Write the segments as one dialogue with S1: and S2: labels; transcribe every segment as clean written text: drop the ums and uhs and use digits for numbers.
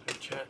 S1: Good chat.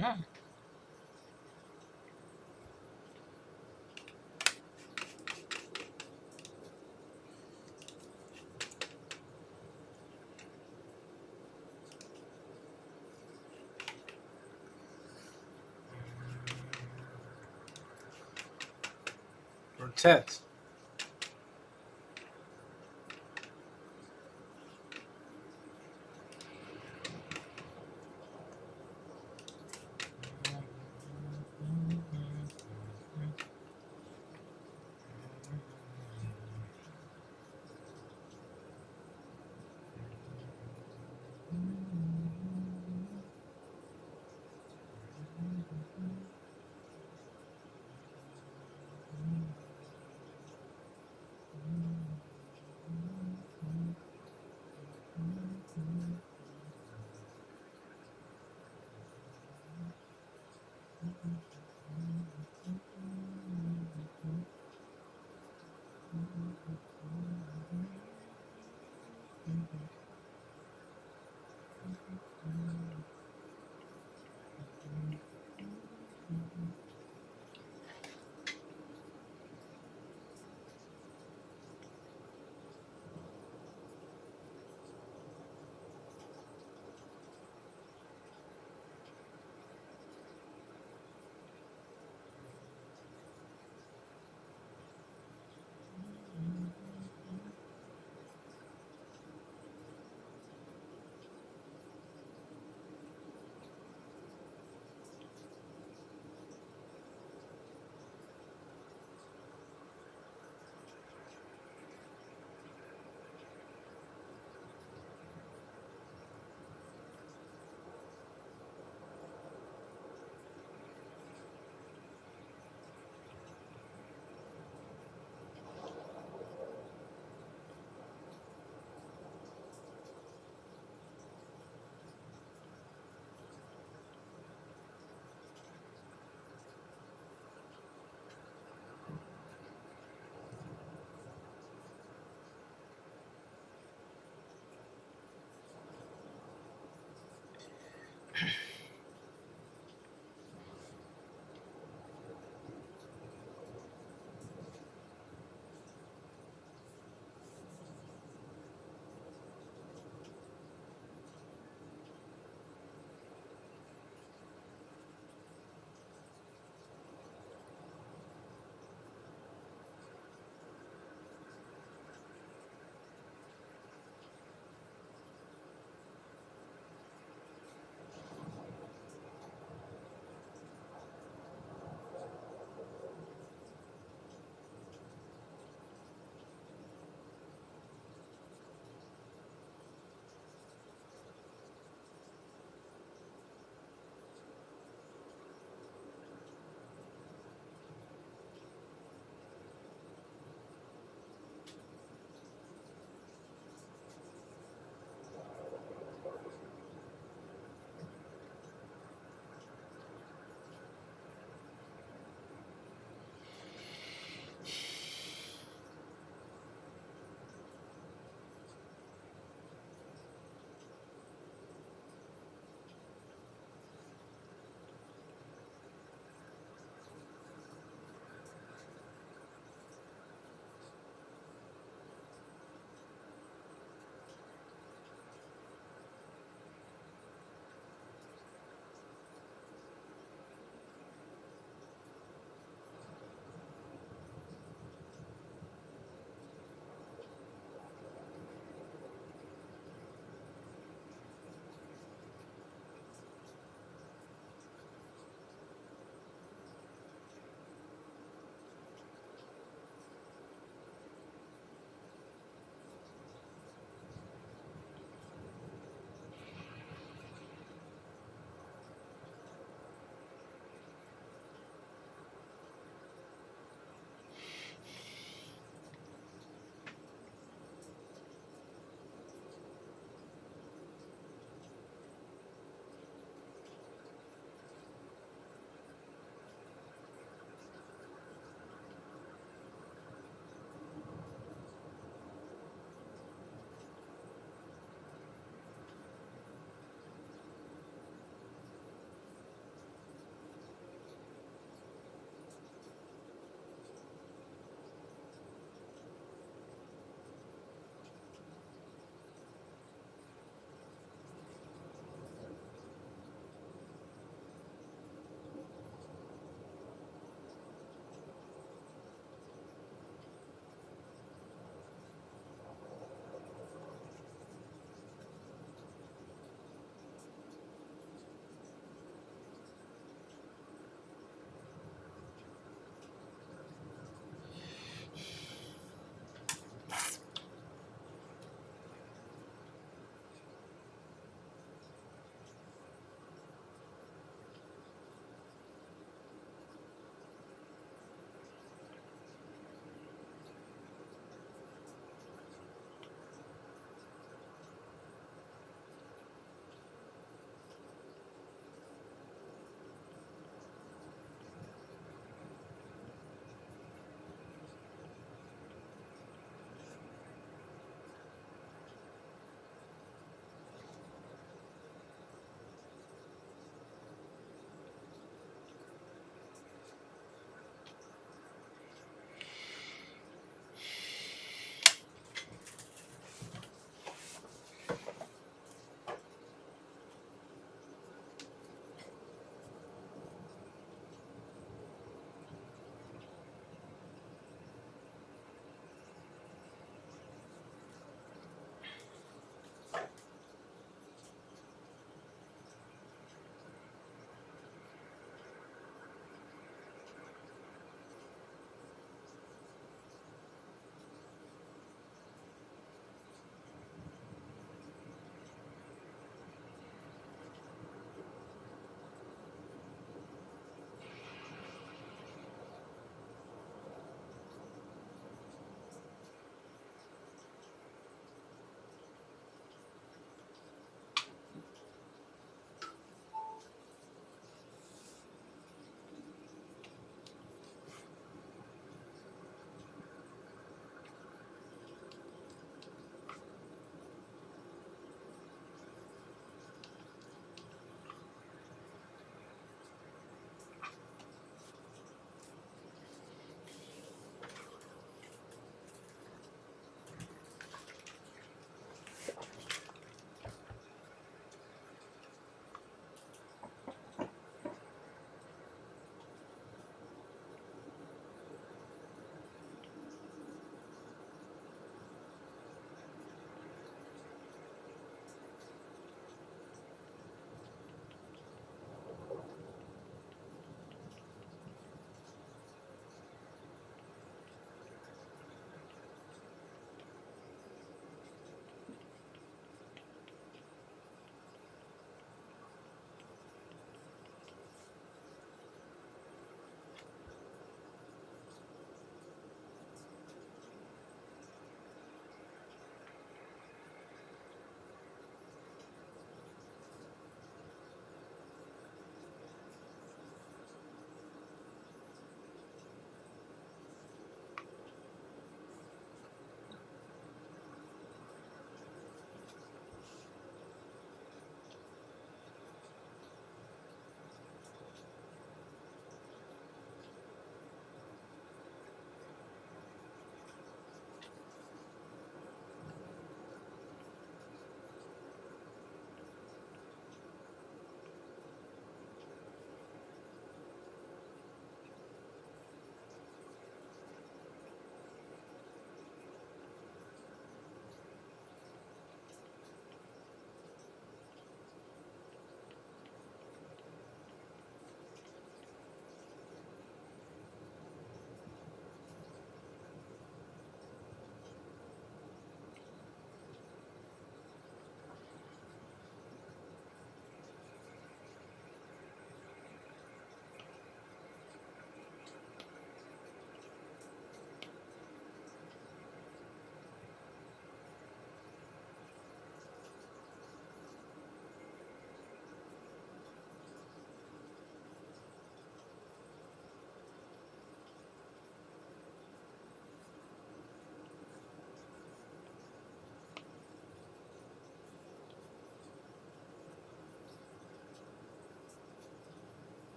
S1: Mm. Protect.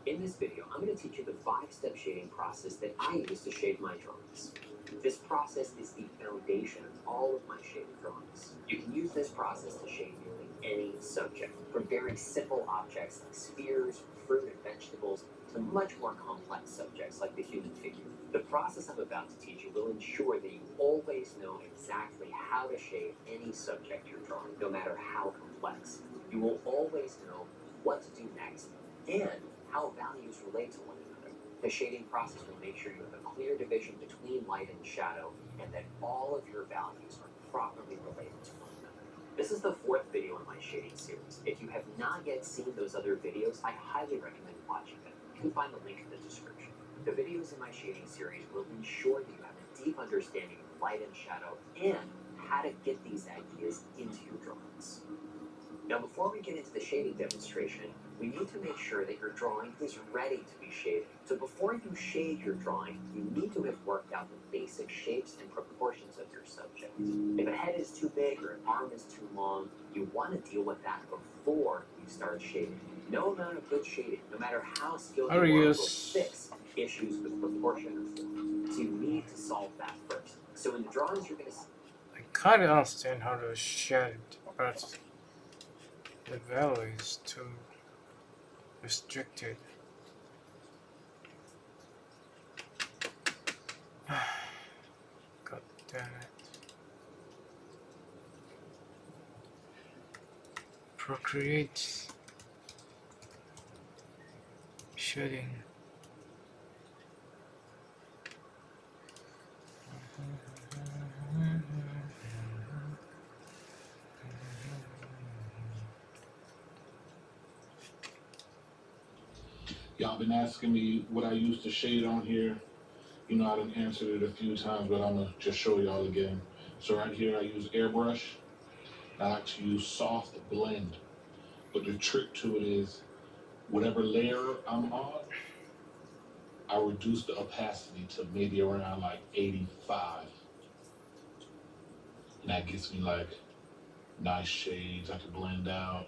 S1: In this video, I'm going to teach you the 5-step shading process that I use to shade my drawings. This process is the foundation of all of my shaded drawings. You can use this process to shade nearly any subject, from very simple objects like spheres, fruit, and vegetables, to much more complex subjects like the human figure. The process I'm about to teach you will ensure that you always know exactly how to shade any subject you're drawing, no matter how complex. You will always know what to do next and how values relate to one another. The shading process will make sure you have a clear division between light and shadow, and that all of your values are properly related to one another. This is the 4th video in my shading series. If you have not yet seen those other videos, I highly recommend watching them. You can find the link in the description. The videos in my shading series will ensure that you have a deep understanding of light and shadow and how to get these ideas into your drawings. Now, before we get into the shading demonstration, we need to make sure that your drawing is ready to be shaded. So before you shade your drawing, you need to have worked out the basic shapes and proportions of your subject. If a head is too big or an arm is too long, you want to deal with that before you start shading. No amount of good shading, no matter how skilled you are, will fix issues with proportion or form. So you need to solve that first. So in the drawings, you're going to...
S2: I kind of understand how to shade, but the value is too restricted. God damn it. Procreate shading.
S3: Y'all been asking me what I used to shade on here. You know, I done answered it a few times, but I'm gonna just show y'all again. So right here, I use airbrush. I like to use soft blend. But the trick to it is, whatever layer I'm on, I reduce the opacity to maybe around like 85. And that gets me like nice shades I can blend out.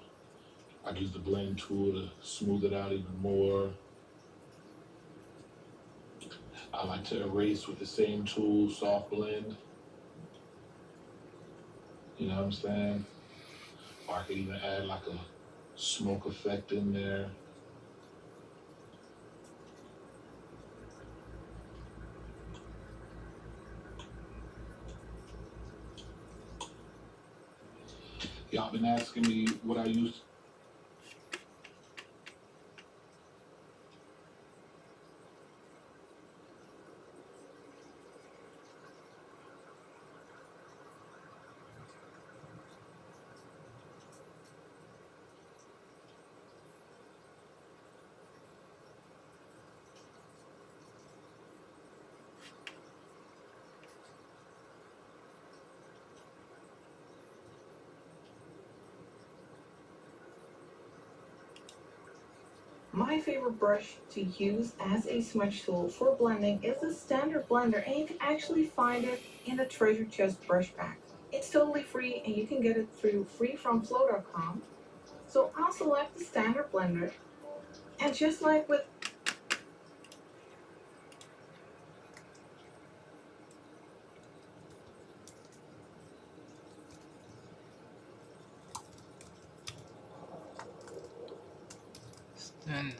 S3: I can use the blend tool to smooth it out even more. I like to erase with the same tool, soft blend. You know what I'm saying? Or I could even add like a smoke effect in there. Y'all been asking me what I use.
S4: My favorite brush to use as a smudge tool for blending is the standard blender, and you can actually find it in the treasure chest brush pack. It's totally free and you can get it through freefromflow.com. So I'll select the standard blender, and just like with
S2: Stand.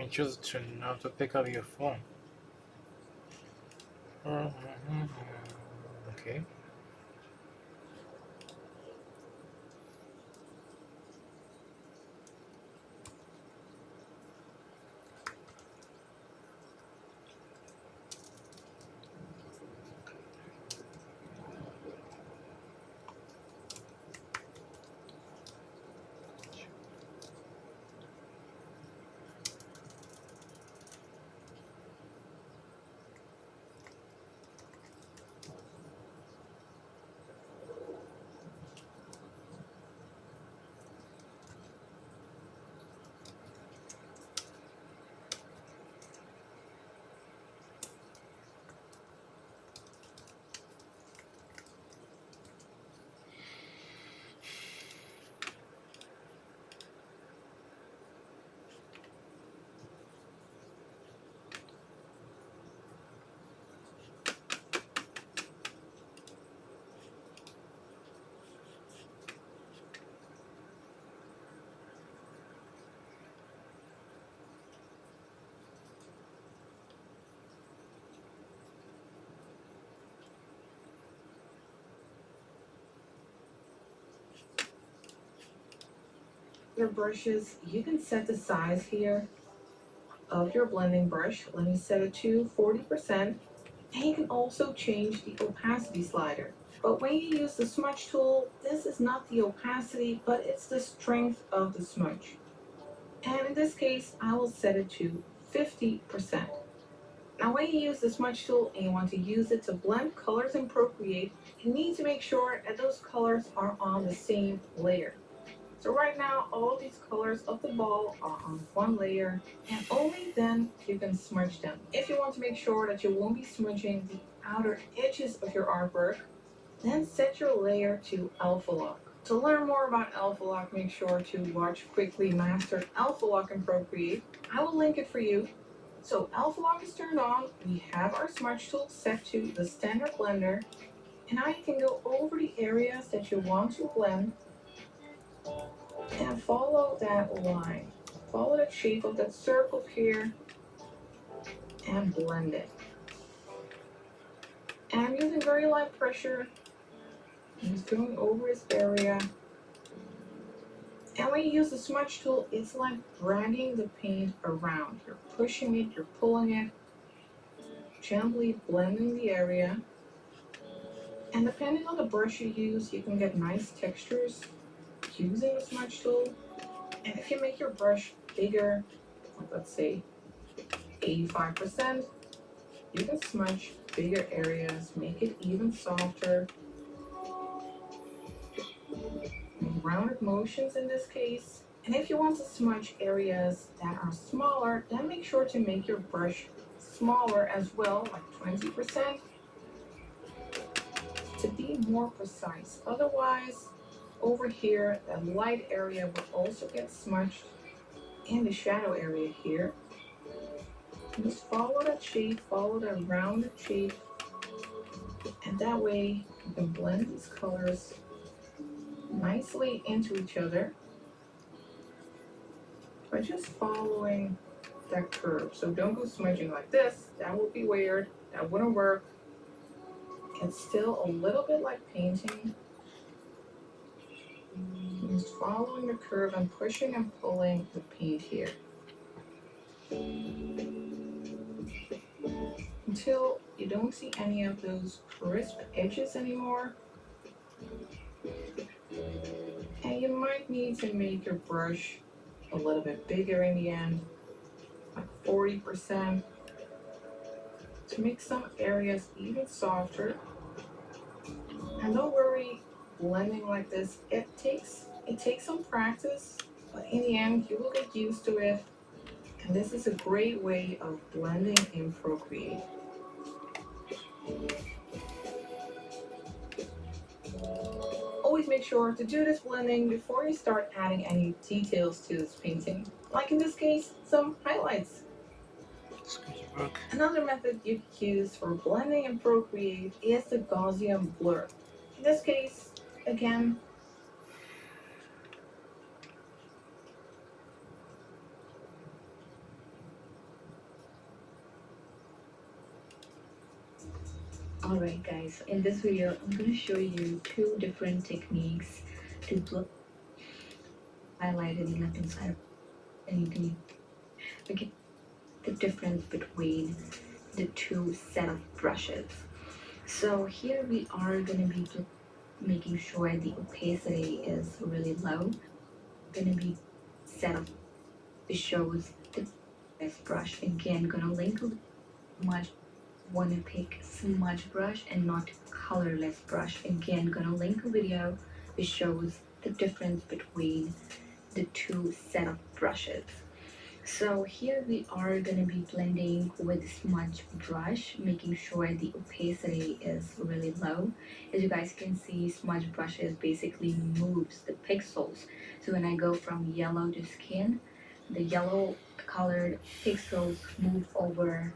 S2: can choose to not to pick up your phone. Okay.
S4: Your brushes, you can set the size here of your blending brush. Let me set it to 40%. And you can also change the opacity slider. But when you use the smudge tool, this is not the opacity, but it's the strength of the smudge. And in this case, I will set it to 50%. Now when you use the smudge tool and you want to use it to blend colors in Procreate, you need to make sure that those colors are on the same layer. So right now, all these colors of the ball are on one layer, and only then you can smudge them. If you want to make sure that you won't be smudging the outer edges of your artwork, then set your layer to Alpha Lock. To learn more about Alpha Lock, make sure to watch Quickly Master Alpha Lock in Procreate. I will link it for you. So Alpha Lock is turned on, we have our smudge tool set to the standard blender, and now you can go over the areas that you want to blend and follow that line. Follow the shape of that circle here and blend it. And I'm using very light pressure. I'm just going over this area. And when you use the smudge tool, it's like dragging the paint around. You're pushing it, you're pulling it, gently blending the area. And depending on the brush you use, you can get nice textures using the smudge tool. And if you make your brush bigger, like let's say 85%, you can smudge bigger areas, make it even softer. Rounded motions in this case. And if you want to smudge areas that are smaller, then make sure to make your brush smaller as well, like 20%, to be more precise. Otherwise, over here, that light area will also get smudged in the shadow area here. Just follow that shape, follow that rounded shape, and that way you can blend these colors nicely into each other by just following that curve. So don't go smudging like this, that would be weird, that wouldn't work. It's still a little bit like painting. Just following the curve and pushing and pulling the paint here until you don't see any of those crisp edges anymore. And you might need to make your brush a little bit bigger in the end, like 40%, to make some areas even softer. And don't worry, blending like this, it takes some practice, but in the end you will get used to it. And this is a great way of blending in Procreate. Always make sure to do this blending before you start adding any details to this painting. Like in this case, some highlights. Another method you can use for blending in Procreate is the Gaussian blur. In this case, again,
S5: Alright guys, in this video I'm going to show you two different techniques to highlight in the left hand side, and you can okay, the difference between the two set of brushes. So here we are going to be making sure the opacity is really low. Going to be set of it shows the best brush. Again, gonna link a much want to pick smudge brush and not colorless brush. Again, gonna link a video which shows the difference between the two set of brushes. So here we are gonna be blending with smudge brush, making sure the opacity is really low. As you guys can see, smudge brushes basically moves the pixels. So when I go from yellow to skin, the yellow colored pixels move over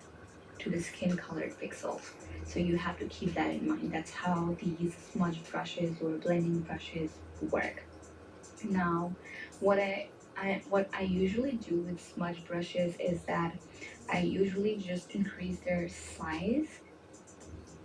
S5: to the skin colored pixels. So you have to keep that in mind. That's how these smudge brushes or blending brushes work. Now, what I usually do with smudge brushes is that I usually just increase their size,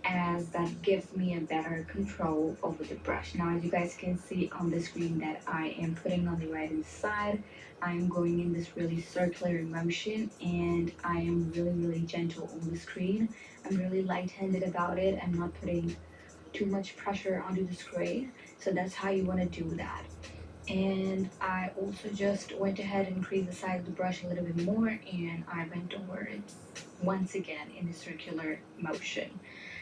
S5: as that gives me a better control over the brush. Now, as you guys can see on the screen that I am putting on the right hand side, I am going in this really circular motion, and I am really gentle on the screen. I'm really light-handed about it. I'm not putting too much pressure onto the screen. So that's how you want to do that. And I also just went ahead and increased the size of the brush a little bit more, and I went over it once again in a circular motion.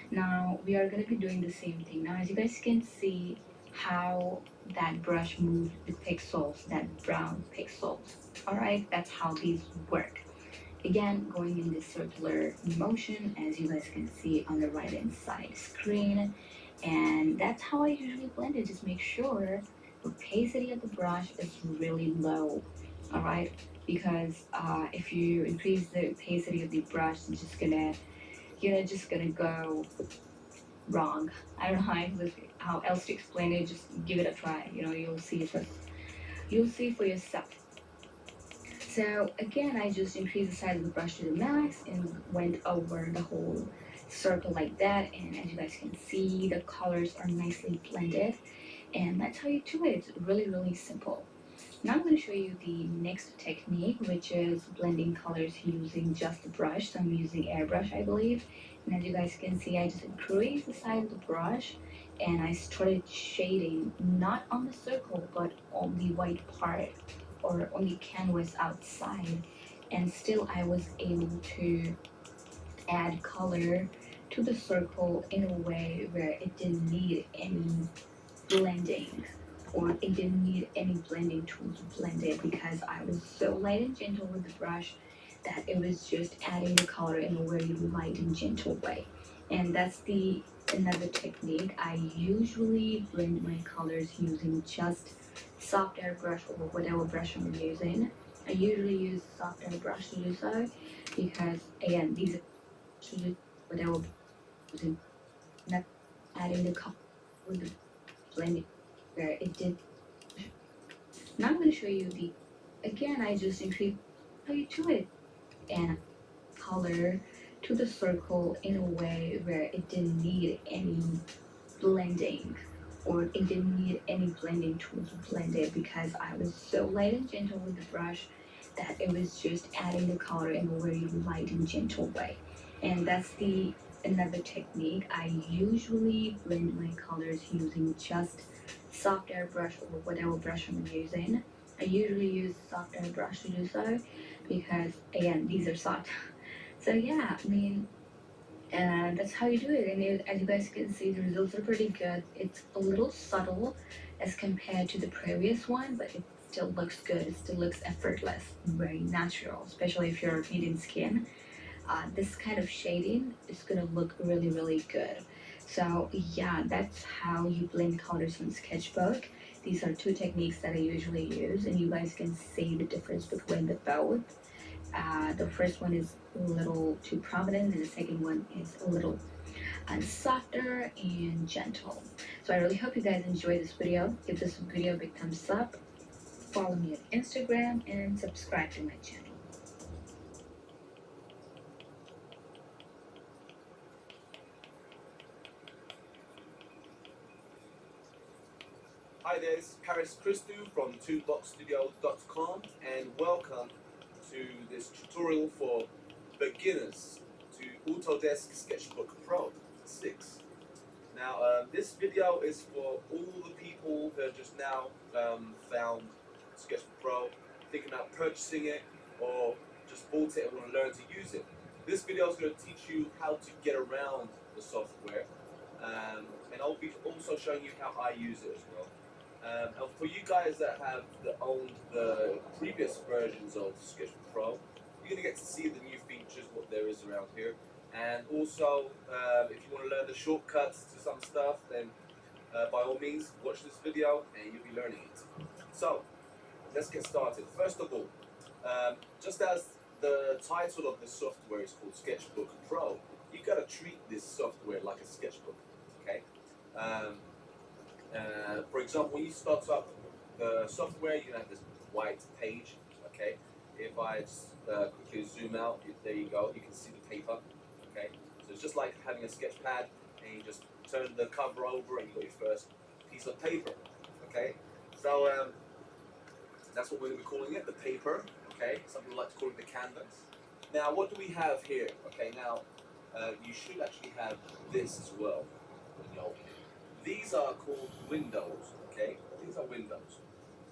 S5: Now we are going to be doing the same thing. Now, as you guys can see how that brush moved the pixels, that brown pixels. Alright, that's how these work. Again, going in this circular motion, as you guys can see on the right hand side screen. And that's how I usually blend it. Just make sure the opacity of the brush is really low. Alright, because if you increase the opacity of the brush, it's just gonna just gonna go wrong. I don't know how else to explain it. Just give it a try. You'll see for yourself. So again, I just increased the size of the brush to the max and went over the whole circle like that. And as you guys can see, the colors are nicely blended. And that's how you do it. It's really simple. Now I'm going to show you the next technique, which is blending colors using just the brush. So I'm using airbrush, I believe. And as you guys can see, I just increased the size of the brush and I started shading, not on the circle, but on the white part or on the canvas outside. And still I was able to add color to the circle in a way where it didn't need any blending, or it didn't need any blending tool to blend it, because I was so light and gentle with the brush that it was just adding the color in a very light and gentle way. And that's the another technique. I usually blend my colors using just soft airbrush or whatever brush I'm using. I usually use soft airbrush to do so, because again, these are whatever I'm using, not adding the color with the blending where it did. Now I'm going to show you the, again, I just increased value to it and color to the circle in a way where it didn't need any blending, or it didn't need any blending tool to blend it, because I was so light and gentle with the brush that it was just adding the color in a very light and gentle way. And that's the another technique. I usually blend my colors using just soft airbrush or whatever brush I'm using. I usually use soft airbrush to do so, because again, these are soft. So yeah, I mean, and that's how you do it. And as you guys can see, the results are pretty good. It's a little subtle as compared to the previous one, but it still looks good. It still looks effortless, very natural, especially if you're medium skin. This kind of shading is gonna look really good. So yeah, that's how you blend colors on sketchbook. These are two techniques that I usually use, and you guys can see the difference between the both. The first one is a little too prominent, and the second one is a little softer and gentle. So I really hope you guys enjoy this video. Give this video a big thumbs up. Follow me on Instagram and subscribe to my channel.
S6: there, this is Paris Christou from twoblockstudio.com, and welcome to this tutorial for beginners to Autodesk Sketchbook Pro 6. Now, this video is for all the people who have just now found Sketchbook Pro, thinking about purchasing it, or just bought it and want to learn to use it. This video is going to teach you how to get around the software, and I'll be also showing you how I use it as well. And for you guys that have owned the previous versions of Sketchbook Pro, you're going to get to see the new features, what there is around here. And also, if you want to learn the shortcuts to some stuff, then by all means, watch this video and you'll be learning it. So, let's get started. First of all, just as the title of the software is called Sketchbook Pro, you got to treat this software like a sketchbook, okay? For example, when you start up the software, you have this white page, okay? If I just quickly zoom out, there you go, you can see the paper, okay? So it's just like having a sketch pad, and you just turn the cover over and you got your first piece of paper, okay? So that's what we're going to be calling it, the paper, okay? Some people like to call it the canvas. Now, what do we have here? Okay, now, you should actually have this as well when you open it. These are called windows, okay? These are windows.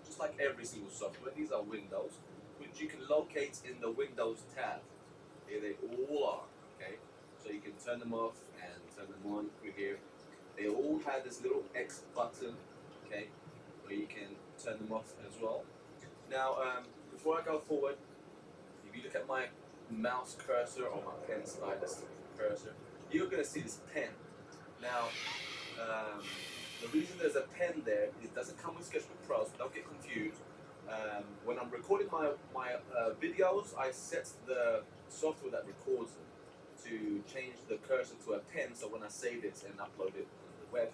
S6: Just like every single software, these are windows, which you can locate in the Windows tab. Here they all are, okay? So you can turn them off and turn them on through here. They all have this little X button, okay, where you can turn them off as well. Now, before I go forward, if you look at my mouse cursor or my pen stylus cursor, you're going to see this pen. Now, the reason there's a pen there, it doesn't come with Sketchbook Pro, so don't get confused. When I'm recording my videos, I set the software that records them to change the cursor to a pen, so when I save it and upload it on the web,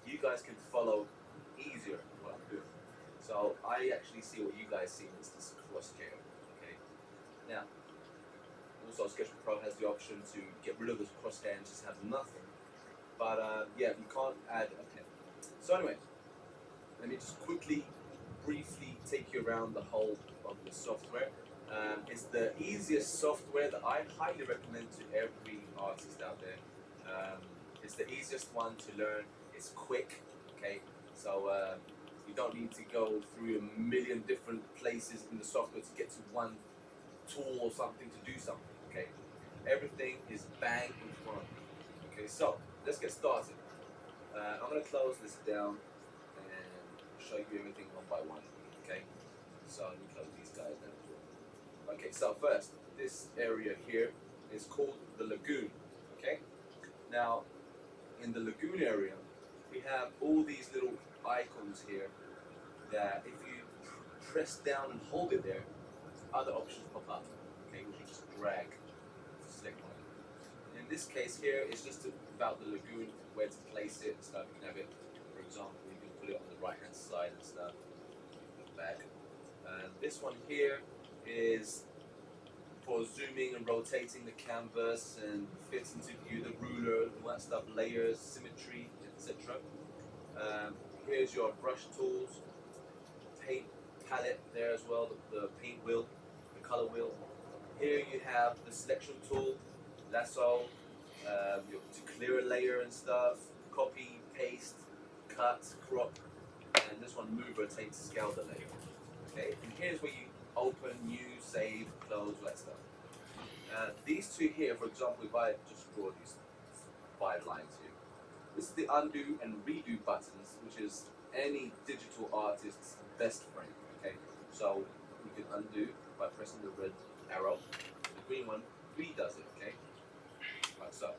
S6: you guys can follow easier what I'm doing. So I actually see what you guys see is this crosshair, okay? Now, also Sketchbook Pro has the option to get rid of this crosshair and just have nothing. But yeah, you can't add a pen. So anyway, let me just quickly, briefly take you around the whole of the software. It's the easiest software that I highly recommend to every artist out there. It's the easiest one to learn. It's quick, okay? So you don't need to go through a million different places in the software to get to one tool or something to do something, okay? Everything is bang in front of you. Okay, so let's get started. I'm going to close this down and show you everything one by one, okay? So let me close these guys down as well. Okay, so first, this area here is called the lagoon, okay? Now, in the lagoon area, we have all these little icons here that if you press down and hold it there, other options pop up, okay, which you just drag to select one. In this case here, it's just about the lagoon, where to place it and stuff. You can have it, for example, you can put it on the right hand side and stuff, look back. And this one here is for zooming and rotating the canvas and fits into view the ruler, all that stuff, layers, symmetry, etc. Here's your brush tools, paint palette there as well, the paint wheel, the color wheel. Here you have the selection tool, lasso, to clear a layer and stuff, copy, paste, cut, crop, and this one move, rotate, scale the layer. Okay, and here's where you open, new, save, close, all that stuff. These two here, for example, if I just draw these 5 lines here, this is the undo and redo buttons, which is any digital artist's best friend. Okay, so you can undo by pressing the red arrow. The green one redoes it. Okay, like so.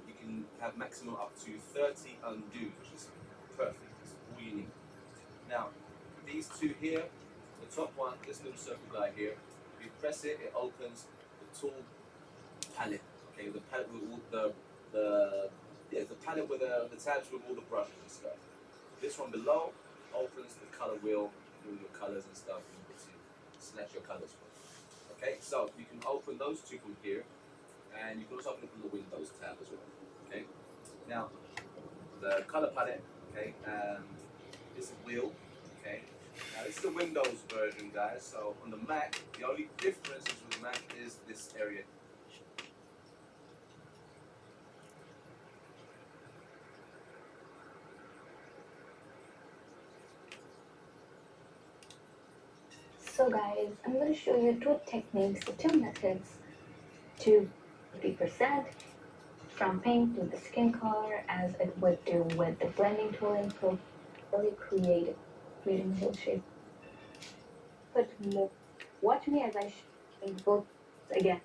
S6: You can have maximum up to 30 undos, which is perfect. It's all you need. Now, these two here, the top one, this little circle guy here, if you press it, it opens the tool palette. Okay, the palette with all the palette with the tabs with all the brushes and stuff. This one below opens the color wheel with your colors and stuff, and you get to select your colors from. Okay, so you can open those two from here, and you can also open it from the Windows tab as well. Okay, now the color palette. Okay, is a wheel. Okay. Now this is the Windows version, guys. So on the Mac, the only differences with Mac is this area.
S5: So guys, I'm going to show you two techniques, two methods to 50% from pink to the skin color as it would do with the blending tool and Pro really create leading hill shape. But more, watch me as I show both again.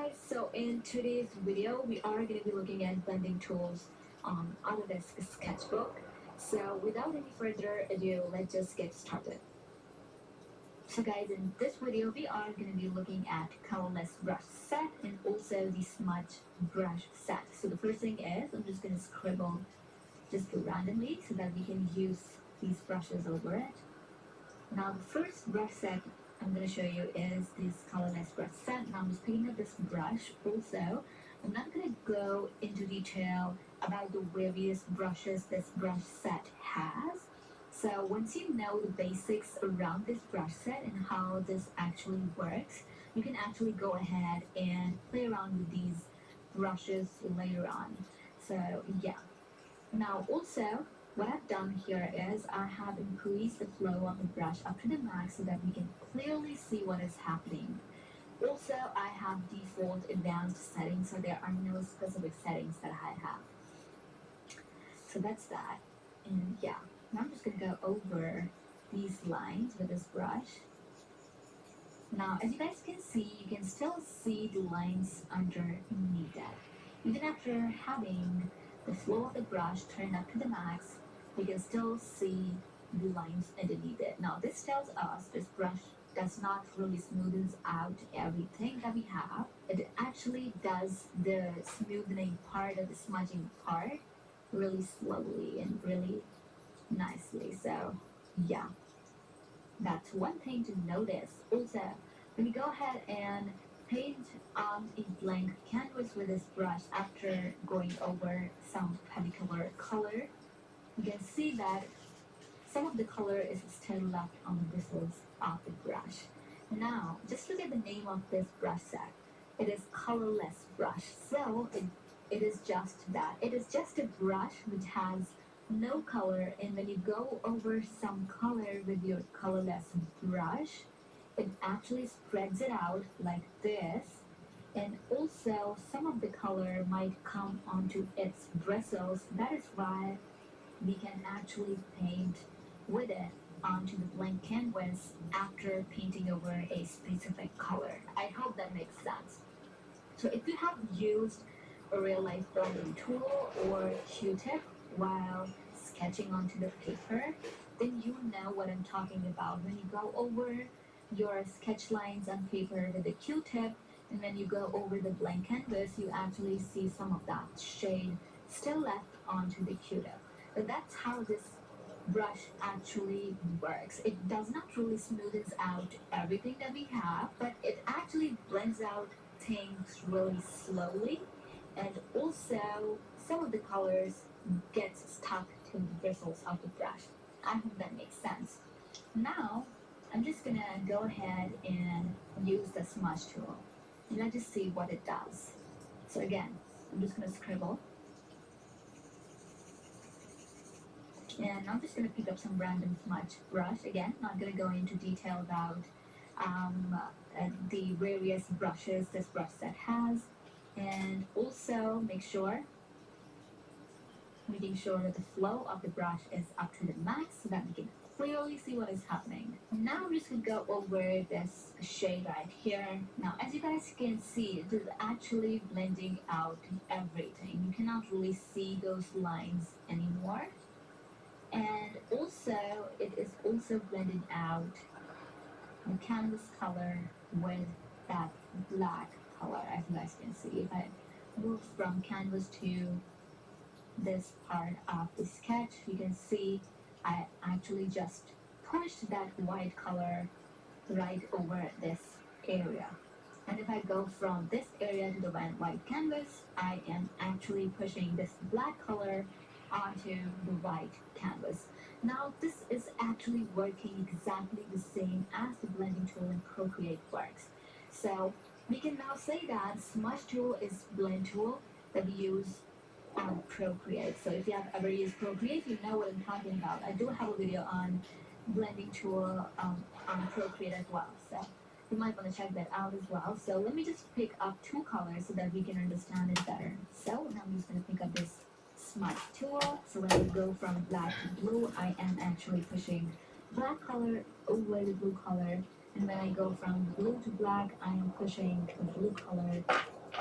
S5: guys, so in today's video, we are going to be looking at blending tools on Autodesk Sketchbook. So without any further ado, let's just get started. So guys, in this video, we are going to be looking at colorless brush set and also the smudge brush set. So the first thing is, I'm just going to scribble just randomly so that we can use these brushes over it. Now the first brush set I'm going to show you is this colorless brush set. Now I'm just picking up this brush. Also, I'm not going to go into detail about the various brushes this brush set has. So once you know the basics around this brush set and how this actually works, you can actually go ahead and play around with these brushes later on. So yeah. Now also, what I've done here is I have increased the flow of the brush up to the max so that we can clearly see what is happening. Also, I have default advanced settings, so there are no specific settings that I have. So that's that. And yeah, now I'm just going to go over these lines with this brush. Now, as you guys can see, you can still see the lines underneath it. Even after having the flow of the brush turned up to the max, we can still see the lines underneath it. Now, this tells us this brush does not really smoothens out everything that we have. It actually does the smoothing part or the smudging part really slowly and really nicely. So, yeah. That's one thing to notice. Also, when you go ahead and paint on a blank canvas with this brush after going over some particular color, you can see that some of the color is still left on the bristles of the brush. Now, just look at the name of this brush set. It is colorless brush. So it is just that. It is just a brush which has no color, and when you go over some color with your colorless brush, it actually spreads it out like this, and also some of the color might come onto its bristles. That is why we can actually paint with it onto the blank canvas after painting over a specific color. I hope that makes sense. So if you have used a real life blending tool or Q-tip while sketching onto the paper, then you know what I'm talking about. When you go over your sketch lines on paper with the Q-tip, and when you go over the blank canvas, you actually see some of that shade still left onto the Q-tip. But that's how this brush actually works. It does not really smoothens out everything that we have, but it actually blends out things really slowly, and also some of the colors get stuck to the bristles of the brush. I hope that makes sense. Now, I'm just gonna go ahead and use the smudge tool, and let's just see what it does. So again, I'm just gonna scribble. And I'm just going to pick up some random smudge brush. Again, not going to go into detail about the various brushes this brush set has. And also making sure that the flow of the brush is up to the max so that we can clearly see what is happening. Now I'm just going to go over this shade right here. Now, as you guys can see, it is actually blending out everything. You cannot really see those lines anymore. And also, it is also blending out the canvas color with that black color, as you guys can see. If I move from canvas to this part of the sketch, you can see I actually just pushed that white color right over this area. And if I go from this area to the white canvas, I am actually pushing this black color onto the white canvas. Now this is actually working exactly the same as the blending tool in Procreate works. So we can now say that smudge tool is blend tool that we use on Procreate. So if you have ever used Procreate, you know what I'm talking about. I do have a video on blending tool on Procreate as well. So you might want to check that out as well. So let me just pick up two colors so that we can understand it better. So now I'm just going to pick up this smudge tool. So when I go from black to blue, I am actually pushing black color over the blue color. And when I go from blue to black, I am pushing the blue color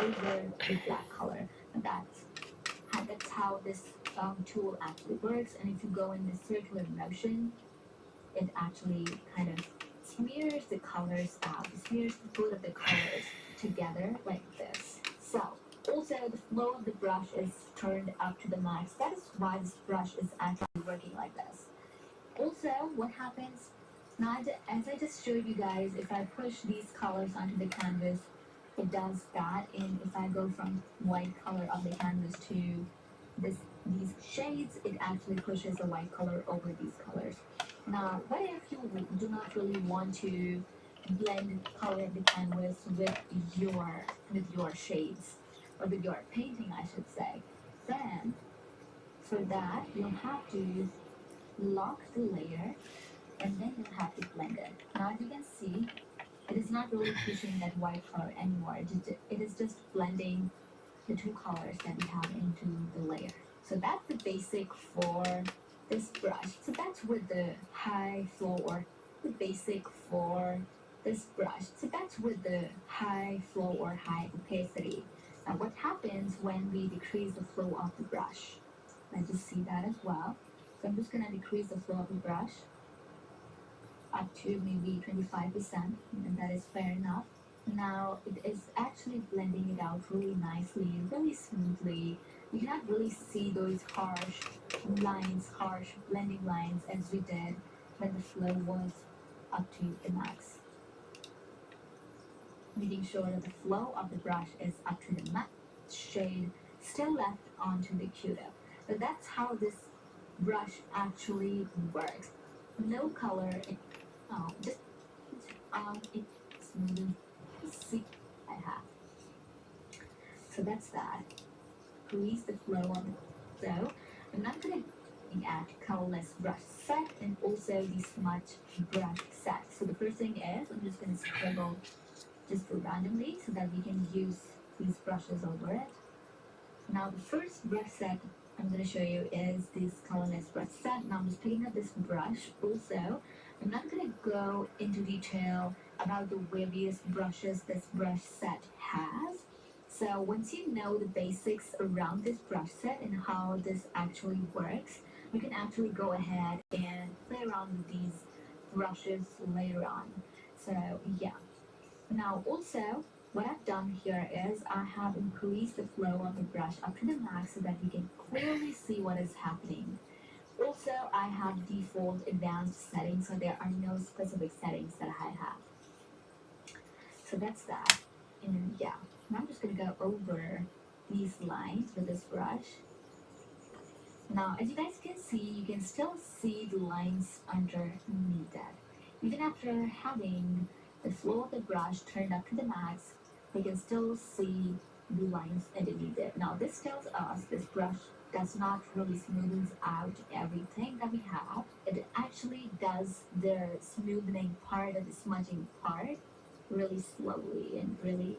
S5: over the black color. And that's how this tool actually works. And if you go in this circular motion, it actually kind of smears the colors out. It smears both of the colors together like this. So also the flow of the brush is turned up to the max. That is why this brush is actually working like this. Also, what happens now, as I just showed you guys, if I push these colors onto the canvas, it does that. And if I go from white color on the canvas to these shades, it actually pushes a white color over these colors. Now, what if you do not really want to blend color of the canvas with your shades, or with your painting, I should say? Then, for that, you'll have to lock the layer, and then you'll have to blend it. Now, as you can see, it is not really pushing that white color anymore. It is just blending the two colors that we have into the layer. So that's the basic for this brush. So that's with the high flow, or the basic for this brush. So that's with the high flow or high opacity. Now what happens when we decrease the flow of the brush? Let's just see that as well. So I'm just gonna decrease the flow of the brush up to maybe 25%, and that is fair enough. Now it is actually blending it out really nicely, really smoothly. You cannot really see those harsh lines, harsh blending lines as we did when the flow was up to the max. Making sure that the flow of the brush is up to the max, shade still left onto the Q-tip. But that's how this brush actually works. No color, just it smoothens. See, I have. So that's that. Grease the flow on the dough. I'm not gonna add colorless brush set and also the smudge brush set. So the first thing is I'm just gonna scribble just randomly so that we can use these brushes over it. Now the first brush set I'm going to show you is this colorless brush set. Now I'm just picking up this brush. Also, I'm not going to go into detail about the various brushes this brush set has. So once you know the basics around this brush set and how this actually works, you can actually go ahead and play around with these brushes later on. So yeah. Now also, what I've done here is I have increased the flow of the brush up to the max so that we can clearly see what is happening. Also, I have default advanced settings, so there are no specific settings that I have. So that's that. And yeah, now I'm just going to go over these lines with this brush. Now, as you guys can see, you can still see the lines underneath it. Even after having the flow of the brush turned up to the max, we can still see the lines underneath it. Now, this tells us this brush does not really smoothen out everything that we have. It actually does the smoothing part and the smudging part really slowly and really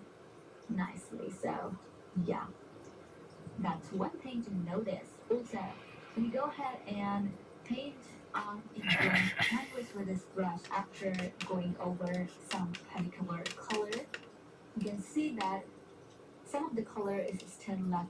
S5: nicely. So, yeah. That's one thing to notice. Also, when you go ahead and paint on a blank canvas with this brush after going over some particular color, you can see that some of the color is still left.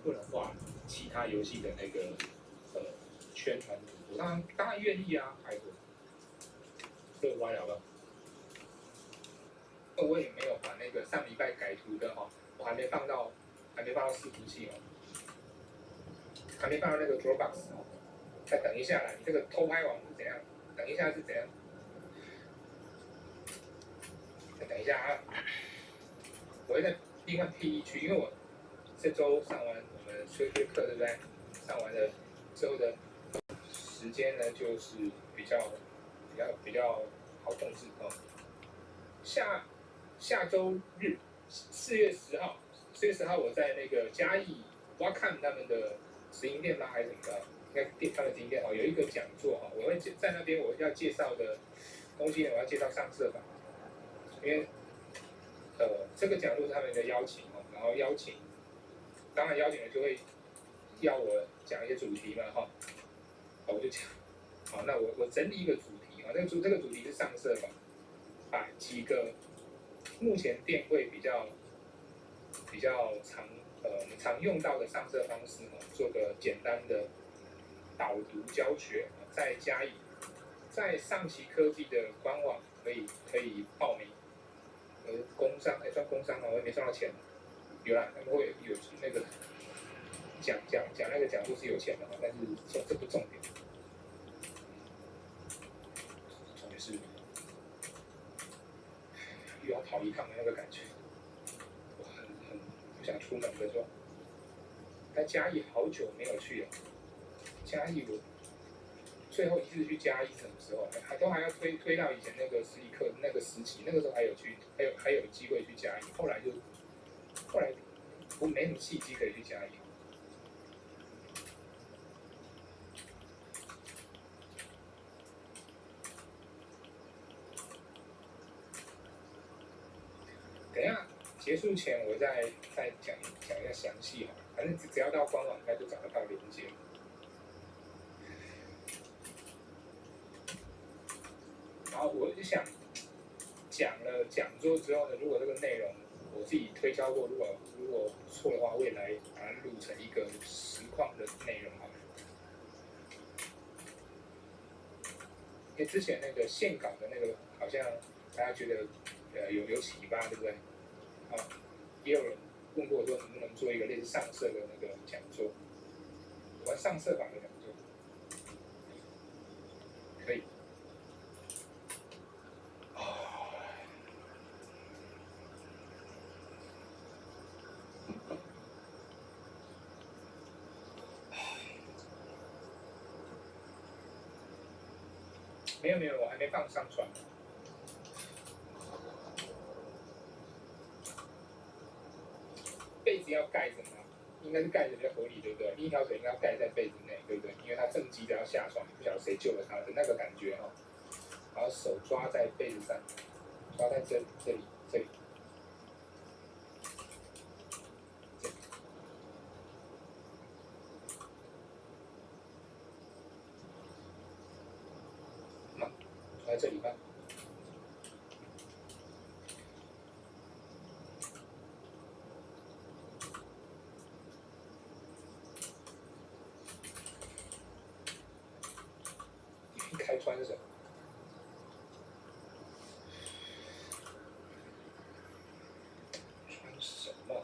S7: 不能画其他游戏的那个宣传图，我当然愿意啊，拜托，这个歪了吧？我也没有把那个上礼拜改图的哈，我还没放到伺服器哦，还没放到那个 Dropbox 哦。再等一下啦，你这个偷拍网是怎样？等一下是怎样？再等一下啊，我会在另外 P 区，因为我这周上完我们吹吹课，对不对？上完了之后的时间呢，就是比较好控制哦。下周日4月10号我在那个嘉义挖看他们的直营店吗？还是什么的？应该他们直营店哦，有一个讲座哈，我会在那边我要介绍的东西呢，我要介绍上色法，因为这个讲座是他们的邀请哦，然后当然邀请了就会要我讲一些主题嘛哈，我就讲，好，那我整理一个主题啊，这个主题是上色法，把几个目前电绘比较我们常用到的上色方式哈，做个简单的导读教学，再加以在上期科技的官网可以报名，工商算工商吗？我也没赚到钱，有啦，他们会有那个讲那个讲座是有钱的，但是这不重点，重点是又要跑一趟的那个感觉，我很不想出门的时候。但嘉义好久没有去了，嘉义我最后一次去嘉义是什么时候？还要推到以前那个实体课那个时期，那个时候还有机会去嘉义，后来我没什么契机可以去嘉义。等一下结束前我再讲一下详细哈，反正只要到官网应该就找得到连接。然后我就想，讲了讲座之后呢，如果这个内容我自己推敲过，如果错的话，未来把它录成一个实况的内容好了。因为之前那个线稿的那个，好像大家觉得有启发，对不对？啊，也有人问过我说能不能做一个类似上色的那个讲座，玩上色法的讲座，可以。没有，我还没放上传。被子要盖着吗？应该是盖着比较合理，对不对？第一条腿应该要盖在被子内，对不对？因为他正急着要下床，不晓得谁救了他的那个感觉哈。然后手抓在被子上，抓在这里。在这里吧。开穿是什么？穿什么？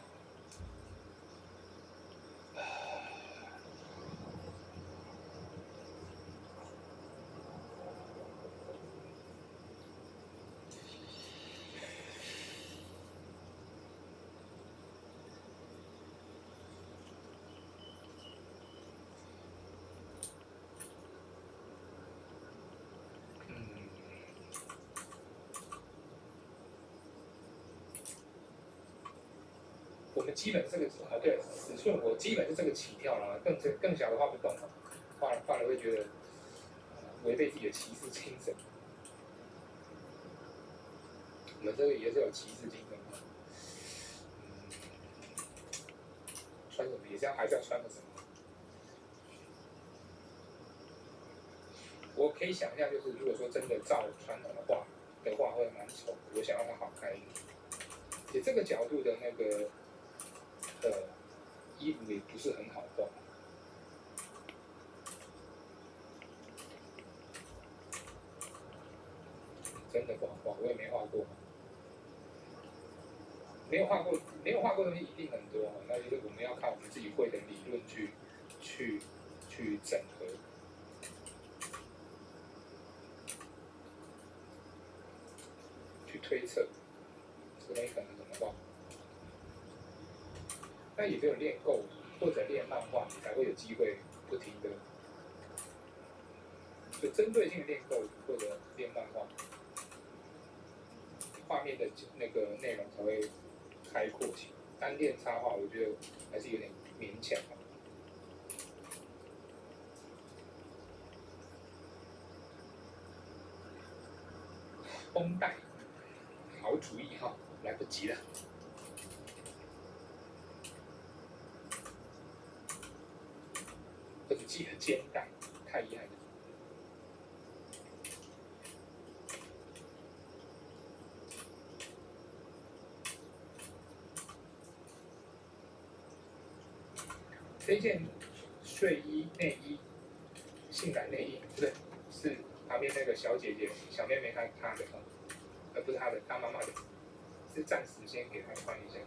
S7: 我们基本这个对尺寸，我基本是这个起跳了，更小的画不动了，画了会觉得违背自己的骑士精神。我们这个也是有骑士精神的。穿什么也是还是要穿个什么？我可以想象，就是如果说真的照传统的画会蛮丑的，我想要它好看一点。而且这个角度的那个衣服也不是很好画。真的不好画，我也没画过。没有画过的东西一定很多，那就是我们要靠我们自己会的理论去整合，去推测这个东西可能怎么画。那也只有练构图或者练漫画，你才会有机会不停的就针对性练构图或者练漫画，画面的那个内容才会开阔起来。单练插画，我觉得还是有点勉强。绷带，好主意哈。来不及了。这个记得肩带，太厉害了。这件睡衣、内衣、性感内衣，不对，是旁边那个小姐姐、小妹妹她的，而不是她的，她妈妈的，是暂时先给她穿一下。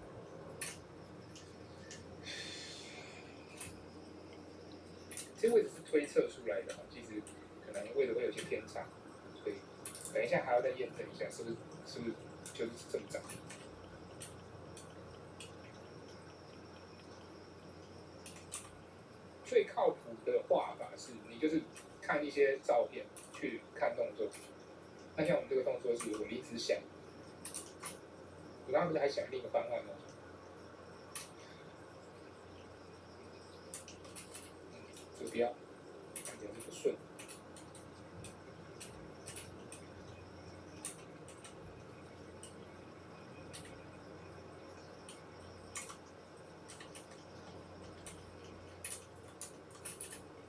S7: 这位置是推测出来的，其实可能位置会有些偏差，所以等一下还要再验证一下，是不是就是这么长。最靠谱的画法是你就是看一些照片去看动作。那像我们这个动作是我临时想，我刚刚不是还想另一个方案吗？这个不要，看起来是不顺。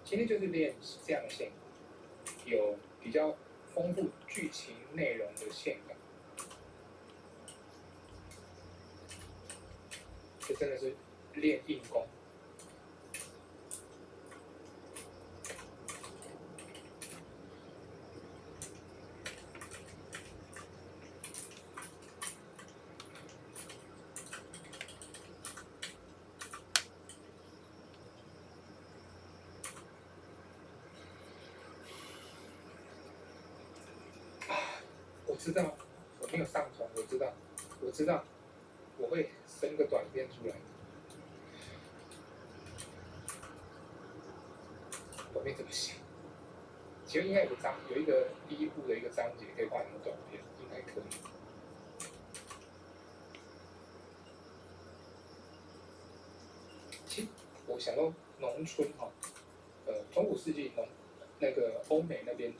S7: 今天就是练这样的线，有比较丰富剧情内容的线感，这真的是练硬功。我知道，我没有上传，我知道，我会生个短片出来。我没怎么想，其实应该有一个第一部的一个章节可以画成短片，应该可以。其实我想到农村哈，中古世纪那个欧美那边。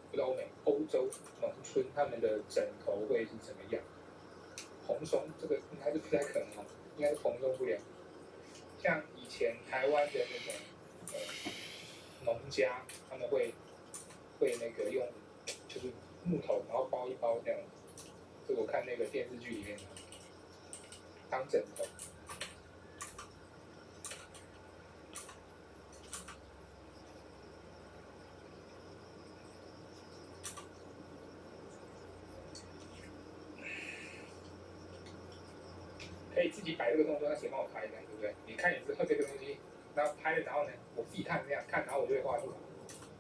S7: 不是欧洲农村他们的枕头会是怎么样？蓬松这个应该是不太可能哦，应该是蓬松不了。像以前台湾的那种农家，他们会那个用就是木头，然后包一包这样。这我看那个电视剧里面当枕头。可以自己摆这个动作，那谁帮我拍一下，对不对？你看你之后这个东西，然后拍了，然后呢，我自己看这样看，然后我就会画出来。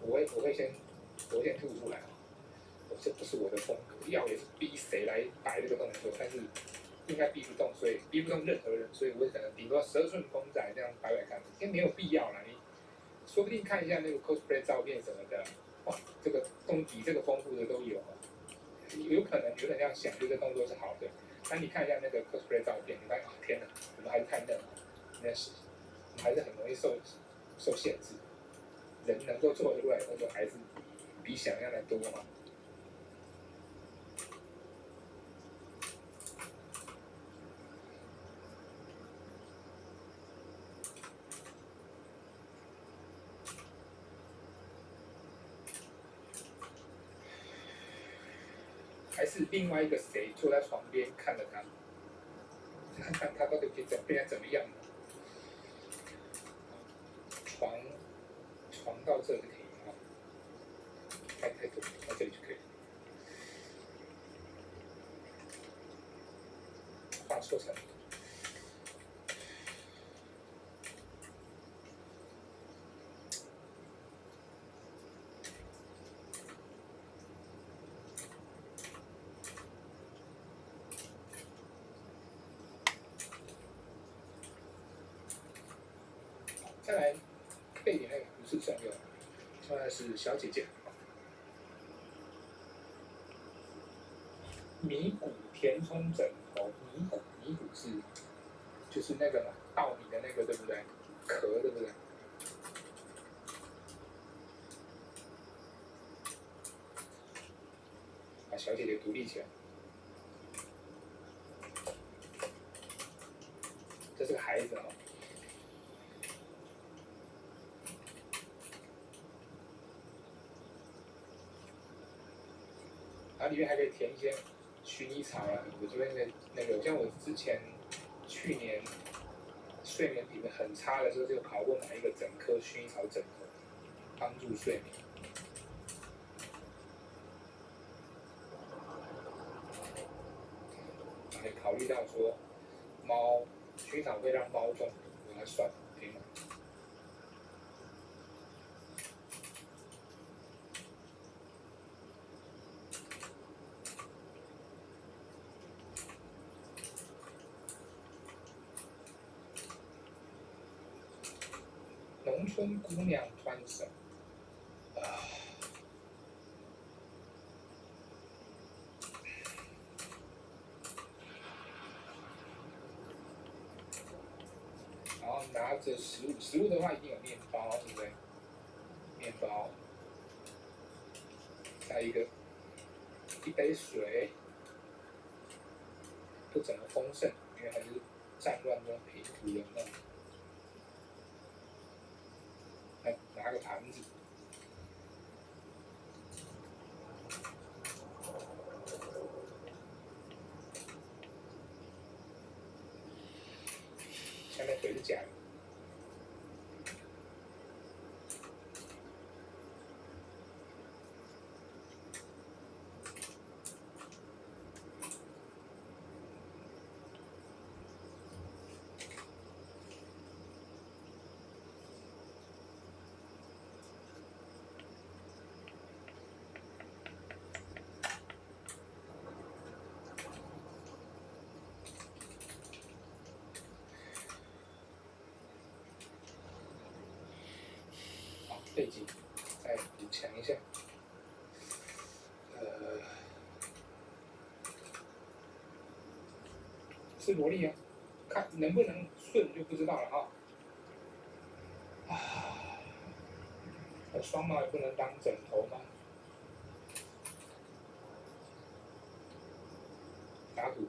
S7: 我会先吐出来。这不是我的风格，要也是逼谁来摆这个动作，但是应该逼不动，所以逼不动任何人，所以我可能顶多12寸公仔这样摆看，因为没有必要啦。你说不定看一下那个 cosplay 照片什么的，哇，这个比这个丰富的都有。有可能这样想，这个动作是好的。但你看一下那个 cosplay 照片，你发现啊，天哪，我们还是太嫩了，那是我们还是很容易受限制。人能够做出来的动作还是比想象的多嘛。还是另外一个谁坐在床边看着他，看他到底变成怎么样了？床到这就可以啊，太多，到这里就可以了。画错层。再来背点那个不是重要，重要的是小姐姐。米谷填充枕头，米谷是就是那个嘛，稻米的那个对不对？壳对不对？把小姐姐独立起来。牌子啊。然后里面还可以填一些薰衣草啊，我这边的那个，像我之前去年睡眠品质很差的时候，就跑过买一个整颗薰衣草枕头，帮助睡眠。也考虑到说猫薰衣草会让猫中毒，我来算可以吗？农村姑娘穿什么？然后拿着食物，食物的话一定有面包，对不对？面包，再一杯水，不怎么丰盛，因为还是战乱中贫苦人嘛。拿个盘子，下面水是假的。背景再补强一下，是萝莉啊，看能不能顺就不知道了哈。双毛也不能当枕头吗？打赌，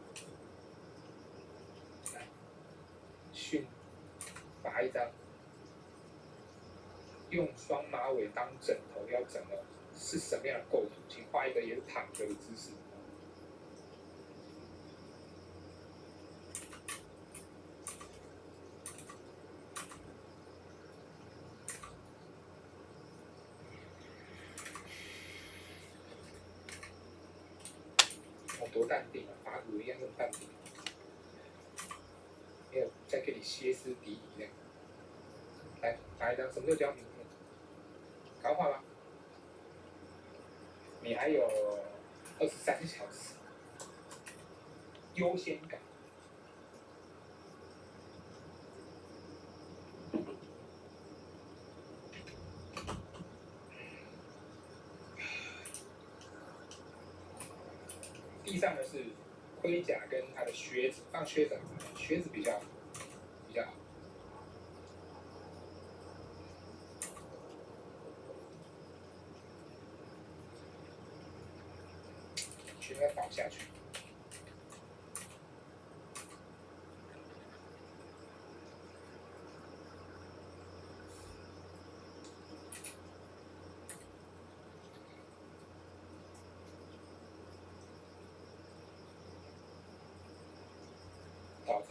S7: 来，训，罚一张。用双马尾当枕头要怎么？是什么样的构图？请画一个也是躺着的姿势。多淡定啊，法古一样这么淡定，没有再给你歇斯底里那样。来，拿一张，什么时候交明天？赶快画吧，你还有23小时，优先感。地上的是盔甲跟他的靴子，放靴子，靴子比较好。靴子倒下去。倒着。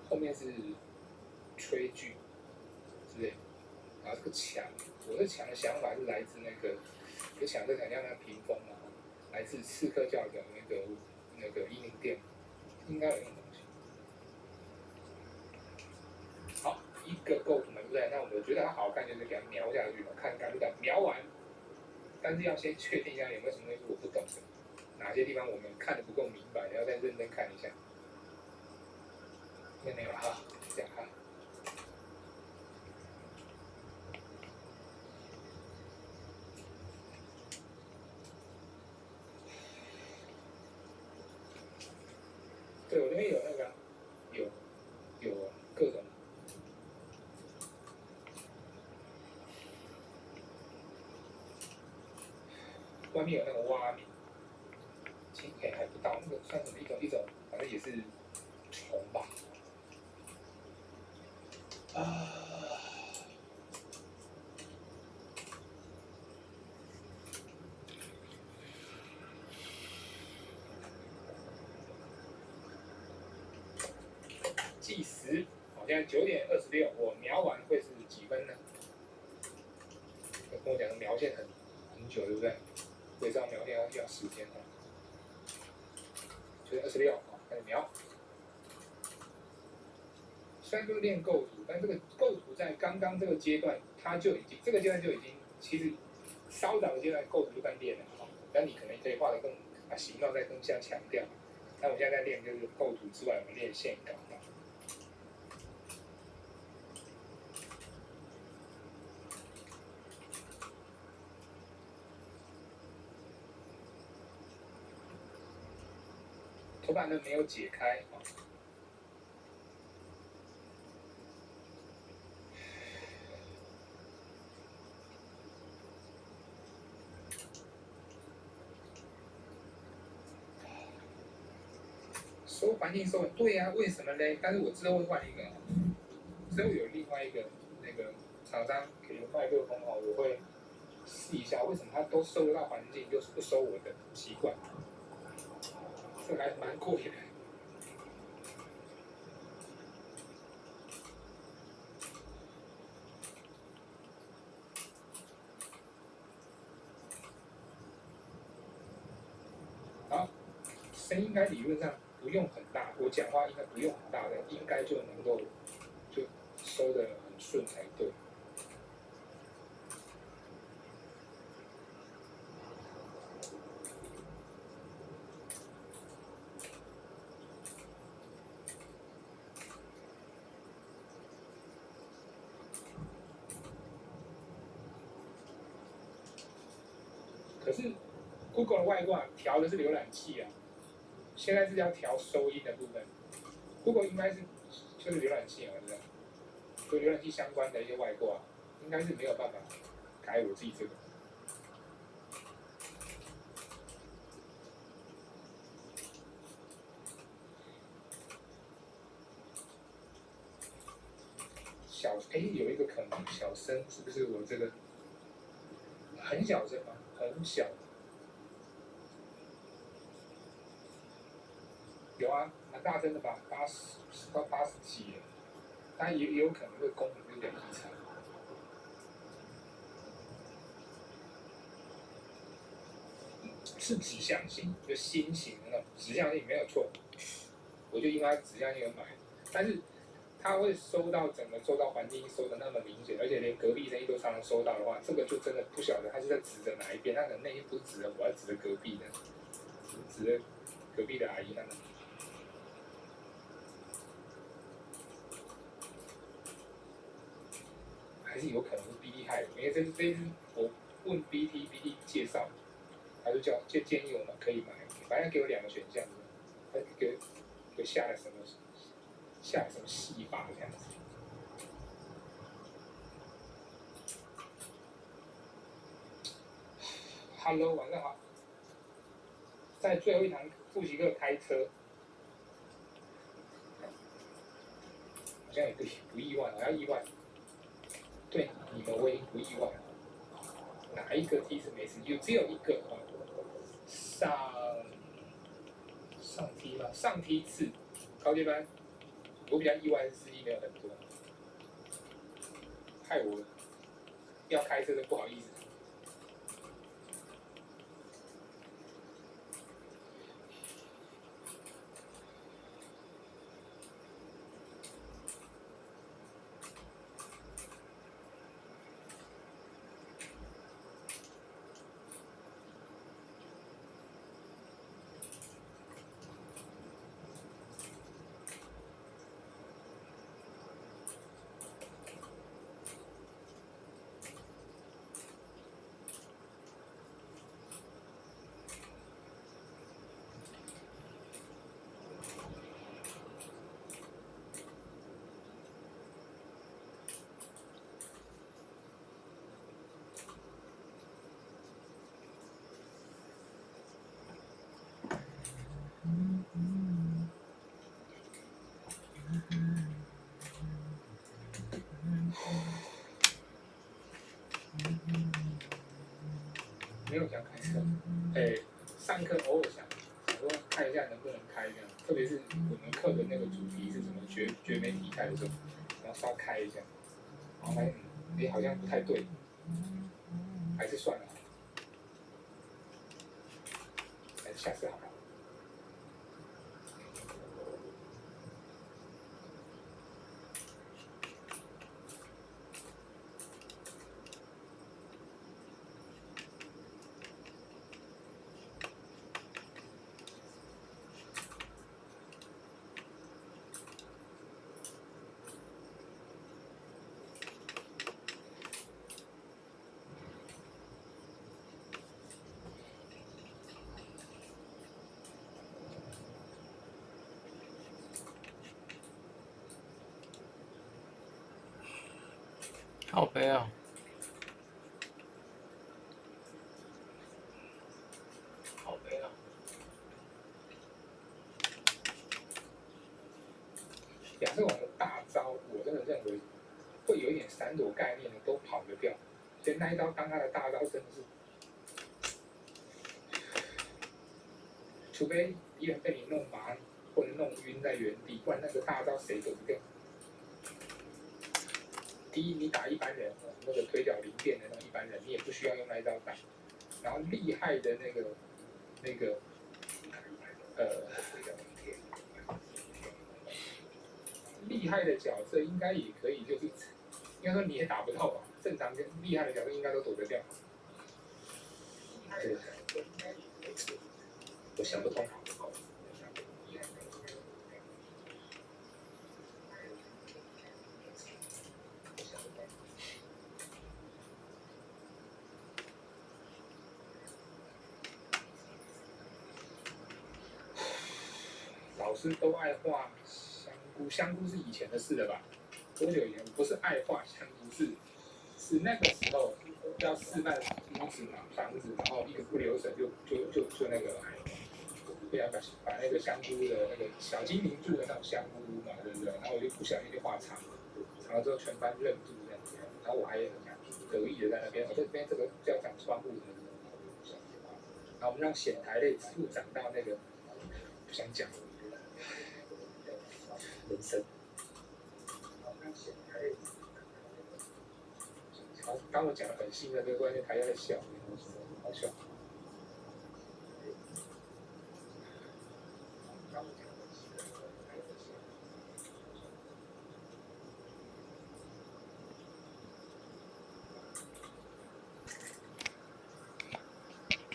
S7: 后面是炊具之类的，然后这个墙，我的墙的想法是来自那个，有墙这很像那个屏风嘛，来自刺客教的那个衣领店，应该有那种东西。好，一个构图嘛，对不对？那我们觉得它好看，就是给它描下去，看敢不敢描完。但是要先确定一下有没有什么东西我不懂的，哪些地方我们看得不够明白，要再认真看一下。应该没有了哈，这样哈。对，我这边有那个，有各种面有那个蛙鸣，还不到，那个算什么一种，反正也是虫吧。计时，好，现在9:26，我描完会是几分呢？跟我讲的描线很久，对不对？我也知道描线要时间的。9:26，好，开始描。虽然就是练构图，但这个构图在刚刚这个阶段，这个阶段就已经，其实稍早的阶段构图就在练了，好，但你可能可以画的把形状再更加强调。那我现在在练就是构图之外，我们练线稿。头发呢没有解开啊。收环境收对呀、为什么呢？但是我之后会换一个，之后有另外一个那个厂商给的麦克风哦，我会试一下为什么他都收得到环境，就是不收我的，奇怪，这还蛮贵的。好，声音应该理论上不用很大，我讲话应该不用很大的，应该就能够就收得很顺才对。可是 Google 的外挂调的是浏览器啊，现在是要调收音的部分。Google 应该是就是浏览器嘛，对不对？就浏览器相关的一些外挂，应该是没有办法改我自己这个。有一个可能小声，是不是我这个很小声吗？很小。有啊，蛮大声的吧，80到80几了，但也有可能会功能有点异常。是指向性，就心形的那种指向性没有错，我就因为它指向性而买，但是它会收到整个周遭环境收的那么明显，而且连隔壁声音都常常收到的话，这个就真的不晓得它是在指着哪一边，它可能内心不是指着我，要指着隔壁的，指着隔壁的阿姨那种。还是有可能是 BT 害的，因为这次我问 BT 介绍，他就建议我们可以买，反正给我2个选项，他给下了什么戏法这样子。Hello， 晚上好，在最后一堂复习课开车，好像也不意外，好像意外。对你们我已经不意外了。哪一个题是没事？只有一个啊，上梯吗？上梯次高阶班，我比较意外的司机没有很多，害我要开车都不好意思。没有想开车，上课偶尔想说看一下能不能开这样，特别是我们课的那个主题是什么绝媒体开的时候，然后稍开一下，然后发现好像不太对，还是算了，还是下次好了。
S2: 靠背啊！
S7: 好悲啊！亚瑟王的大招，我真的认为会有一点闪躲概念的都跑得掉，所以那一招当他的大招真的是，除非敌人被你弄麻或者弄晕在原地，不然那个大招谁躲不掉？第一，你打一般人，那个腿脚灵便的那种一般人，你也不需要用那一招打。然后厉害的那个厉害的角色应该也可以，就是应该说你也打不到吧？正常跟厉害的角色应该都躲得掉。对，我想不通。老师都爱画香菇，香菇是以前的事了吧？多久以前？不是爱画香菇，是那个时候要示范屋子嘛，房子，然后一个不留神就那个，不想把那个香菇的那个小精灵住的那种香菇屋嘛，对不对？然后我就不小心就画长了之后全班愣住这样，然后我还很得意的在那边，我这边这个叫长窗户的，然后我们让显台类植物长到那个不想讲。人生。然后当我讲的很新的这个关键，台下在笑，好笑。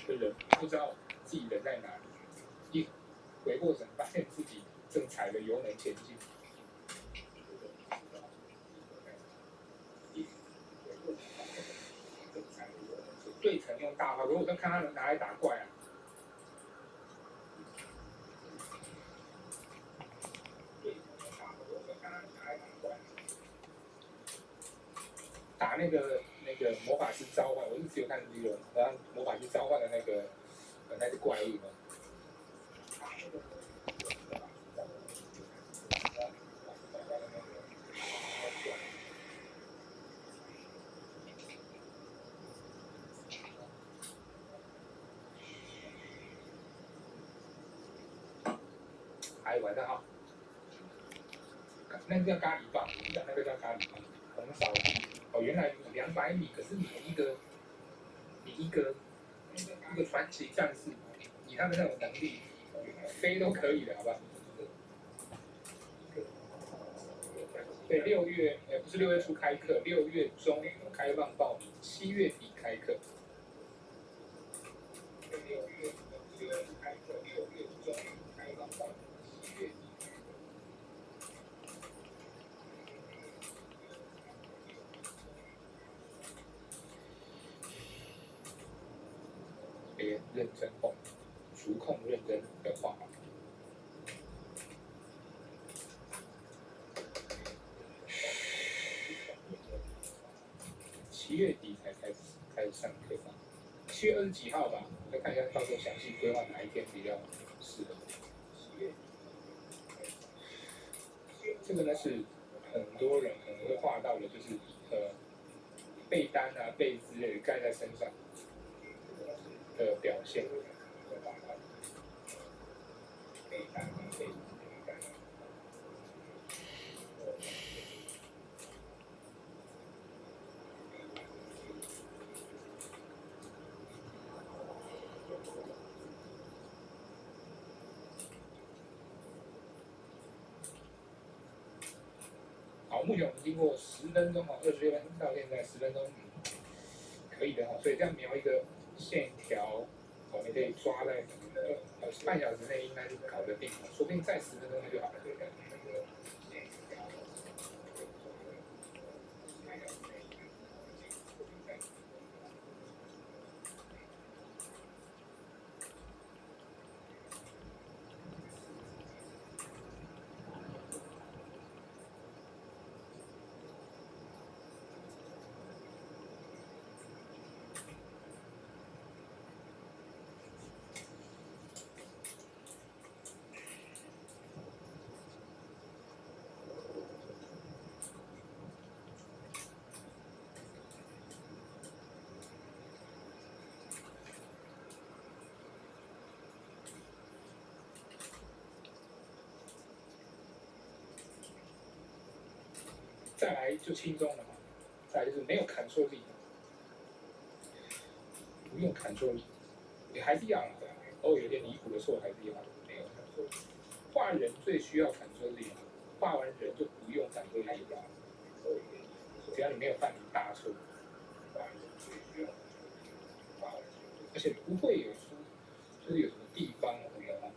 S7: 人不知道自己人在哪里，一回过神，发现自己正踩着油门前进。对城用大炮，可我都看他们拿来打怪啊。打那个魔法师召唤，我是只有看这个，然后魔法师召唤的那只怪物嘛。哎，晚上好。那个叫咖喱棒，那个叫咖喱棒，红烧鸡。哦，原来你200米，可是你一个传奇战士，以他们那种能力，飞都可以的，好吧？对，6月不是6月初开课，6月中开放报名，7月底开课。6月开课，6月中开放报名，7月底。别认真画，主控认真的画。7月底才开始上课吧？7月20几号吧？再看一下到时候详细规划哪一天比较适合。这个呢是很多人可能会画到的，就是被单啊、被之类的盖在身上的表现。被单啊、被盖在。好，目前我们经过10分钟哈，26分到现在10分钟，可以的哈。所以这样描一个线条，我们可以抓在半小时内应该是搞得定，说不定再10分钟就好了。再来就轻松了哈，再来就是没有Ctrl Z，不用Ctrl Z，也还是一样啊，偶尔有点离谱的错还是一样，没有Ctrl Z。画人最需要Ctrl Z，画完人就不用Ctrl Z，只要你没有犯大错，而且不会有出，就是有什么地方没有啊。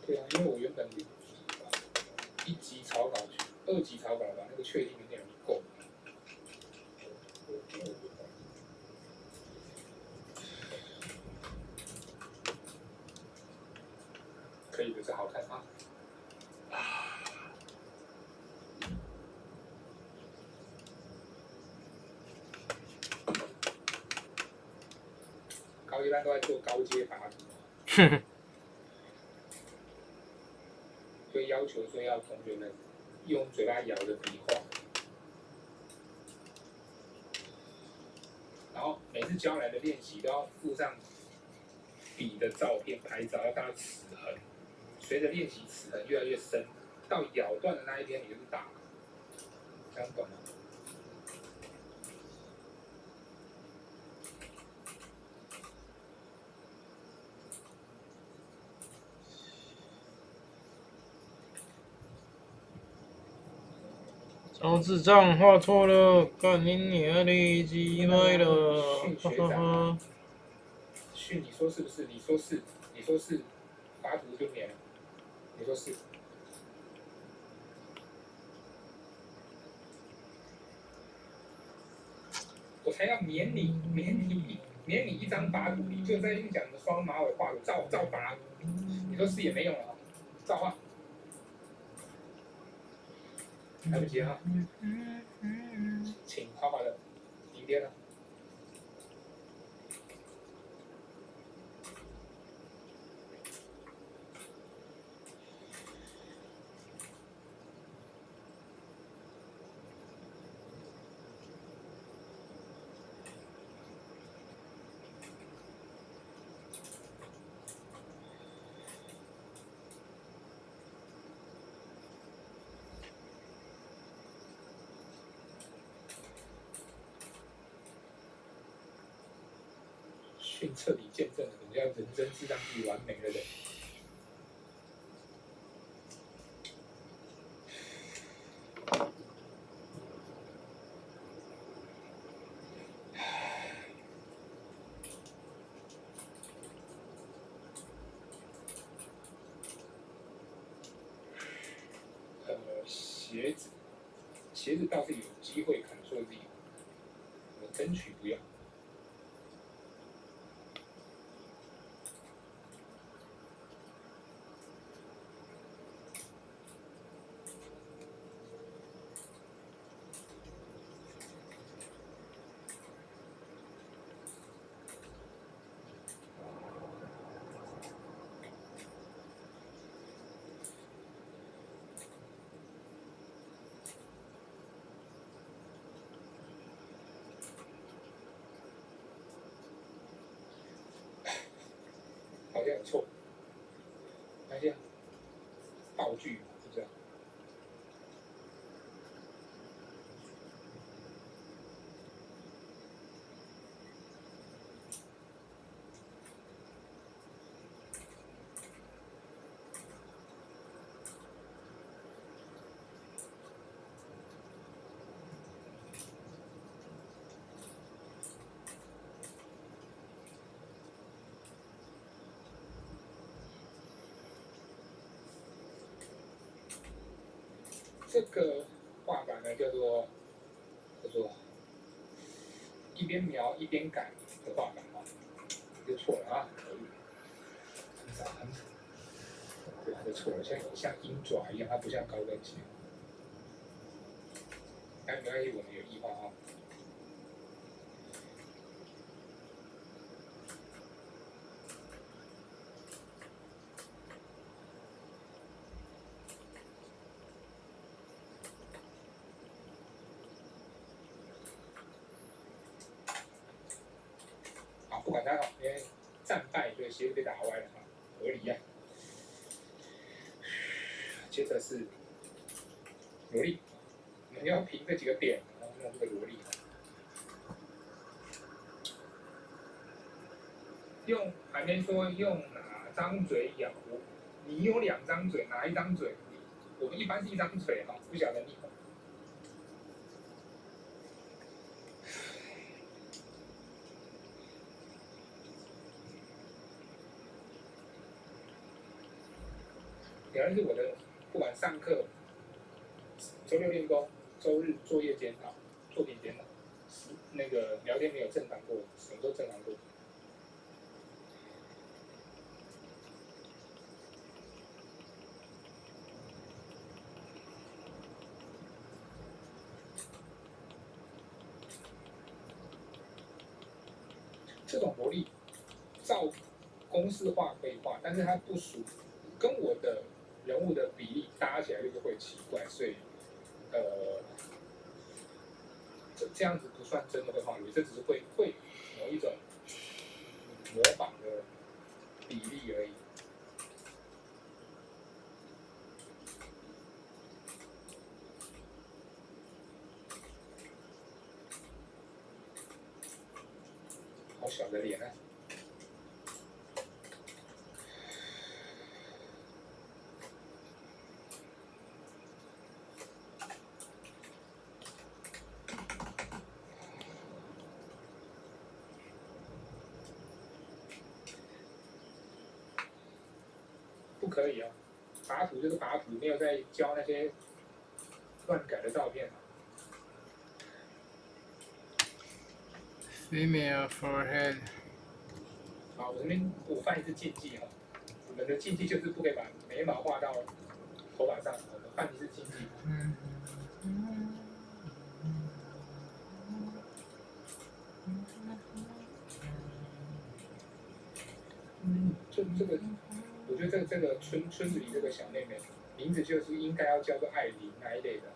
S7: 对啊，因为我原本1级草稿去，2级草稿吧，那个确定的内容不够。可以的，这好看啊。高一般都在做高阶拔图，所以要求说要同学们用嘴巴咬着笔画，然后每次交来的练习都要附上笔的照片拍照，要看到齿痕。随着练习齿痕越来越深，到咬断的那一天你就是大，这样懂吗？
S2: 超智障，画错了，干你娘的，鸡掰了，哈哈哈。
S7: 训你说是不是？你说是，你说是，拔图就免了。你说是。我才要免你一张拔图，你就在用讲的双马尾画的照拔，你说是也没用了，照画。来不及了，请画画的明天了。训彻底见证了什么叫人真是让自己完美的人。鞋子倒是有机会Ctrl Z，我争取不要。好像有错，看一下道具不知道。这个画法呢叫做一边描一边改的画法啊，就错了啊，很少很少，对，它就错了，像鹰爪一样，它不像高跟鞋。但没关系，我们有异化啊。好，不管它好，因为战败，所以鞋子被打歪了啊，合理呀。接着是萝莉，我们要凭这几个点，然后弄这个萝莉。还没说用哪张嘴咬，你有2张嘴，哪一张嘴？我们一般是1张嘴哈，不晓得你。原来是我的，不管上课，周6练功，周日作业检讨、作品检讨，那个聊天没有正常过，什么都正常过。这种魔力，照公式化可以画，但是它不属，跟我的人物的比例搭起来就是会奇怪，所以这样子不算真的会画，这只是会某一种模仿的比例而已。好小的脸啊！不可以啊！拔图就是拔图，没有在教那些乱改的照片。
S2: Female forehead.
S7: 好，我这边我犯一次禁忌哈，我们的禁忌就是不可以把眉毛画到头发上，我们犯一次禁忌。这个，我觉得这个村子里这个小妹妹，名字就是应该要叫做艾琳那一类的。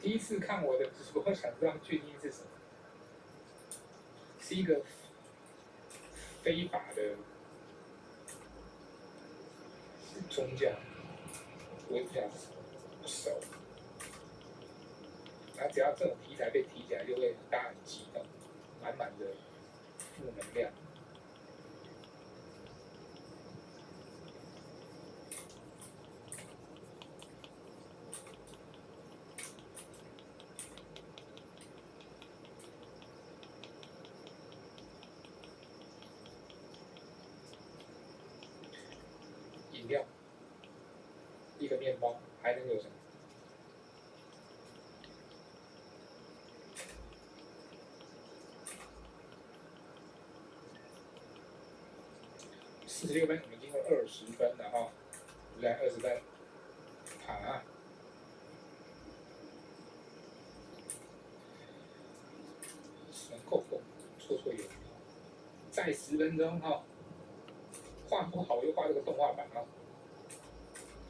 S7: 第一次看我的直播，想知道剧情是什么，是一个非法的宗教，我也不想不熟。然后只要这种题材被提起来，就会大家很激动，满满的负能量。饮料，一个面包，还能有什么？ 46分，我们经过20分了哈，对不对？20分，爬，够，绰有余。再10分钟哈，画不好又画这个动画板啊。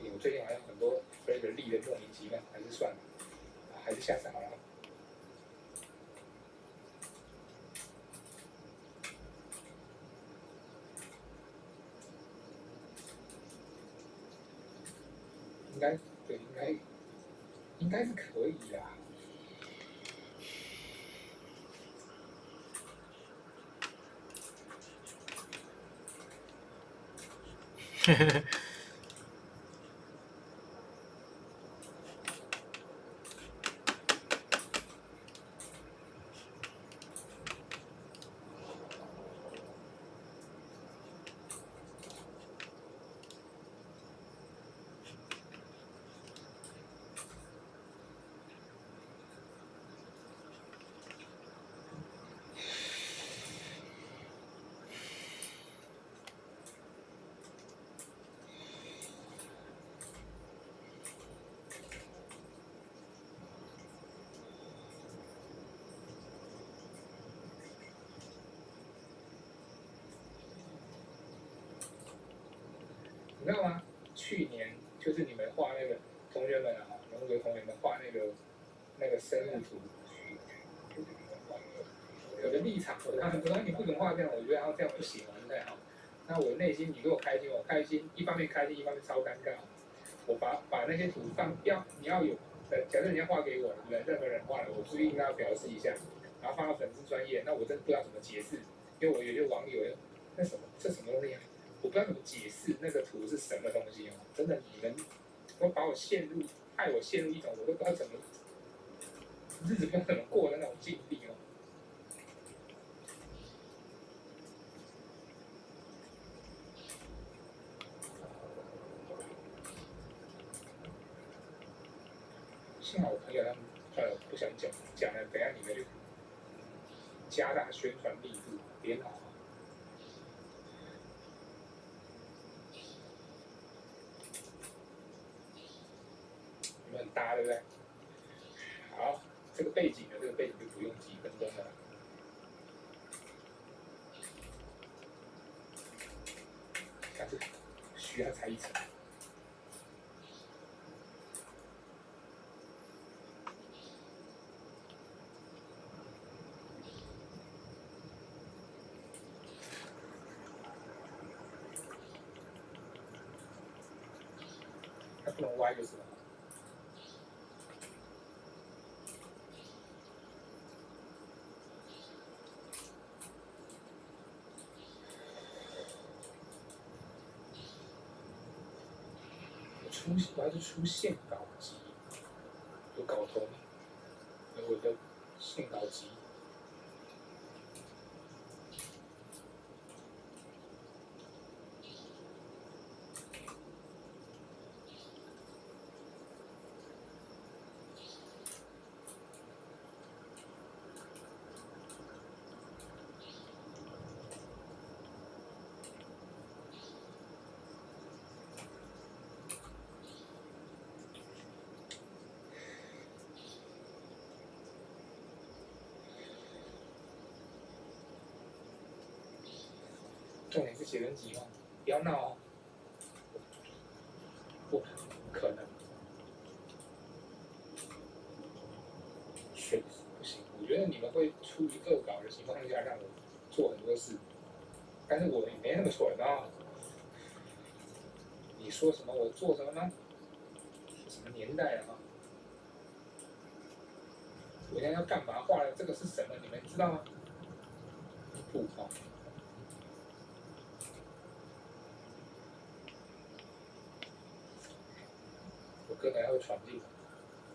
S7: 我最近好像很多 flavor 立的莫名其妙，还是算了，还是下次好了。应该对，应该是可以啦。你知道吗？去年就是你们画那个同学们啊，龙族同学们画那个生日图，我的立场，我说你不准画这样，我觉得这样不行，不太好。那我内心你给我开心，我开心，一方面开心，一方面超尴尬。我把那些图你要有，假设你要画给我，任何人画的，我是不是应该要表示一下，然后放到粉丝专业？那我真的不知道怎么解释，因为我有些网友，这什么东西啊？我不知道怎么解释那个图是什么东西哦，真的，你们把我害我陷入一种我都不知道怎么日子不知道怎么过的那种境地哦。幸好我朋友他们不想讲了，等一下你们就加大宣传力度，别闹。你们很搭，对不对？好，这个背景就不用几分钟了。但是需要才一层。它不能歪就是了。我还是出线稿集，有搞头吗？我的线稿集。重点是写真集嘛，不要闹哦。不可能，确实不行。我觉得你们会出于恶搞的情况下让我做很多事，但是我也没那么蠢啊。你说什么我做什么呢？什么年代了啊？我现在要干嘛？画的这个是什么？你们知道吗？不啊。我哥等下会闯进来，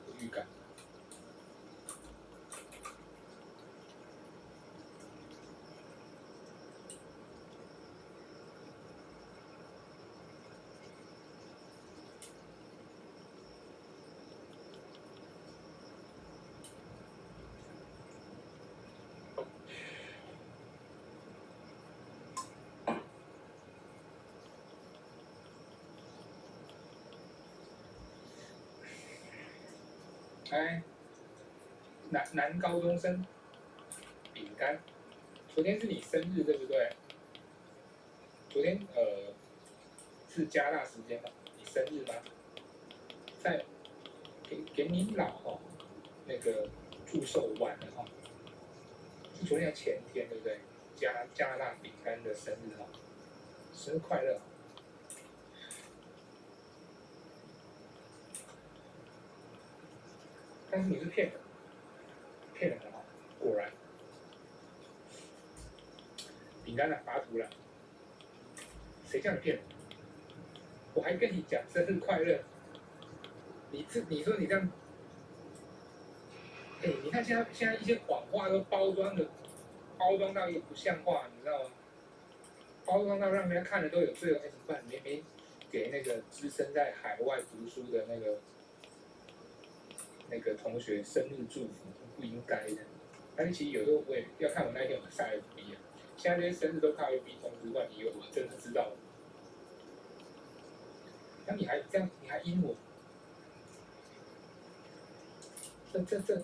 S7: 有预感。哎，男高中生，饼干。昨天是你生日对不对？昨天是加拿大时间吗？你生日吗？在给你老哦，那个祝寿晚了哈、是昨天的前天对不对？加拿大饼干的生日哈、生日快乐！但是你是骗人，骗人的哈、果然，饼干呢拔图了，谁叫你骗人？我还跟你讲生日快乐，你说你这样，哎，你看现在一些谎话都包装到一个不像话，你知道吗？包装到让人家看了都有罪恶，哎，怎么办？没给那个资深在海外读书的那个同学生日祝福，不应该的。但是其实有时候我也要看我那一天有没有下 FB 啊。现在这些生日都靠 FB 通知，不然我真的知道了。那你还这样，你还阴我？这，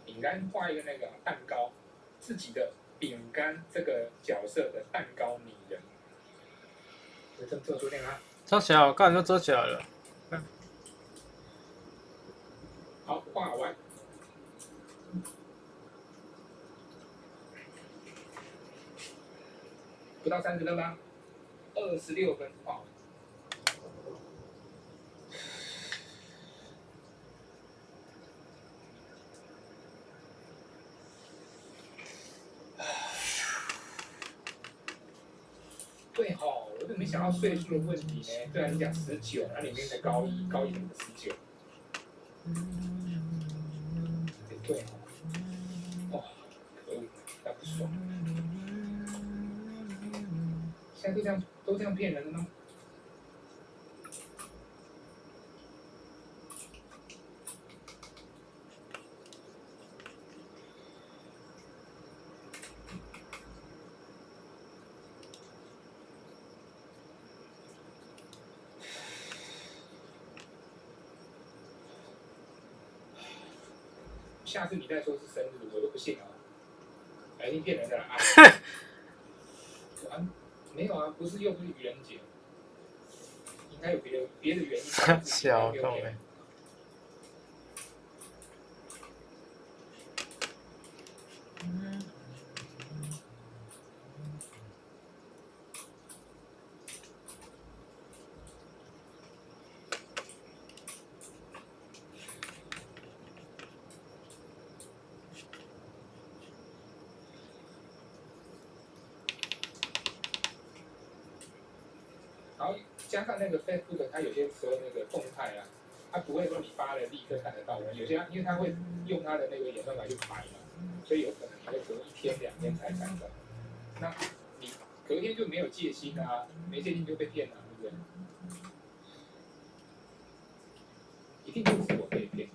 S7: 饼干画一个那个蛋糕，自己的饼干这个角色的蛋糕拟人，这么说定啊？
S2: 遮起来，我干就遮起来了。
S7: 好，画完。不到30分吧，26分哦。对吼，我怎么没想到岁数的问题呢？对啊，你讲19，那里面的高一怎么19？对吼，哦，可恶，那不爽。现在都这样骗人的吗？下次你再说是生日，我都不信了。一定骗人的啦！啊，没有啊，又不是愚人节，应该有别的原因。
S2: 小懂没？
S7: 然后加上那个 Facebook， 它有些时候那个动态啊，它不会说你发了立刻看得到的，有些因为它会用它的那个演算法去排嘛，所以有可能它会隔1天2天才产生。那你隔天就没有戒心啊，没戒心就被骗了，对不对？一定不是我被骗，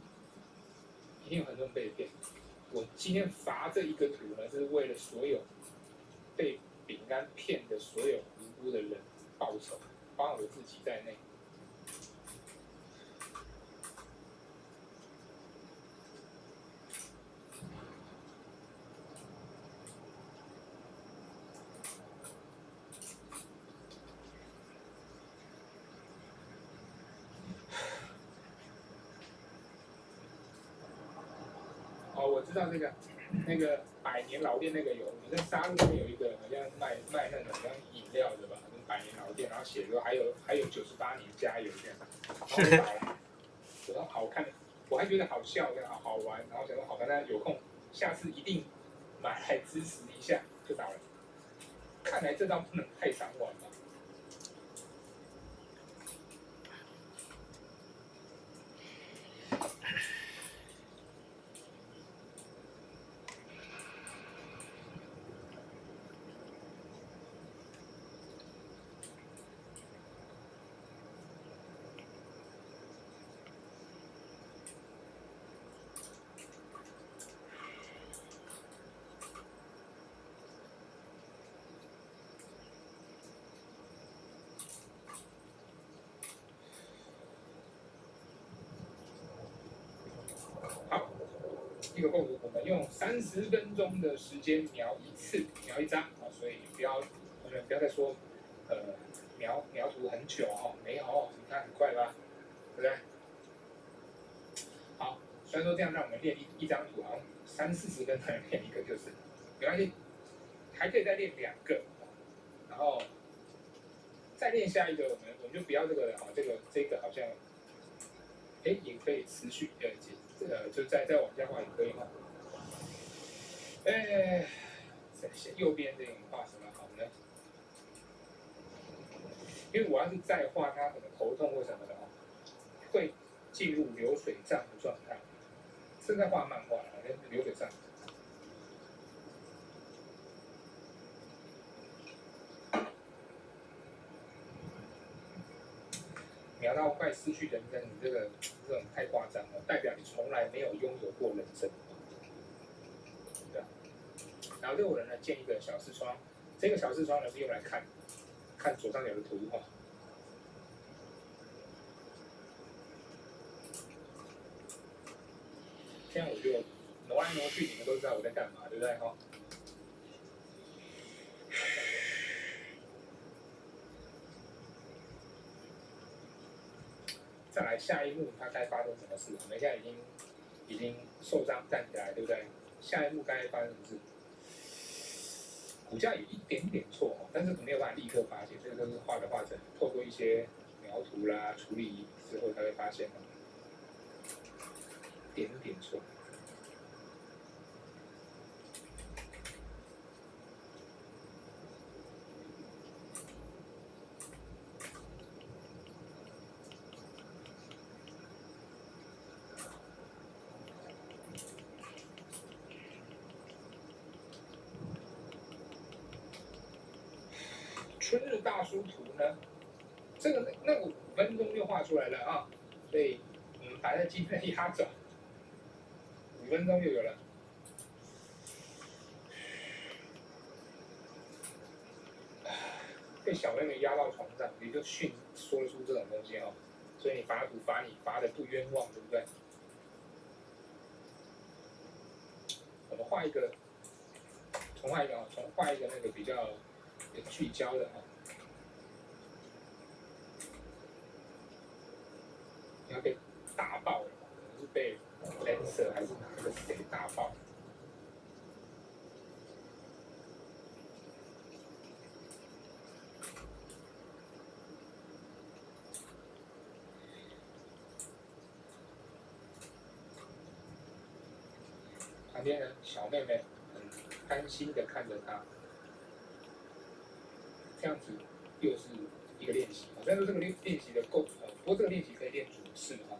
S7: 一定有很多人被骗。我今天发这一个图呢，是为了所有被饼干骗的所有无辜的人报仇，包括我自己在内。哦，我知道那个百年老店那个有，你在沙路那边有一个好像卖那种好像饮料的吧，那百年老店，然后写说还有98年加油这样，然后我打了，我说好看，我还觉得好笑，这样好玩，然后想说好，大家有空下次一定买来支持一下，就打了。看来这招不能太常玩了。一个构图，我们用30分钟的时间描一次，描一张啊，所以我们不要再说描图很久哦，没有，你看很快吧，对不对？好，虽然说这样让我们练一张图好像30-40分才练一个，就是没关系，还可以再练2个，然后再练下一个，我们就不要这个了啊，这个好像，哎，也可以持续就再往下画也可以哈。哎，右边这个画什么好呢？因为我要是再画它可能头痛或什么的哦，会进入流水账的状态。是在画漫画啊，流水账。描到快失去人生，你这种太夸张了，代表你从来没有拥有过人生。对吧？然后6人呢建一个小视窗，这个小视窗呢是用来看左上角的图哈。这样我就挪来挪去，你们都知道我在干嘛，对不对哈？再来下一幕，它该发生什么事？我们现在已经受伤站起来，对不对？下一幕该发生什么事？骨架有一点点错，但是没有办法立刻发现，这个都是画成，透过一些描图啦处理之后才会发现点错。春日大叔图呢，那个5分钟就画出来了啊，所以我们把那机会压走，5分钟就有了。被小妹妹压到床上，你就说得出这种东西哦，所以你罚图罚的不冤枉，对不对？我们画一个，重画一个那个比较有聚焦的啊。你要被大爆了，可能是被 Lancer 还是哪个谁大爆？旁边的小妹妹很开心的看着他，这样子又是一个练习。但是这个练习的不过这个练习可以练主次哈。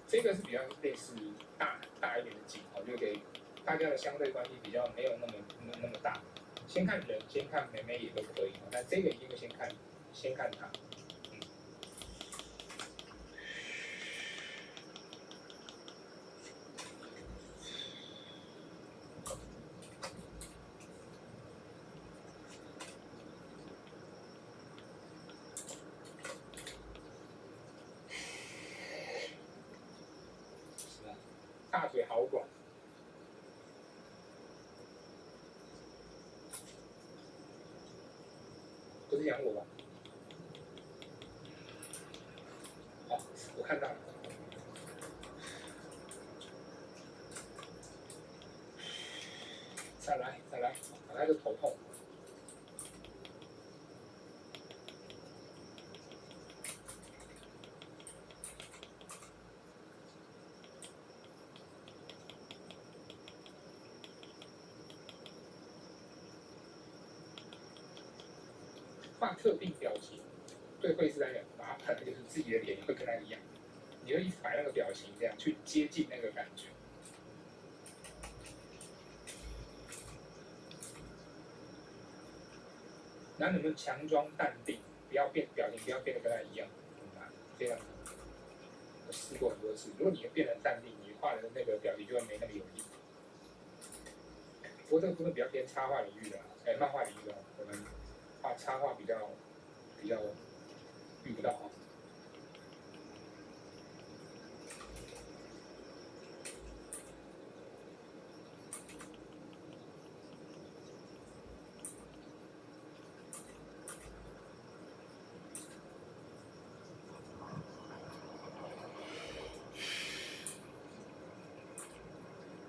S7: 这个是比较类似大一点的景就给大家的相对关系比较没有那么大。先看人，先看妹妹也都可以但这个一定会先看他。大腿好广，不是养我吧？好，我看到了。再来，他就头痛。画特定表情，对绘师来讲麻烦的就是自己的脸也会跟他一样，你会一直摆那个表情，这样去接近那个感觉。然后你们强装淡定，不要表情不要变得跟他一样，很难。这样我试过很多次，如果你变得淡定，你画的那个表情就会没那么有力。不过这个部分比较偏插画领域的，漫画领域的，我们画插画比较遇不到啊。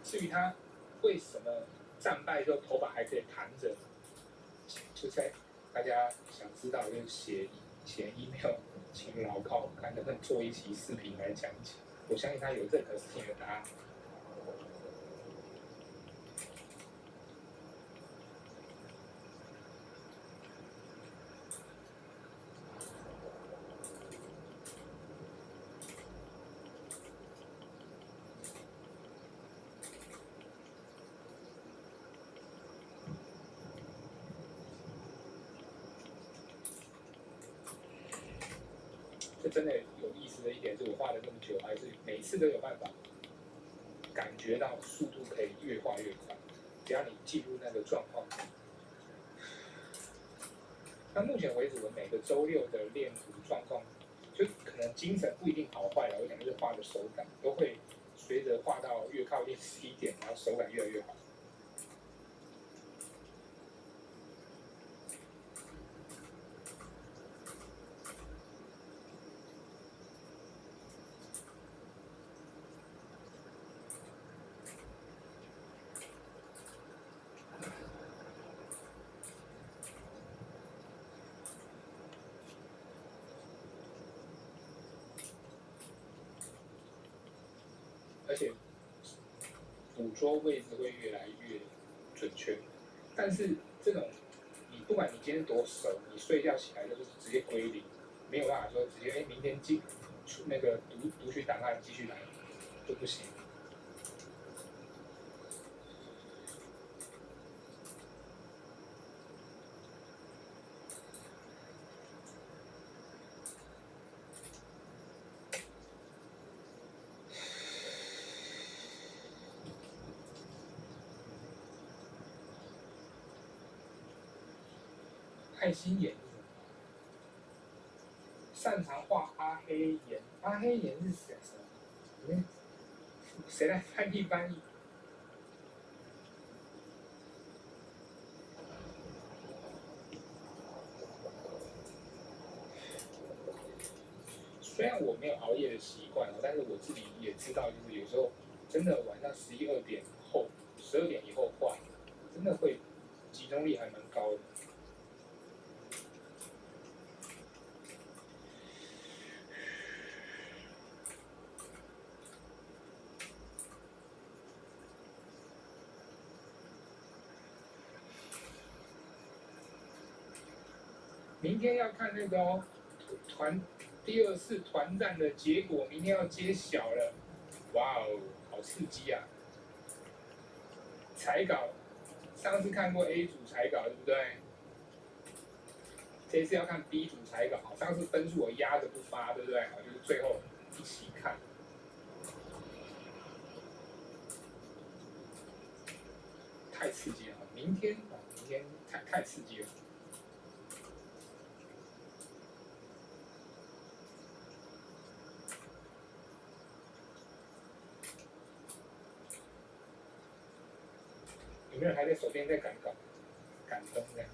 S7: 至于他为什么战败之后头发还可以盘着，就在大家想知道就写 email 请老高看能不能做一期视频来讲解。我相信他有任何事情的答案。这真的有意思的一点是我画了这么久，还是每次都有办法感觉到速度可以越画越快，只要你进入那个状况。那目前为止，我每个周六的练图状况，就可能精神不一定好坏了，我讲就是画的手感都会随着画到越靠近11点，然后手感越来越好。而且捕捉位置会越来越准确。但是这种，你不管你今天多熟，你睡觉起来就是直接归零，没有办法说直接明天那个读取档案继续来，就不行。爱心眼是什么？擅长画阿黑眼，阿黑眼是什么？谁来翻译？虽然我没有熬夜的习惯，但是我自己也知道，就是有时候真的晚上11、2点后、12点以后画，真的会集中力还蛮高的。明天要看那个哦，第2次团战的结果，明天要揭晓了。哇哦，好刺激啊！彩稿，上次看过 A 组彩稿，对不对？这次要看 B 组彩稿，上次分数我压着不发，对不对？就是最后一起看。太刺激了！明天太刺激了。有没有人还在手边在赶稿、赶灯这样？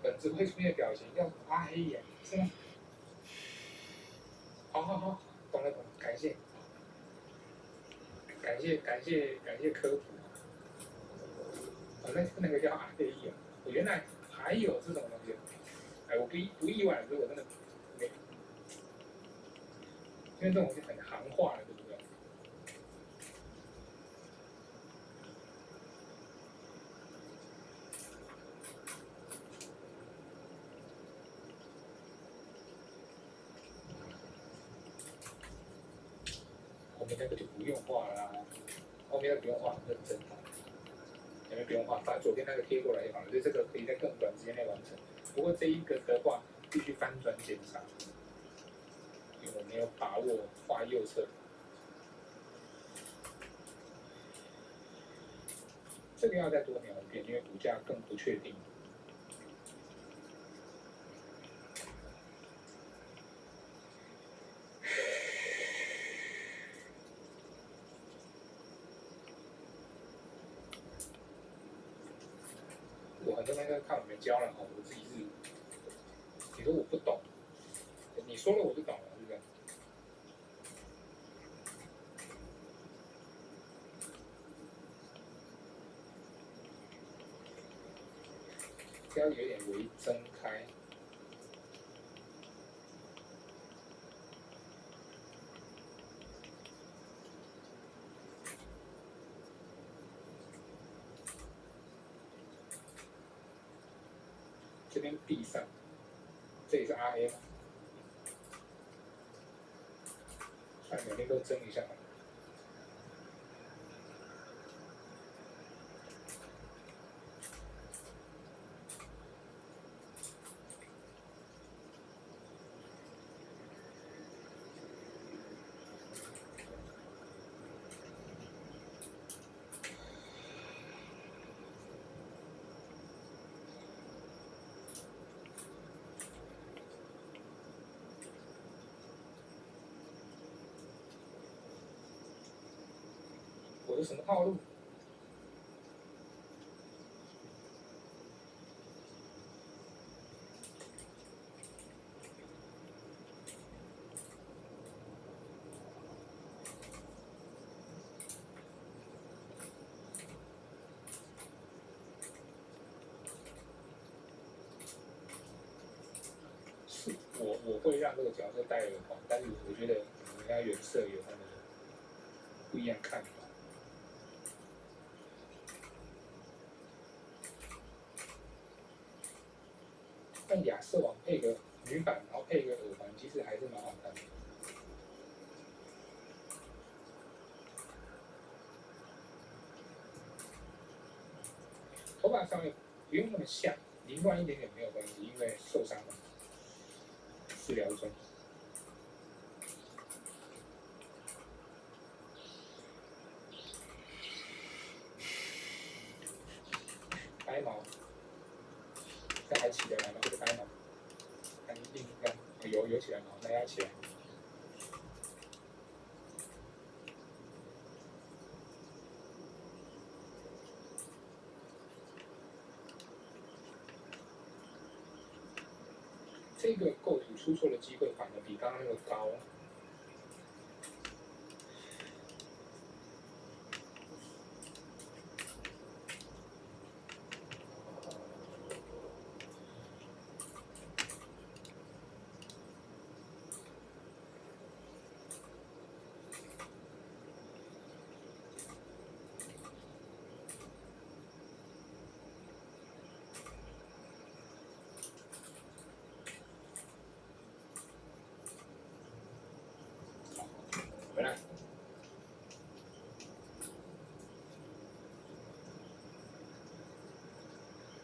S7: 本子会出现表情，要阿黑眼，是吗？好，懂了，感谢科普。那个叫阿黑眼，我原来还有这种东西。我不意外，可是我真的没，因为这种东西很行话的，对不对？后面那个就不用画啦，后面那个不用画，认真画。前面不用画，把左边那个贴过来就好了。所以这个可以在更短时间内完成。不过这一个的话，必须翻转检查，因为我没有把握画右侧。这个要再多描一遍，因为骨架更不确定。我很这边看我没教了哦，我自己是，你说我不懂，你说了我就懂了，是不是？这样有点微睁开。这边闭上，这里是 RA 嘛，算两边都蒸一下。我的什么套路？是我会让这个角色戴耳环，但是我觉得人家原色有他们不一样看法。但亚瑟王配个女版，然后配个耳环，其实还是蛮好看的。头发上面不用那么像，凌乱一点点没有关系，因为受伤了，治疗中。白毛，这还起得来吗？这个白毛，看一定看有起来吗？那要起来。这个构图出错的机会反而比刚刚那个高。回来。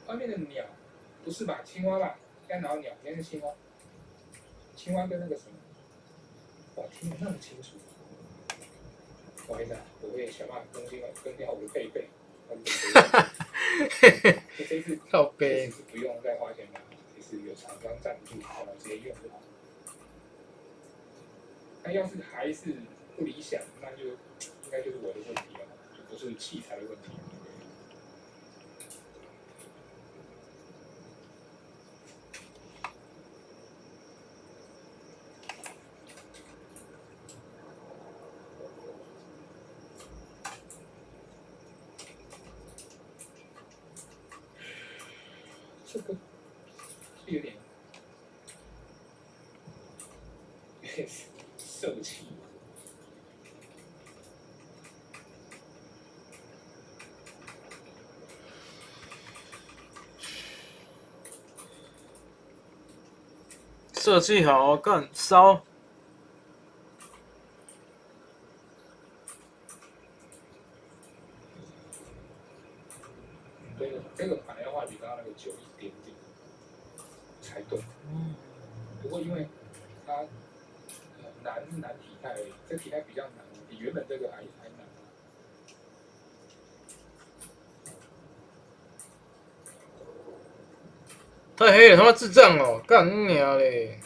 S7: 外面的鸟，不是吧？青蛙吧？干扰鸟，应该是青蛙。青蛙跟那个什么，哇，听得那么清楚。不好意思啊，我会想办法更掉我的贝贝。这次
S2: 靠背
S7: 是不用再花钱买，就是有厂商赞助，然后直接用就好。那要是还是不理想，那就应该就是我的问题了，就不是器材的问题。这个有点受气。
S2: 设计好，干烧。
S7: 这个牌的话比刚刚那个久一点点才对。不过因为它难是难体态而已，这体态比较难，比原本这个还难。
S2: 太黑了，他妈智障哦！干你娘嘞！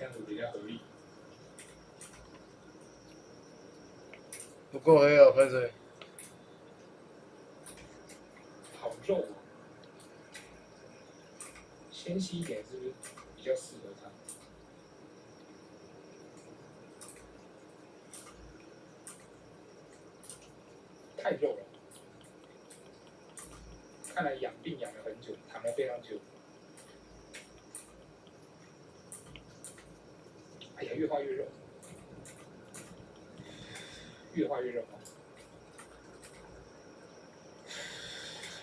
S7: 样子比较合理。
S2: 不够黑哦，喷水。
S7: 好肉哦，纤细一点是不是比较适合它？太肉了，看来养病养了很久，躺了非常久。哎呀，越画越肉，越画越肉哦。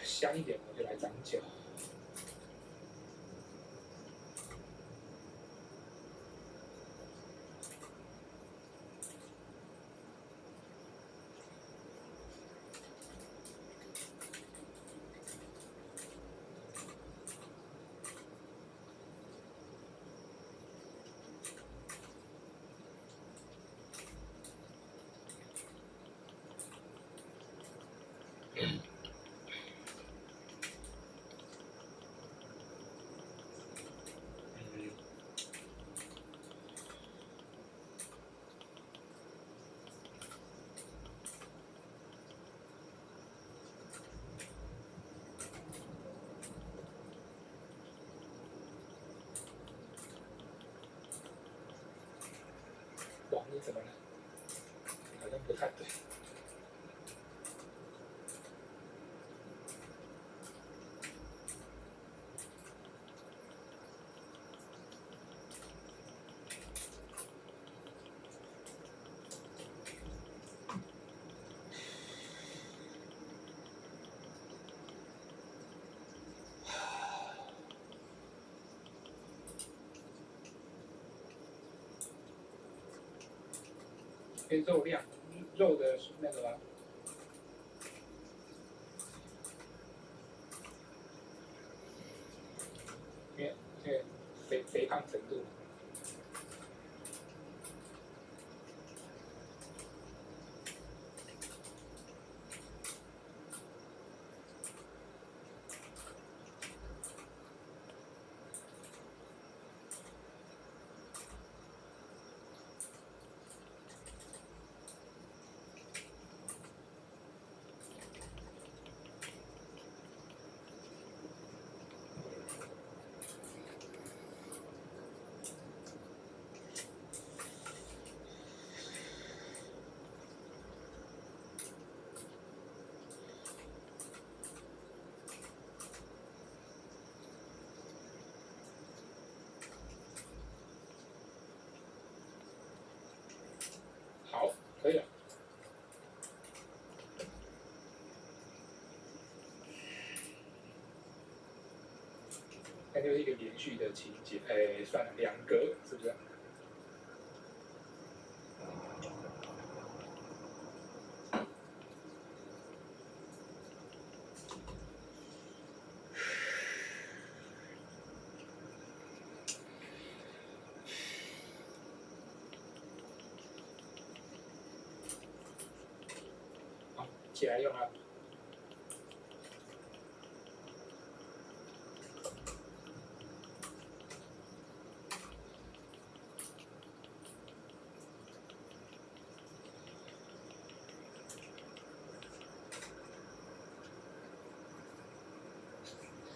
S7: 香一点我就来长脚。哇，你怎么了？好像不太对。肉量，肉的那个吗？因为肥胖程度。好，可以了。那就是一个连续的情节，哎，算了，两格是不是？好，起来用了。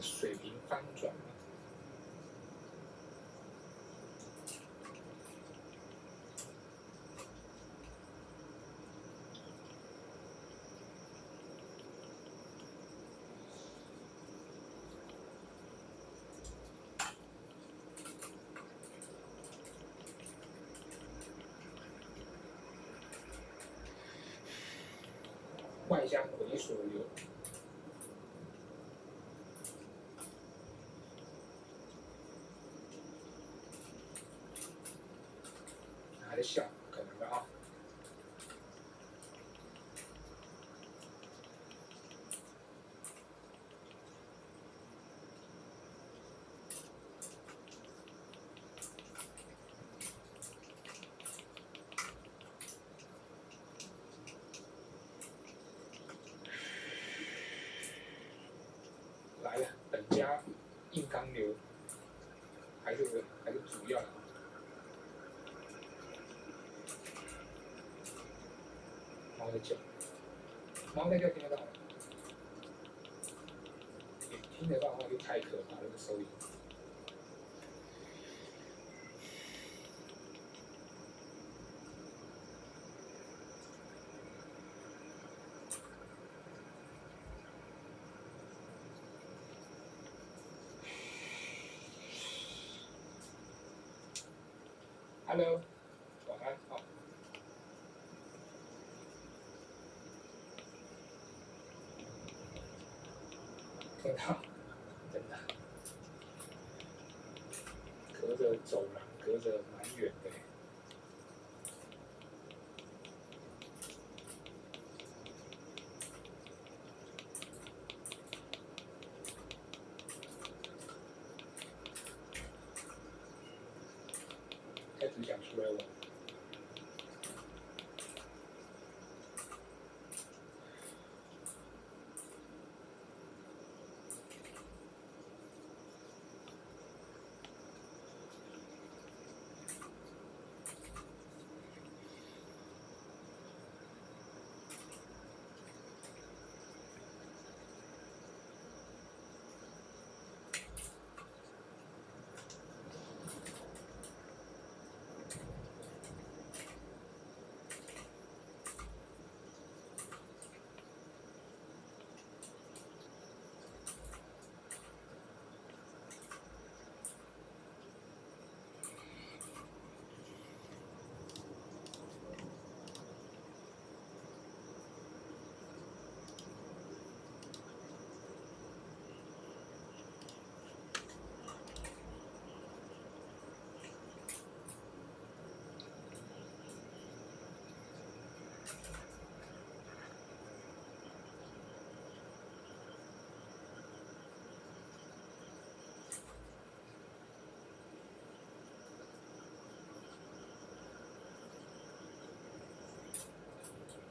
S7: 水平翻转。外香回所流。还在笑，可能的啊。来了，本家硬刚流，还是主要的。猫在叫，猫在叫听得到吗？也听得到的话就太可怕了，这个收音。Hello， 晚安啊。听到，真的，隔着走廊，隔着蛮远的。他只想出来玩。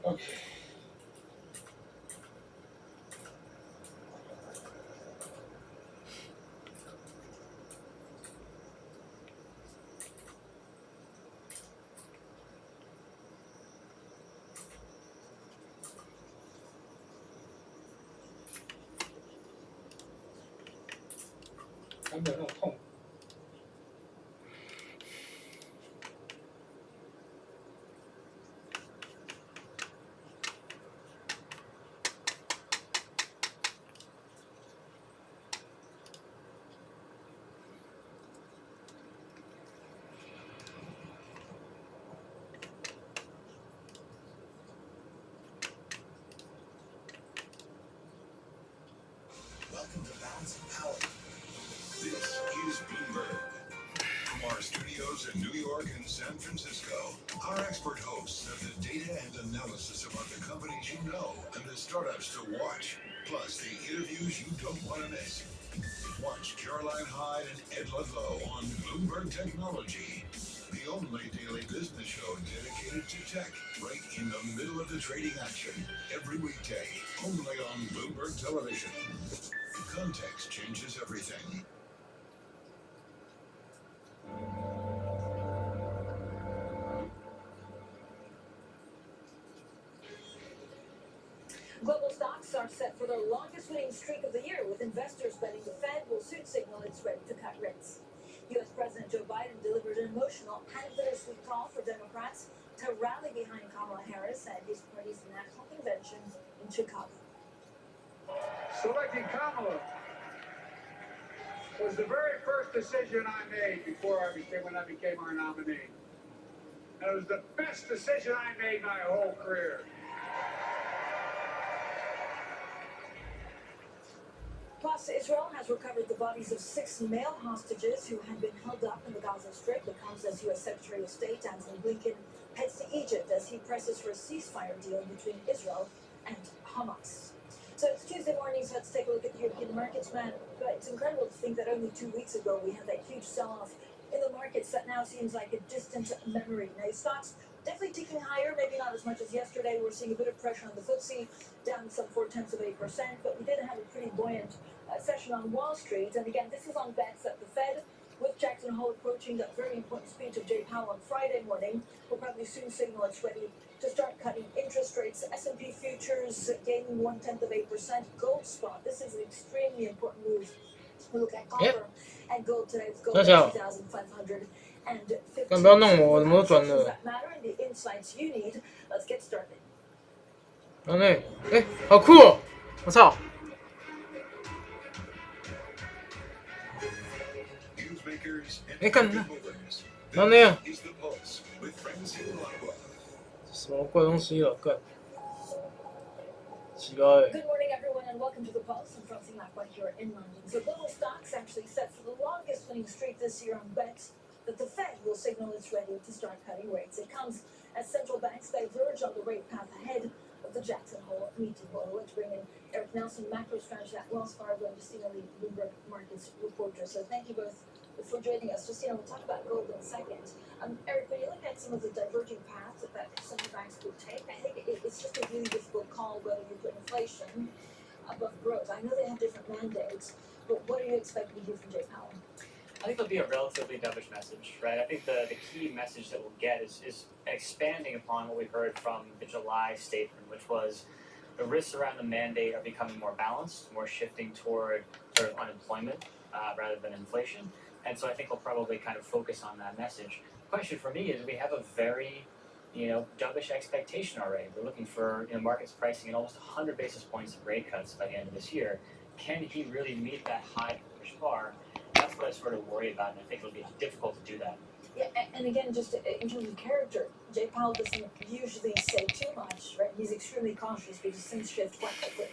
S7: OK。他没有那种痛。
S8: Welcome to Balance of Power. This is Bloomberg. From our studios in New York and San Francisco, our expert hosts have the data and analysis about the companies you know and the startups to watch, plus the interviews you don't want to miss. Watch Caroline Hyde and Ed Ludlow on Bloomberg Technology, the only daily business show dedicated to tech, right in the middle of the trading action, every weekday, only on Bloomberg Television. Context changes everything.
S9: Global stocks are set for their longest winning streak of the year, with investors betting the Fed will soon signal it's ready to cut rates. U.S. President Joe Biden delivered an emotional and bittersweet call for Democrats to rally behind Kamala Harris at his party's national convention in Chicago.
S10: Selecting Kamala was the very first decision I made when I became our nominee. And it was the best decision I made my whole career.
S9: Plus, Israel has recovered the bodies of 6 male hostages who had been held up in the Gaza Strip. It comes as U.S. Secretary of State Antony Blinken heads to Egypt as he presses for a ceasefire deal between Israel and Hamas. So it's Tuesday morning, so let's take a look at the European markets, man. But it's incredible to think that only 2 weeks ago we had that huge sell-off in the markets that now seems like a distant memory. Now, stocks definitely ticking higher, maybe not as much as yesterday. We're seeing a bit of pressure on the FTSE, down some 0.4%, but we did have a pretty buoyant session on Wall Street. And again, this is on bets that the Fed With Jackson Hole approaching that very important speech of Jay Powell on Friday morning, we'll probably soon signal it's ready to start cutting interest rates. S&P futures gaining 0.1%. Gold spot. This is an extremely important move. We look at copper and gold today. It's gold at 2,550.
S2: 干不要弄我，我怎么都转了？
S9: That matter and the insights you need. Let's get started.
S2: 然后呢？哎，好酷哦！我操！
S8: Newsmakers and
S2: 哎，干那
S8: movers.
S2: 然后那样
S8: Is the Pulse with Francine Lacqua.
S2: 什么怪东西了？干，奇怪。
S9: Good morning, everyone, and welcome to the Pulse. I'm Francine Lacqua here in London. So global stocks actually set for the longest winning streak this year on bets that the Fed will signal it's ready to start cutting rates. It comes as central banks diverge on the rate path ahead of the Jackson Hole meeting. Well, let's bring in Eric Nelson, macro strategist at Wells Fargo, and Justina Lee, Bloomberg Markets reporter. So thank you both for joining us. Justina, we'll talk about gold in a second. Eric, when you look at some of the diverging paths that central banks could take, I think it's just a really difficult call whether you put inflation above growth. I know they have different mandates, but what are you expecting to hear from Jay Powell?
S11: I think it'll be a relatively dovish message, right? I think the key message that we'll get is expanding upon what we heard from the July statement, which was the risks around the mandate are becoming more balanced, more shifting toward sort of unemployment rather than inflation. And so I think we'll probably kind of focus on that message. The question for me is we have a very, dovish expectation already. We're looking for, markets pricing in almost 100 basis points of rate cuts by the end of this year. Can he really meet that high push bar? That's what I sort of worry about, and I think it'll be difficult to do that.
S9: Yeah, and again, just in terms of character, Jay Powell doesn't usually say too much, right? He's extremely cautious because things shift quite quickly.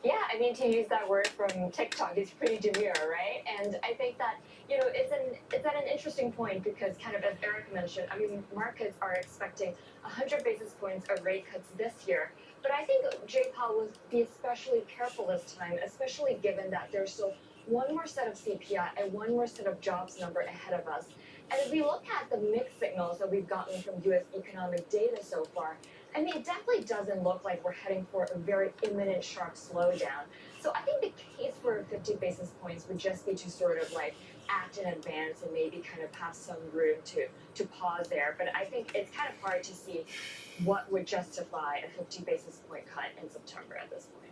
S12: Yeah, I mean, to use that word from TikTok, it's pretty demure, right? And I think that, it's at an interesting point because kind of as Eric mentioned, I mean, markets are expecting 100 basis points of rate cuts this year. But I think Jay Powell will be especially careful this time, especially given that there's still one more set of CPI and one more set of jobs number ahead of us. And if we look at the mixed signals that we've gotten from U.S. economic data so far, I mean, it definitely doesn't look like we're heading for a very imminent, sharp slowdown. So I think the case for 50 basis points would just be to sort of like act in advance and maybe kind of have some room to pause there. But I think it's kind of hard to see what would justify a 50 basis point cut in September at this point.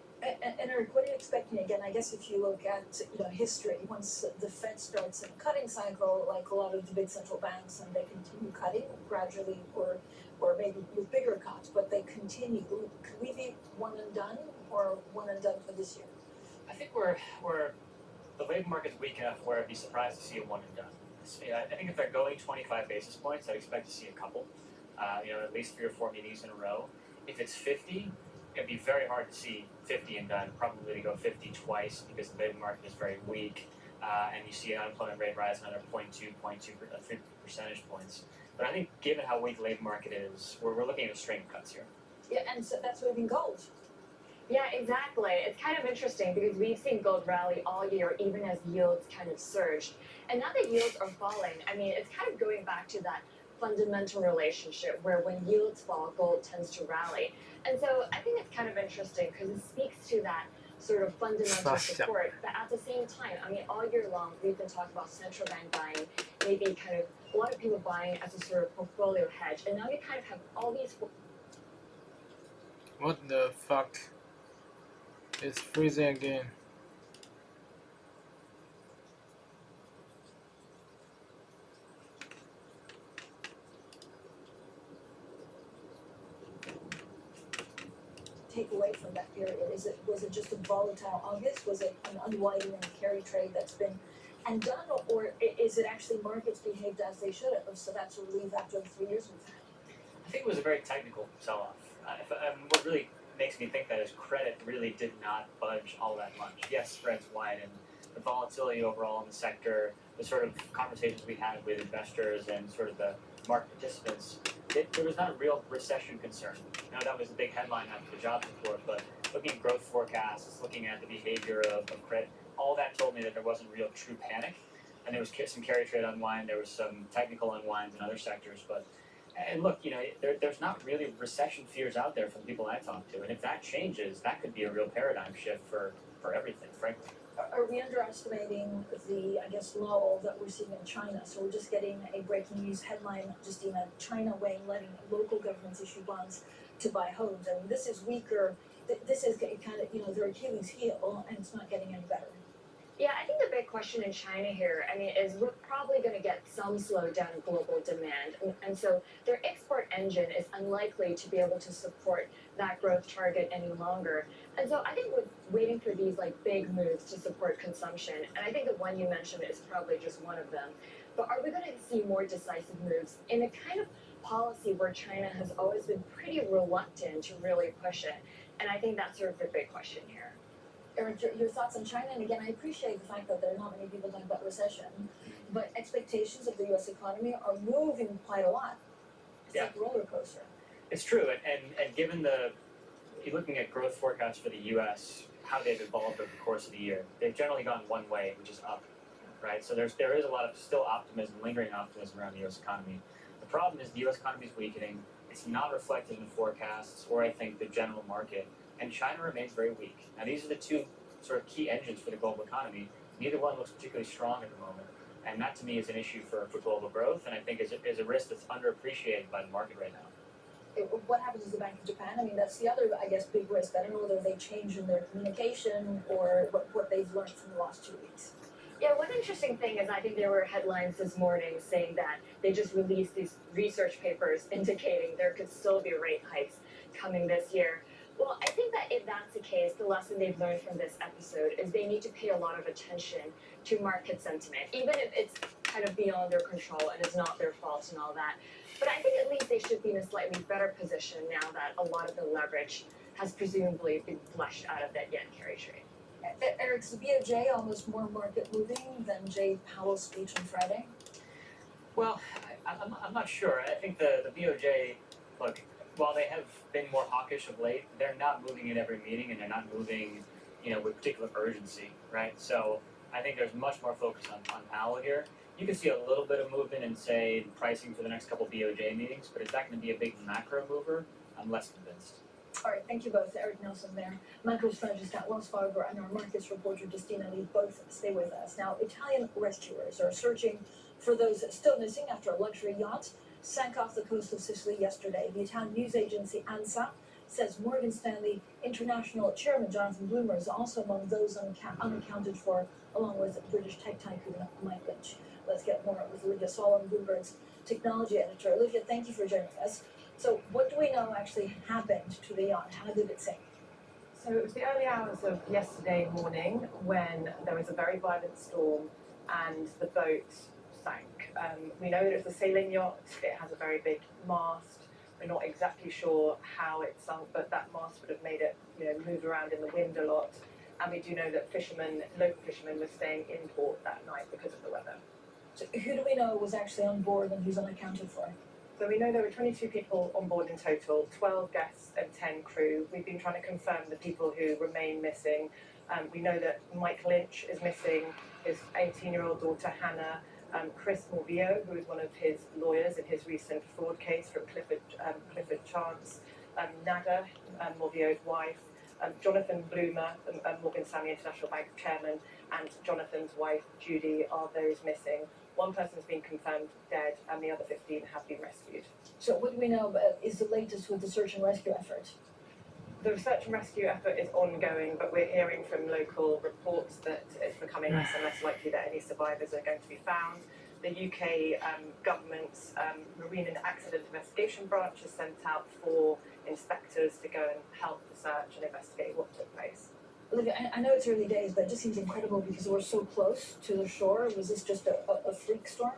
S9: And Eric, what are you expecting again? I guess if you look at history, once the Fed starts a cutting cycle, like a lot of the big central banks, and they continue cutting gradually, or maybe with bigger cuts, but they continue. Could we be one and done, or one and done for this year?
S11: I think we're the labor market's weak enough where I'd be surprised to see a one and done. I think if they're going 25 basis points, I'd expect to see a couple, at least 3 or 4 meetings in a row. If it's 50, it'd be very hard to see 50 and done, probably to go 50 twice because the labor market is very weak, and you see an unemployment rate rise another 0.2 percentage points. But I think given how weak the labor market is, we're looking at a string of cuts here.
S9: Yeah, and so that's moving gold.
S12: Yeah, exactly. It's kind of interesting because we've seen gold rally all year, even as yields kind of surged. And now that yields are falling, I mean, it's kind of going back to that fundamental relationship where when yields fall, gold tends to rally. And so I think it's kind of interesting because it speaks to that sort of fundamental support. But at the same time, I mean, all year long, we've been talking about central bank buying, maybe kind of a lot of people buying as a sort of portfolio hedge. And now we kind of have all these...
S2: What the fuck? It's freezing again.
S9: Take away from that period? Was it just a volatile August? Was it an unwinding and carry trade that's been and done, or is it actually markets behaved as they should have? So that's a relief after the 3 years we've had.
S11: I think it was a very technical sell-off. What really makes me think that is credit really did not budge all that much. Yes, spreads widened. The volatility overall in the sector, the sort of conversations we had with investors and sort of the market participants, there was not a real recession concern. Now that was a big headline after the jobs report, but looking at growth forecasts, looking at the behavior of credit, all that told me that there wasn't real true panic. And there was some carry trade unwind, there was some technical unwinds in other sectors, and look, there's not really recession fears out there from people I talk to, and if that changes, that could be a real paradigm shift for everything, frankly.
S9: Are we underestimating the, I guess, lull that we're seeing in China? So we're just getting a breaking news headline, Justina, China weighing letting local governments issue bonds to buy homes. I mean, this is weaker. This is kind of, their Achilles heel, and it's not getting any better.
S12: Yeah, I think the big question in China here, I mean, is we're probably going to get some slowdown in global demand. And so their export engine is unlikely to be able to support that growth target any longer. And so I think we're waiting for these like big moves to support consumption. And I think the one you mentioned is probably just one of them. But are we going to see more decisive moves in a kind of policy where China has always been pretty reluctant to really push it? And I think that's sort of the big question here.
S9: Eric, your thoughts on China? And again, I appreciate the fact that there are not many people talking about recession, but expectations of the U.S. economy are moving quite a lot. It's like a roller coaster.
S11: It's true, and given if you're looking at growth forecasts for the U.S., how they've evolved over the course of the year, they've generally gone one way, which is up, right? So there is a lot of still optimism, lingering optimism around the U.S. economy. The problem is the U.S. economy is weakening. It's not reflected in the forecasts or I think the general market. And China remains very weak. Now, these are the two sort of key engines for the global economy. Neither one looks particularly strong at the moment. And that, to me, is an issue for global growth, and I think is a risk that's underappreciated by the market right now.
S9: What happens to the Bank of Japan? I mean, that's the other, I guess, big risk. I don't know whether they changed in their communication or what they've learned from the last 2 weeks.
S12: Yeah, one interesting thing is I think there were headlines this morning saying that they just released these research papers indicating there could still be rate hikes coming this year. Well, I think that if that's the case, the lesson they've learned from this episode is they need to pay a lot of attention to market sentiment, even if it's kind of beyond their control and it's not their fault and all that. But I think at least they should be in a slightly better position now that a lot of the leverage has presumably been flushed out of that yen carry trade.
S9: Eric's the BOJ almost more market moving than Jay Powell's speech on Friday?
S11: Well, I'm not sure. I think the BOJ, look, while they have been more hawkish of late, they're not moving in every meeting, and they're not moving, with particular urgency, right? So I think there's much more focus on Powell here. You can see a little bit of movement in, say, pricing for the next couple BOJ meetings, but is that going to be a big macro mover? I'm less convinced.
S9: All right, thank you both. Eric Nelson there, macro strategist at Wells Fargo, and our markets reporter, Justina Lee, both stay with us. Now, Italian rescuers are searching for those still missing after a luxury yacht sank off the coast of Sicily yesterday. The Italian news agency ANSA says Morgan Stanley International Chairman Jonathan Bloomer is also among those unaccounted for, along with British tech tycoon Mike Lynch. Let's get more with Olivia Solomon, Bloomberg's technology editor. Olivia, thank you for joining us. So what do we know actually happened to the yacht? How did it sink?
S13: So it was the early hours of yesterday morning when there was a very violent storm and the boat sank. We know that it's a sailing yacht. It has a very big mast. We're not exactly sure how it sunk, but that mast would have made it, move around in the wind a lot. And we do know that local fishermen were staying in port that night because of the weather.
S9: So who do we know was actually on board and who's unaccounted for?
S13: So we know there were 22 people on board in total, 12 guests and 10 crew. We've been trying to confirm the people who remain missing. We know that Mike Lynch is missing, his 18-year-old daughter Hannah, Chris Morvillo, who is one of his lawyers in his recent fraud case from Clifford Chance, Nada, Morvillo's wife, Jonathan Bloomer, Morgan Stanley International Bank chairman, and Jonathan's wife Judy are those missing. One person's been confirmed dead, and the other 15 have been rescued.
S9: So what do we know is the latest with the search and rescue effort?
S13: The search and rescue effort is ongoing, but we're hearing from local reports that it's becoming less and less likely that any survivors are going to be found. The UK government's Marine and Accident Investigation Branch has sent out 4 inspectors to go and help the search and investigate what took place.
S9: Olivia, I know it's early days, but it just seems incredible because we're so close to the shore. Was this just a freak storm?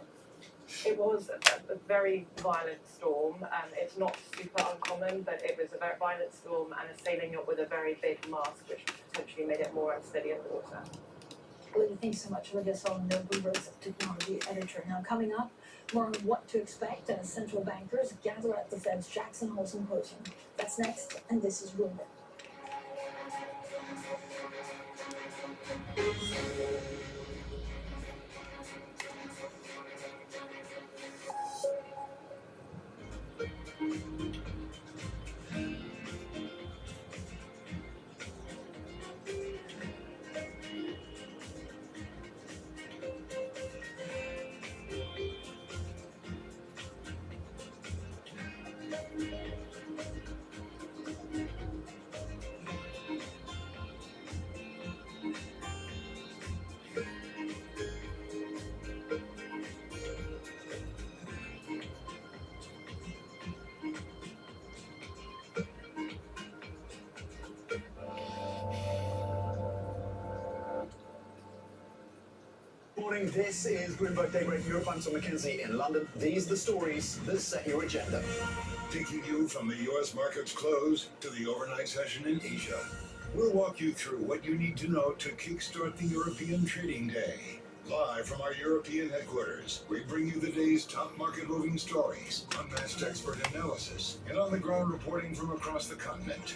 S13: It was a very violent storm. It's not super uncommon, but it was a very violent storm and a sailing yacht with a very big mast, which potentially made it more unsteady in the water.
S9: Olivia, thanks so much. Olivia Solomon, Bloomberg's technology editor. Now, coming up, more on what to expect as central bankers gather at the Fed's Jackson Hole Symposium. That's next, and this is Bloomberg.
S14: morning. This is Bloomberg Daybreak Europe. I'm Tom McKenzie in London. These are the stories that set your agenda.
S8: Taking you from the U.S. market's close to the overnight session in Asia. We'll walk you through what you need to know to kickstart the European trading day. Live from our European headquarters, we bring you the day's top market-moving stories, unmatched expert analysis, and on-the-ground reporting from across the continent.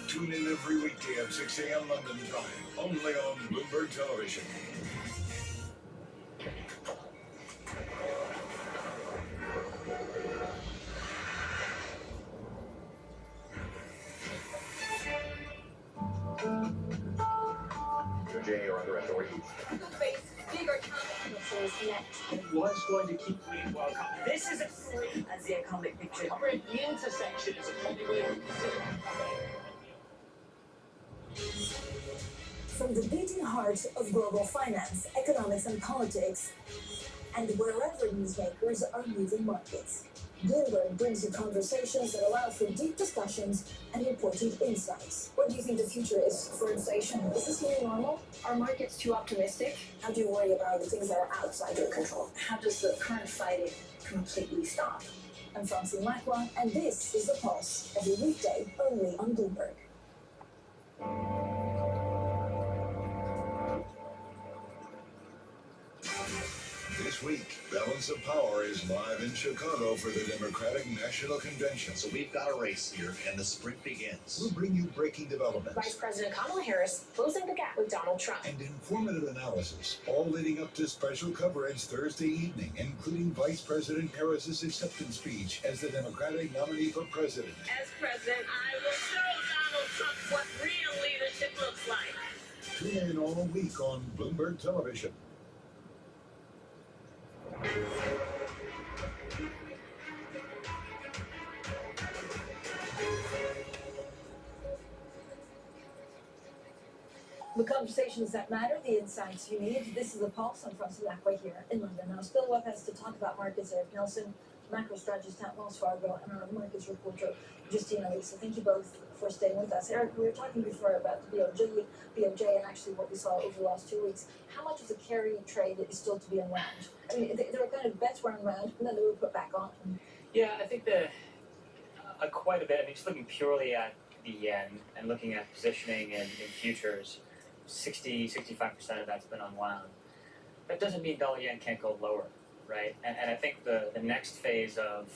S8: Tune in every weekday at 6 a.m. London time, only on Bloomberg Television.
S1: Jay or other authorities.
S9: Face bigger challenges next.
S15: What's going to keep Green World Cup? This is a free
S9: As the economic picture.
S15: the intersection is a probably way to
S9: From the beating heart of global finance, economics, and politics, and wherever newsmakers are moving markets, Bloomberg brings you conversations that allow for deep discussions and important insights. What do you think the future is for inflation? Is this new normal? Are markets too optimistic? How do you worry about the things that are outside your control? How does the current fighting completely stop? I'm Francine Lacqua, and this is The Pulse, every weekday only on Bloomberg.
S8: This week, Balance of Power is live in Chicago for the Democratic National Convention.
S16: So we've got a race here, and the sprint begins.
S8: We'll bring you breaking developments.
S17: Vice President Kamala Harris closing the gap with Donald Trump.
S8: And informative analysis, all leading up to special coverage Thursday evening, including Vice President Harris's acceptance speech as the Democratic nominee for president.
S17: As president, I will show Donald Trump what real leadership looks like.
S8: Tune in all week on Bloomberg Television.
S9: The conversations that matter, the insights you need. This is The Pulse. I'm Francine Lacqua here in London. Now, still with us to talk about markets, Eric Nelson, macro strategist at Wells Fargo, and our markets reporter, Justina Lee. So thank you both for staying with us. Eric, we were talking before about the BOJ, and actually what we saw over the last 2 weeks. How much of the carry trade is still to be unwound? I mean, there were kind of bets were unwound, and then they were put back on.
S11: Yeah, I think quite a bit. I mean, just looking purely at the yen and looking at positioning in futures, 65% of that's been unwound. That doesn't mean dollar yen can't go lower, right? And I think the next phase of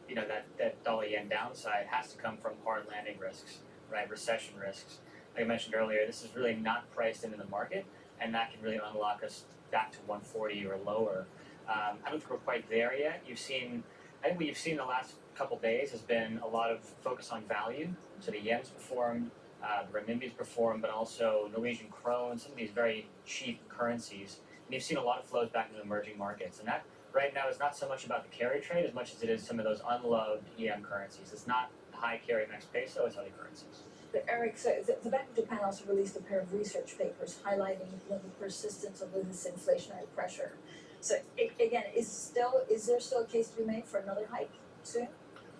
S11: that dollar yen downside has to come from hard landing risks, right? Recession risks. Like I mentioned earlier, this is really not priced into the market, and that can really unlock us back to 140 or lower. I don't think we're quite there yet. I think what you've seen the last couple days has been a lot of focus on value. So the yen's performed, the renminbi's performed, but also Norwegian krone, some of these very cheap currencies. And you've seen a lot of flows back into emerging markets. And that right now is not so much about the carry trade as much as it is some of those unloved EM currencies. It's not the high carry Mex peso, it's other currencies.
S9: But Eric, so the Bank of Japan also released a pair of research papers highlighting the persistence of this inflationary pressure. So again, is there still a case to be made for another hike soon?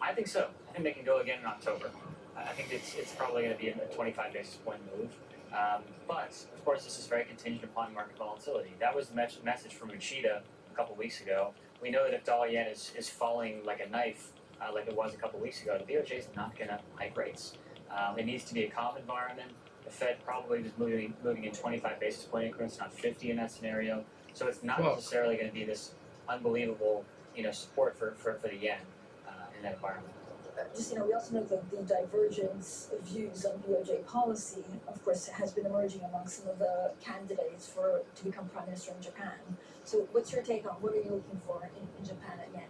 S11: I think so. I think they can go again in October. I think it's probably going to be a 25 basis point move. But, of course, this is very contingent upon market volatility. That was the message from Uchida a couple weeks ago. We know that if dollar yen is falling like a knife, like it was a couple weeks ago, the BOJ is not going to hike rates. It needs to be a calm environment. The Fed probably was moving in 25 basis point increments, not 50 in that scenario. So it's not necessarily going to be this unbelievable, support for the yen in that environment.
S9: We also know that the divergence of views on BOJ policy, of course, has been emerging among some of the candidates to become prime minister in Japan. So what's your take on what are you looking for in Japan again?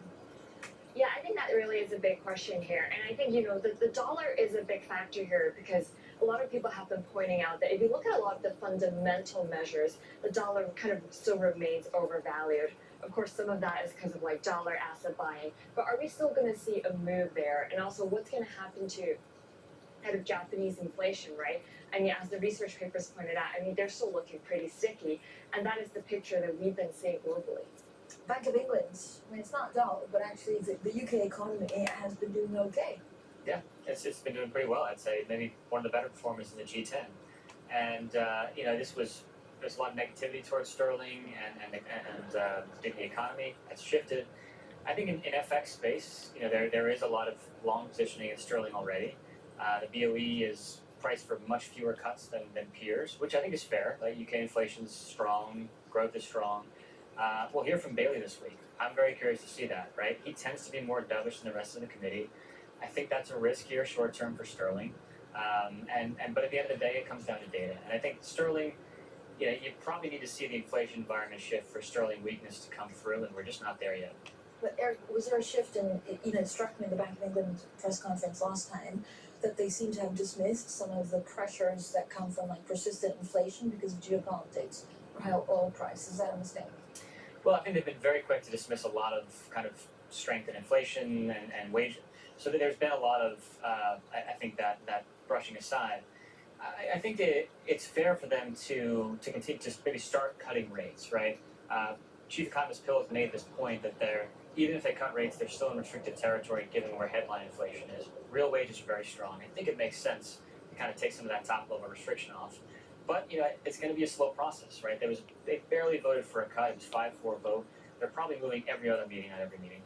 S12: Yeah, I think that really is a big question here. And I think, the dollar is a big factor here because a lot of people have been pointing out that if you look at a lot of the fundamental measures, the dollar kind of still remains overvalued. Of course, some of that is because of dollar asset buying. But are we still going to see a move there? And also, what's going to happen to kind of Japanese inflation, right? I mean, as the research papers pointed out, they're still looking pretty sticky. And that is the picture that we've been seeing globally.
S9: Bank of England, it's not dull, but actually the UK economy has been doing okay.
S11: Yeah, it's been doing pretty well, I'd say. Maybe one of the better performers in the G10. And, this was there's a lot of negativity towards sterling and the economy has shifted. I think in FX space, there is a lot of long positioning in sterling already. The BOE is priced for much fewer cuts than peers, which I think is fair. Like UK inflation's strong, growth is strong. We'll hear from Bailey this week. I'm very curious to see that, right? He tends to be more dovish than the rest of the committee. I think that's a risk here short term for sterling. But at the end of the day, it comes down to data. And I think sterling, you probably need to see the inflation environment shift for sterling weakness to come through, and we're just not there yet.
S9: But Eric, was there a shift in, it struck me in the Bank of England press conference last time that they seem to have dismissed some of the pressures that come from like persistent inflation because of geopolitics or high oil prices. Is that a mistake?
S11: Well, I think they've been very quick to dismiss a lot of kind of strength in inflation and wage. So there's been a lot of, I think that brushing aside. I think that it's fair for them to continue to maybe start cutting rates, right? Chief Economist Pill has made this point that even if they cut rates, they're still in restricted territory given where headline inflation is. Real wages are very strong. I think it makes sense to kind of take some of that top level restriction off. But it's going to be a slow process, right? They barely voted for a cut. It was 5-4 vote. They're probably moving every other meeting on every meeting.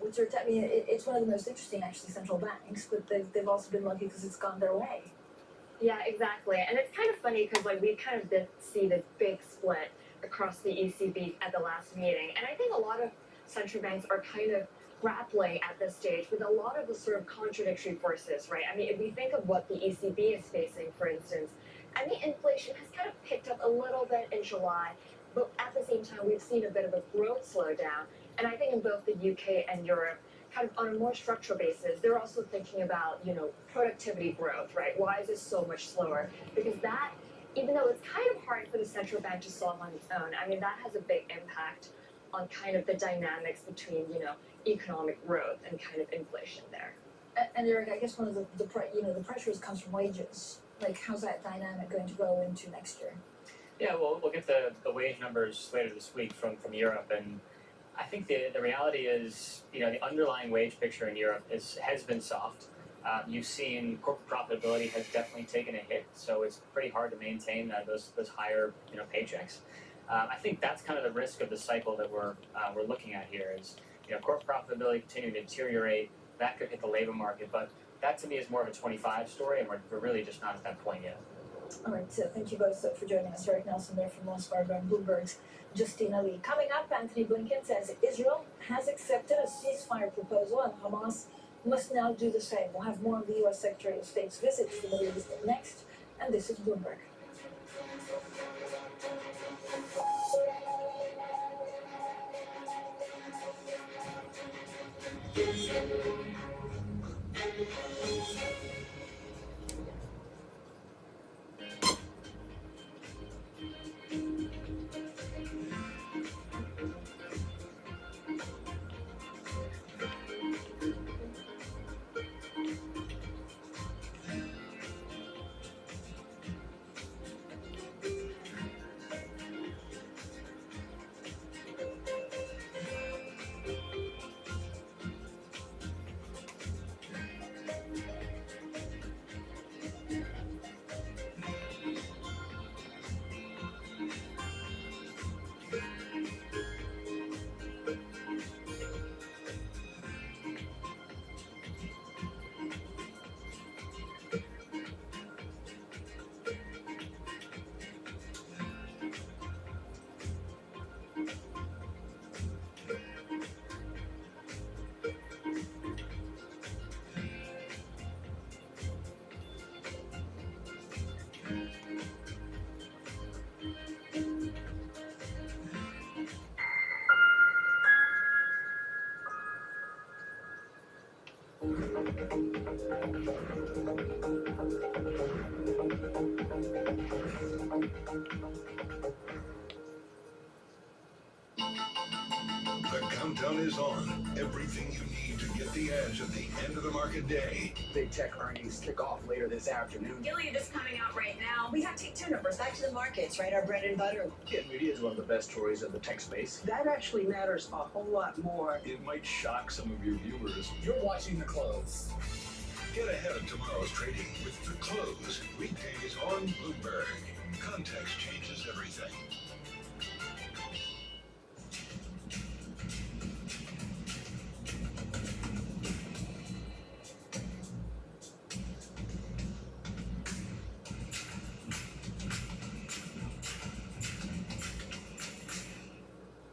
S9: It's one of the most interesting actually central banks, but they've also been lucky because it's gone their way.
S12: Yeah, exactly. And it's kind of funny because we kind of did see this big split across the ECB at the last meeting. And I think a lot of central banks are kind of grappling at this stage with a lot of the sort of contradictory forces, right? I mean, if we think of what the ECB is facing, for instance, I mean, inflation has kind of picked up a little bit in July, but at the same time, we've seen a bit of a growth slowdown. And I think in both the UK and Europe, kind of on a more structural basis, they're also thinking about, productivity growth, right? Why is this so much slower? Because that, even though it's kind of hard for the central bank to solve on its own, I mean, that has a big impact on kind of the dynamics between, economic growth and kind of inflation there.
S9: And Eric, I guess one of the pressures comes from wages. Like, how's that dynamic going to go into next year?
S11: Yeah, well, we'll get the wage numbers later this week from Europe, and I think the reality is, the underlying wage picture in Europe has been soft. You've seen corporate profitability has definitely taken a hit, so it's pretty hard to maintain those higher paychecks. I think that's kind of the risk of the cycle that we're looking at here is corporate profitability continuing to deteriorate. That could hit the labor market, but that to me is more of a 25 story, and we're really just not at that point yet.
S9: All right, so thank you both for joining us. Eric Nelson there from Wells Fargo and Bloomberg's Justina Lee. Coming up, Anthony Blinken says Israel has accepted a ceasefire proposal and Hamas must now do the same. We'll have more on the U.S. Secretary of State's visit to the Middle East next, and this is Bloomberg.
S8: The countdown is on. Everything you need to get the edge at the end of the market day.
S14: Big tech earnings kick off later this afternoon.
S18: Gilead is coming out right now. We have Take-Two numbers. Back to the markets, right? Our bread and butter.
S14: NVIDIA is one of the best stories of the tech space.
S19: That actually matters a whole lot more.
S14: It might shock some of your viewers.
S19: You're watching the close.
S8: Get ahead at tomorrow's trading with The Close, weekdays on Bloomberg. Context changes everything.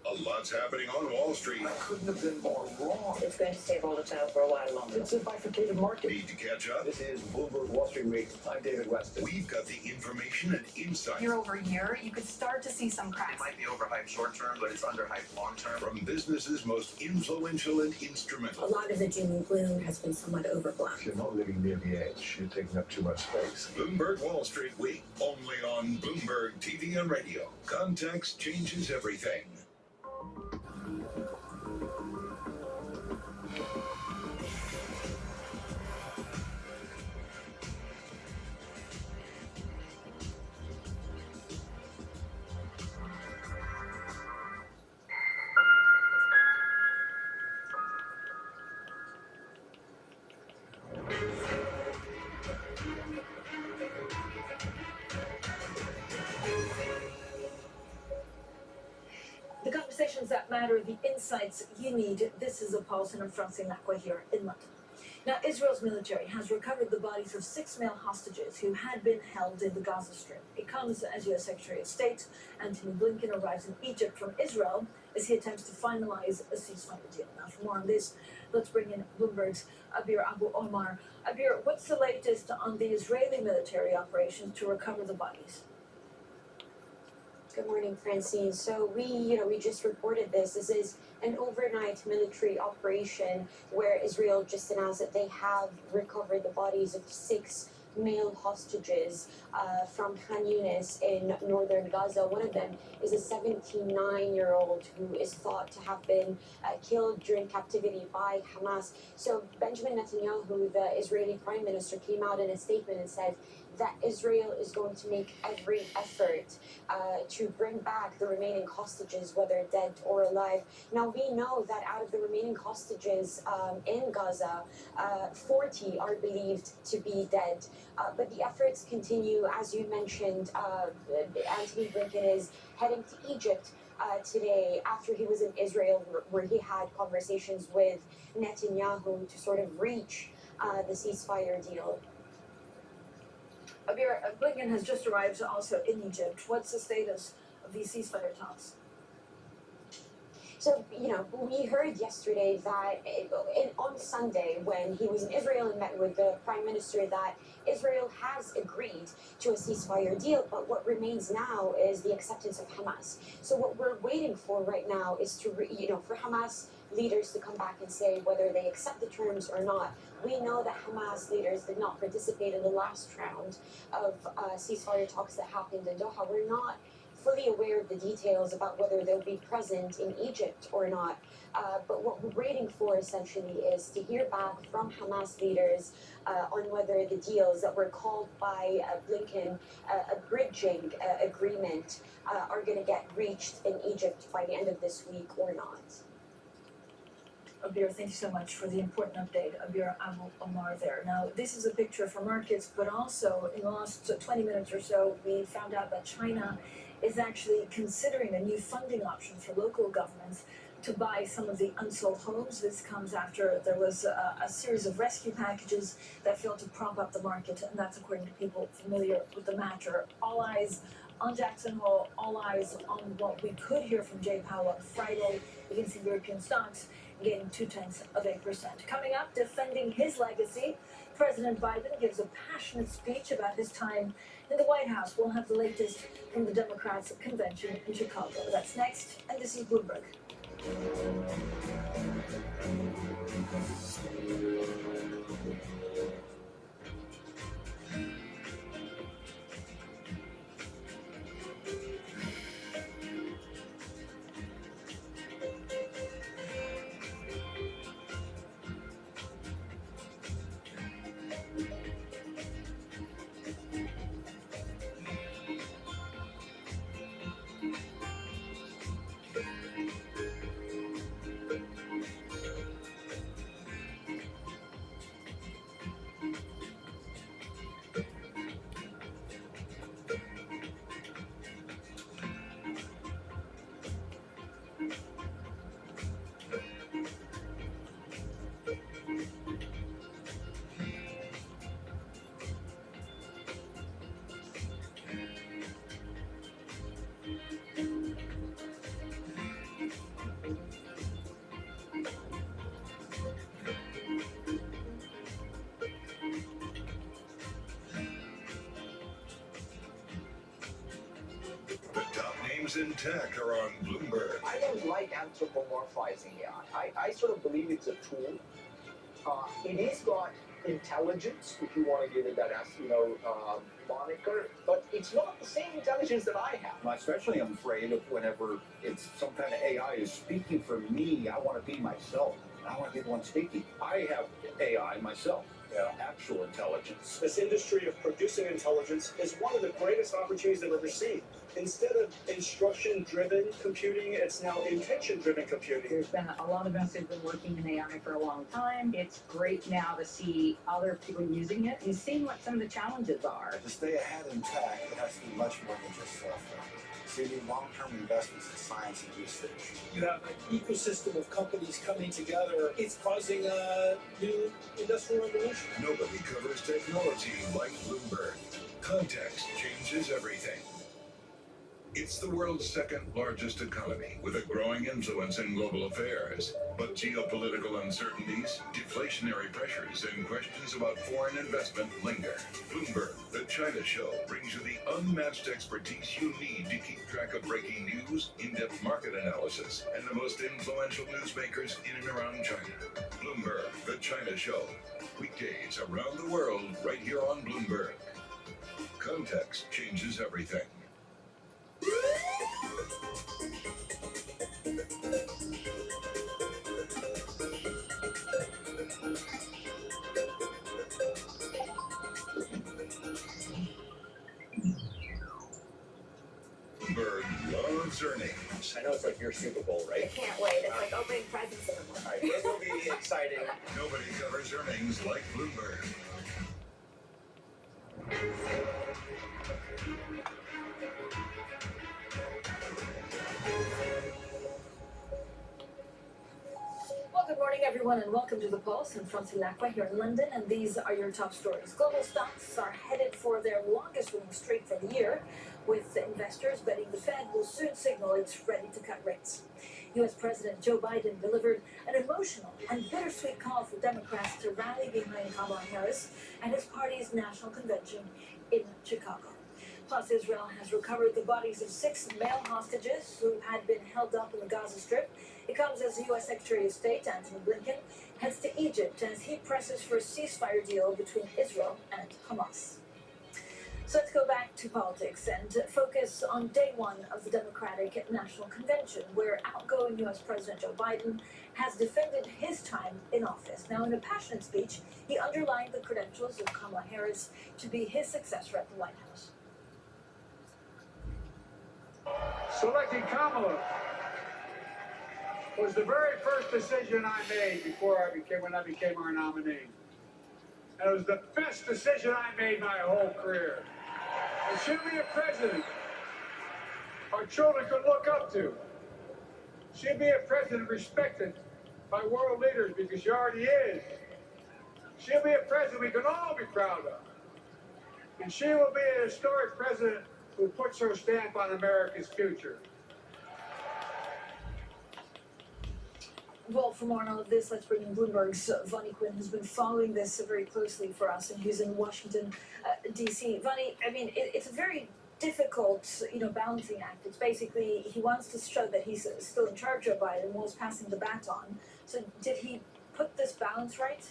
S8: A lot's happening on Wall Street.
S10: I couldn't have been more wrong.
S18: It's going to stay volatile for a while longer.
S10: It's a bifurcated market.
S8: Need to catch up?
S14: This is Bloomberg Wall Street Week. I'm David Weston.
S8: We've got the information and insight
S19: Year over year, you could start to see some
S20: It
S19: cracks.
S20: might be overhyped short term, but it's underhyped long term.
S8: from business's most influential and instrumental.
S18: A lot of the doom and gloom has been somewhat overblown.
S14: If you're not living near the edge, you're taking up too much space.
S8: Bloomberg Wall Street Week, only on Bloomberg TV and radio. Context changes everything.
S9: The conversations that matter, the insights you need. This is a pulse, and I'm Francine Lacroix here in London. Now, Israel's military has recovered the bodies of 6 male hostages who had been held in the Gaza Strip. It comes as U.S. Secretary of State Antony Blinken arrives in Egypt from Israel as he attempts to finalize a ceasefire deal. Now, for more on this, let's bring in Bloomberg's Abir Abu Omar. Abir, what's the latest on the Israeli military operations to recover the bodies?
S21: Good morning, Francine. So we just reported this. This is an overnight military operation where Israel just announced that they have recovered the bodies of 6 male hostages from Khan Yunis in northern Gaza. One of them is a 79-year-old who is thought to have been killed during captivity by Hamas. So Benjamin Netanyahu, the Israeli prime minister, came out in a statement and said that Israel is going to make every effort to bring back the remaining hostages, whether dead or alive. Now, we know that out of the remaining hostages in Gaza, 40 are believed to be dead. But the efforts continue. As you mentioned, Antony Blinken is heading to Egypt today after he was in Israel, where he had conversations with Netanyahu to sort of reach the ceasefire deal.
S9: Abir, Blinken has just arrived also in Egypt. What's the status of these ceasefire talks?
S21: So, we heard yesterday that on Sunday, when he was in Israel and met with the prime minister, that Israel has agreed to a ceasefire deal, but what remains now is the acceptance of Hamas. So what we're waiting for right now is for Hamas leaders to come back and say whether they accept the terms or not. We know that Hamas leaders did not participate in the last round of ceasefire talks that happened in Doha. We're not fully aware of the details about whether they'll be present in Egypt or not. But what we're waiting for essentially is to hear back from Hamas leaders on whether the deals that were called by Blinken a bridging agreement are going to get reached in Egypt by the end of this week or not.
S9: Abir, thank you so much for the important update. Abir Abu Omar there. Now, this is a picture for markets, but also in the last 20 minutes or so, we found out that China is actually considering a new funding option for local governments to buy some of the unsold homes. This comes after there was a series of rescue packages that failed to prop up the market, and that's according to people familiar with the matter. All eyes on Jackson Hole, all eyes on what we could hear from Jay Powell on Friday. We can see European stocks gaining 0.2%. Coming up, defending his legacy, President Biden gives a passionate speech about his time in the White House. We'll have the latest from the Democrats' convention in Chicago. That's next, and this is Bloomberg.
S8: News in Tech are on Bloomberg.
S3: I don't like anthropomorphizing AI. I sort of believe it's a tool. It is got intelligence, if you want to give it that as moniker, but it's not the same intelligence that I have.
S22: Especially, I'm afraid of whenever it's some kind of AI is speaking for me. I want to be myself. I want to be the one speaking. I have AI myself. Actual intelligence.
S23: This industry of producing intelligence is one of the greatest opportunities I've ever seen. Instead of instruction-driven computing, it's now intention-driven computing.
S24: There's been a lot of us who've been working in AI for a long time. It's great now to see other people using it and seeing what some of the challenges are.
S22: To stay ahead in tech, it has to be much more than just software. So you need long-term investments in science and research.
S23: You have an ecosystem of companies coming together. It's causing a new industrial revolution.
S8: Nobody covers technology like Bloomberg. Context changes everything. It's the world's second largest economy, with a growing influence in global affairs. But geopolitical uncertainties, deflationary pressures, and questions about foreign investment linger. Bloomberg, the China Show, brings you the unmatched expertise you need to keep track of breaking news, in-depth market analysis, and the most influential newsmakers in and around China. Bloomberg, the China Show. Weekdays around the world, right here on Bloomberg. Context changes everything. Bloomberg loves earnings.
S3: I know it's like your Super Bowl,
S21: I
S3: right?
S21: can't wait. It's like opening presents in a month.
S3: All right, this will be exciting.
S8: Nobody covers earnings like Bloomberg.
S9: Well, good morning, everyone, and welcome to The Pulse. I'm Francie Lacqua here in London, and these are your top stories. Global stocks are headed for their longest winning streak for the year, with investors betting the Fed will soon signal it's ready to cut rates. U.S. President Joe Biden delivered an emotional and bittersweet call for Democrats to rally behind Kamala Harris at his party's national convention in Chicago. Plus, Israel has recovered the bodies of 6 male hostages who had been held up in the Gaza Strip. It comes as the U.S. Secretary of State, Antony Blinken, heads to Egypt as he presses for a ceasefire deal between Israel and Hamas. So let's go back to politics and focus on day one of the Democratic National Convention, where outgoing U.S. President Joe Biden has defended his time in office. Now, in a passionate speech, he underlined the credentials of Kamala Harris to be his successor at the White House.
S10: Selecting Kamala was the very first decision I made when I became our nominee. And it was the best decision I made my whole career. And she'll be a president our children could look up to. She'll be a president respected by world leaders because she already is. She'll be a president we can all be proud of. And she will be a historic president who puts her stamp on America's future.
S9: Well, for more on all of this, let's bring in Bloomberg's Vonnie Quinn, who's been following this very closely for us, and who's in Washington, D.C. Vonnie, I mean, it's a very difficult, balancing act. It's basically, he wants to show that he's still in charge of Biden whilst passing the baton. So did he put this balance right?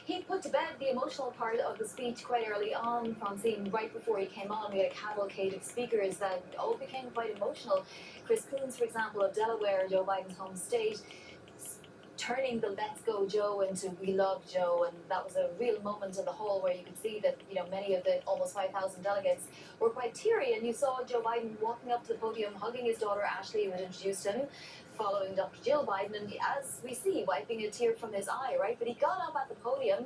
S25: He put to bed the emotional part of the speech quite early on, Francine. Right before he came on, we had a cavalcade of speakers that all became quite emotional. Chris Coons, for example, of Delaware, Joe Biden's home state, turning the "Let's Go Joe" into "We Love Joe," and that was a real moment in the hall where you could see that many of the almost 5,000 delegates were quite teary, and you saw Joe Biden walking up to the podium, hugging his daughter Ashley, who had introduced him, following Dr. Jill Biden, and as we see, wiping a tear from his eye, right? But he got up at the podium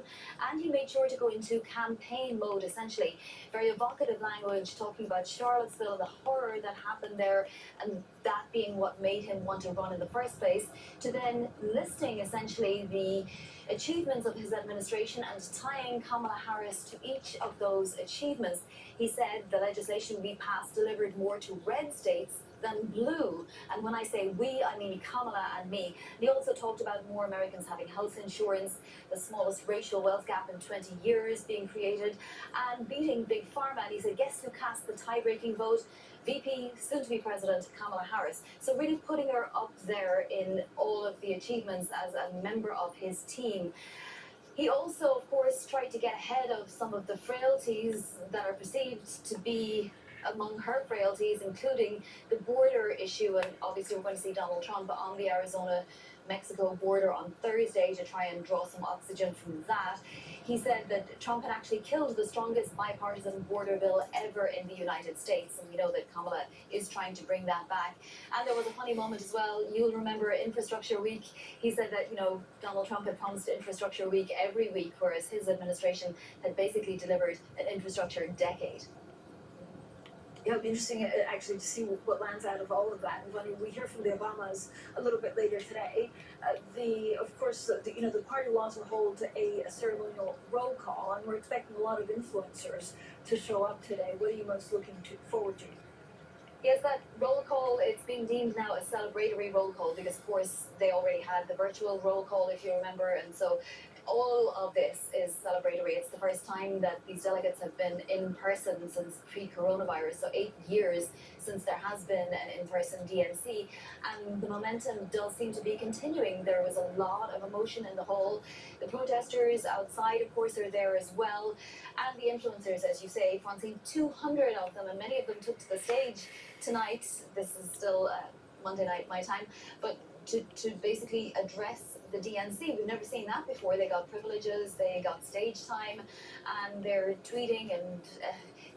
S25: and he made sure to go into campaign mode, essentially. Very evocative language, talking about Charlottesville, the horror that happened there, and that being what made him want to run in the first place, to then listing essentially the achievements of his administration and tying Kamala Harris to each of those achievements. He said the legislation we passed delivered more to red states than blue. And when I say we, I mean Kamala and me. And he also talked about more Americans having health insurance, the smallest racial wealth gap in 20 years being created, and beating Big Pharma. And he said, guess who cast the tie-breaking vote? VP, soon-to-be President Kamala Harris. So really putting her up there in all of the achievements as a member of his team. He also, of course, tried to get ahead of some of the frailties that are perceived to be among her frailties, including the border issue. And obviously, we're going to see Donald Trump on the Arizona-Mexico border on Thursday to try and draw some oxygen from that. He said that Trump had actually killed the strongest bipartisan border bill ever in the United States. And we know that Kamala is trying to bring that back. And there was a funny moment as well. You'll remember Infrastructure Week. He said that, Donald Trump had promised Infrastructure Week every week, whereas his administration had basically delivered an infrastructure decade.
S9: Yeah, it'll be interesting actually to see what lands out of all of that. And when we hear from the Obamas a little bit later today, the party will also hold a ceremonial roll call, and we're expecting a lot of influencers to show up today. What are you most looking forward to?
S25: Yes, that roll call, it's being deemed now a celebratory roll call because, of course, they already had the virtual roll call, if you remember, and so all of this is celebratory. It's the first time that these delegates have been in person since pre-coronavirus, so 8 years since there has been an in-person DNC, and the momentum does seem to be continuing. There was a lot of emotion in the hall. The protesters outside, of course, are there as well, and the influencers, as you say, Francine, 200 of them, and many of them took to the stage tonight. This is still Monday night, my time, but to basically address the DNC. We've never seen that before. They got privileges, they got stage time, and they're tweeting and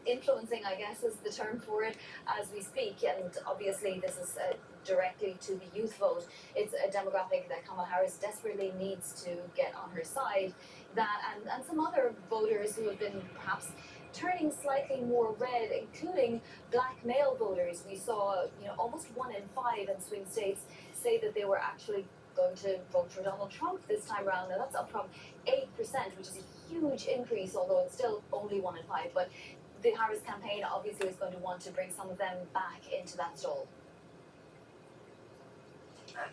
S25: influencing, I guess is the term for it, as we speak. And obviously this is directly to the youth vote. It's a demographic that Kamala Harris desperately needs to get on her side. That and some other voters who have been perhaps turning slightly more red, including black male voters. We saw, almost 1 in 5 in swing states say that they were actually going to vote for Donald Trump this time around. Now that's up from 8%, which is a huge increase, although it's still only 1 in 5. But the Harris campaign obviously is going to want to bring some of them back into that stall.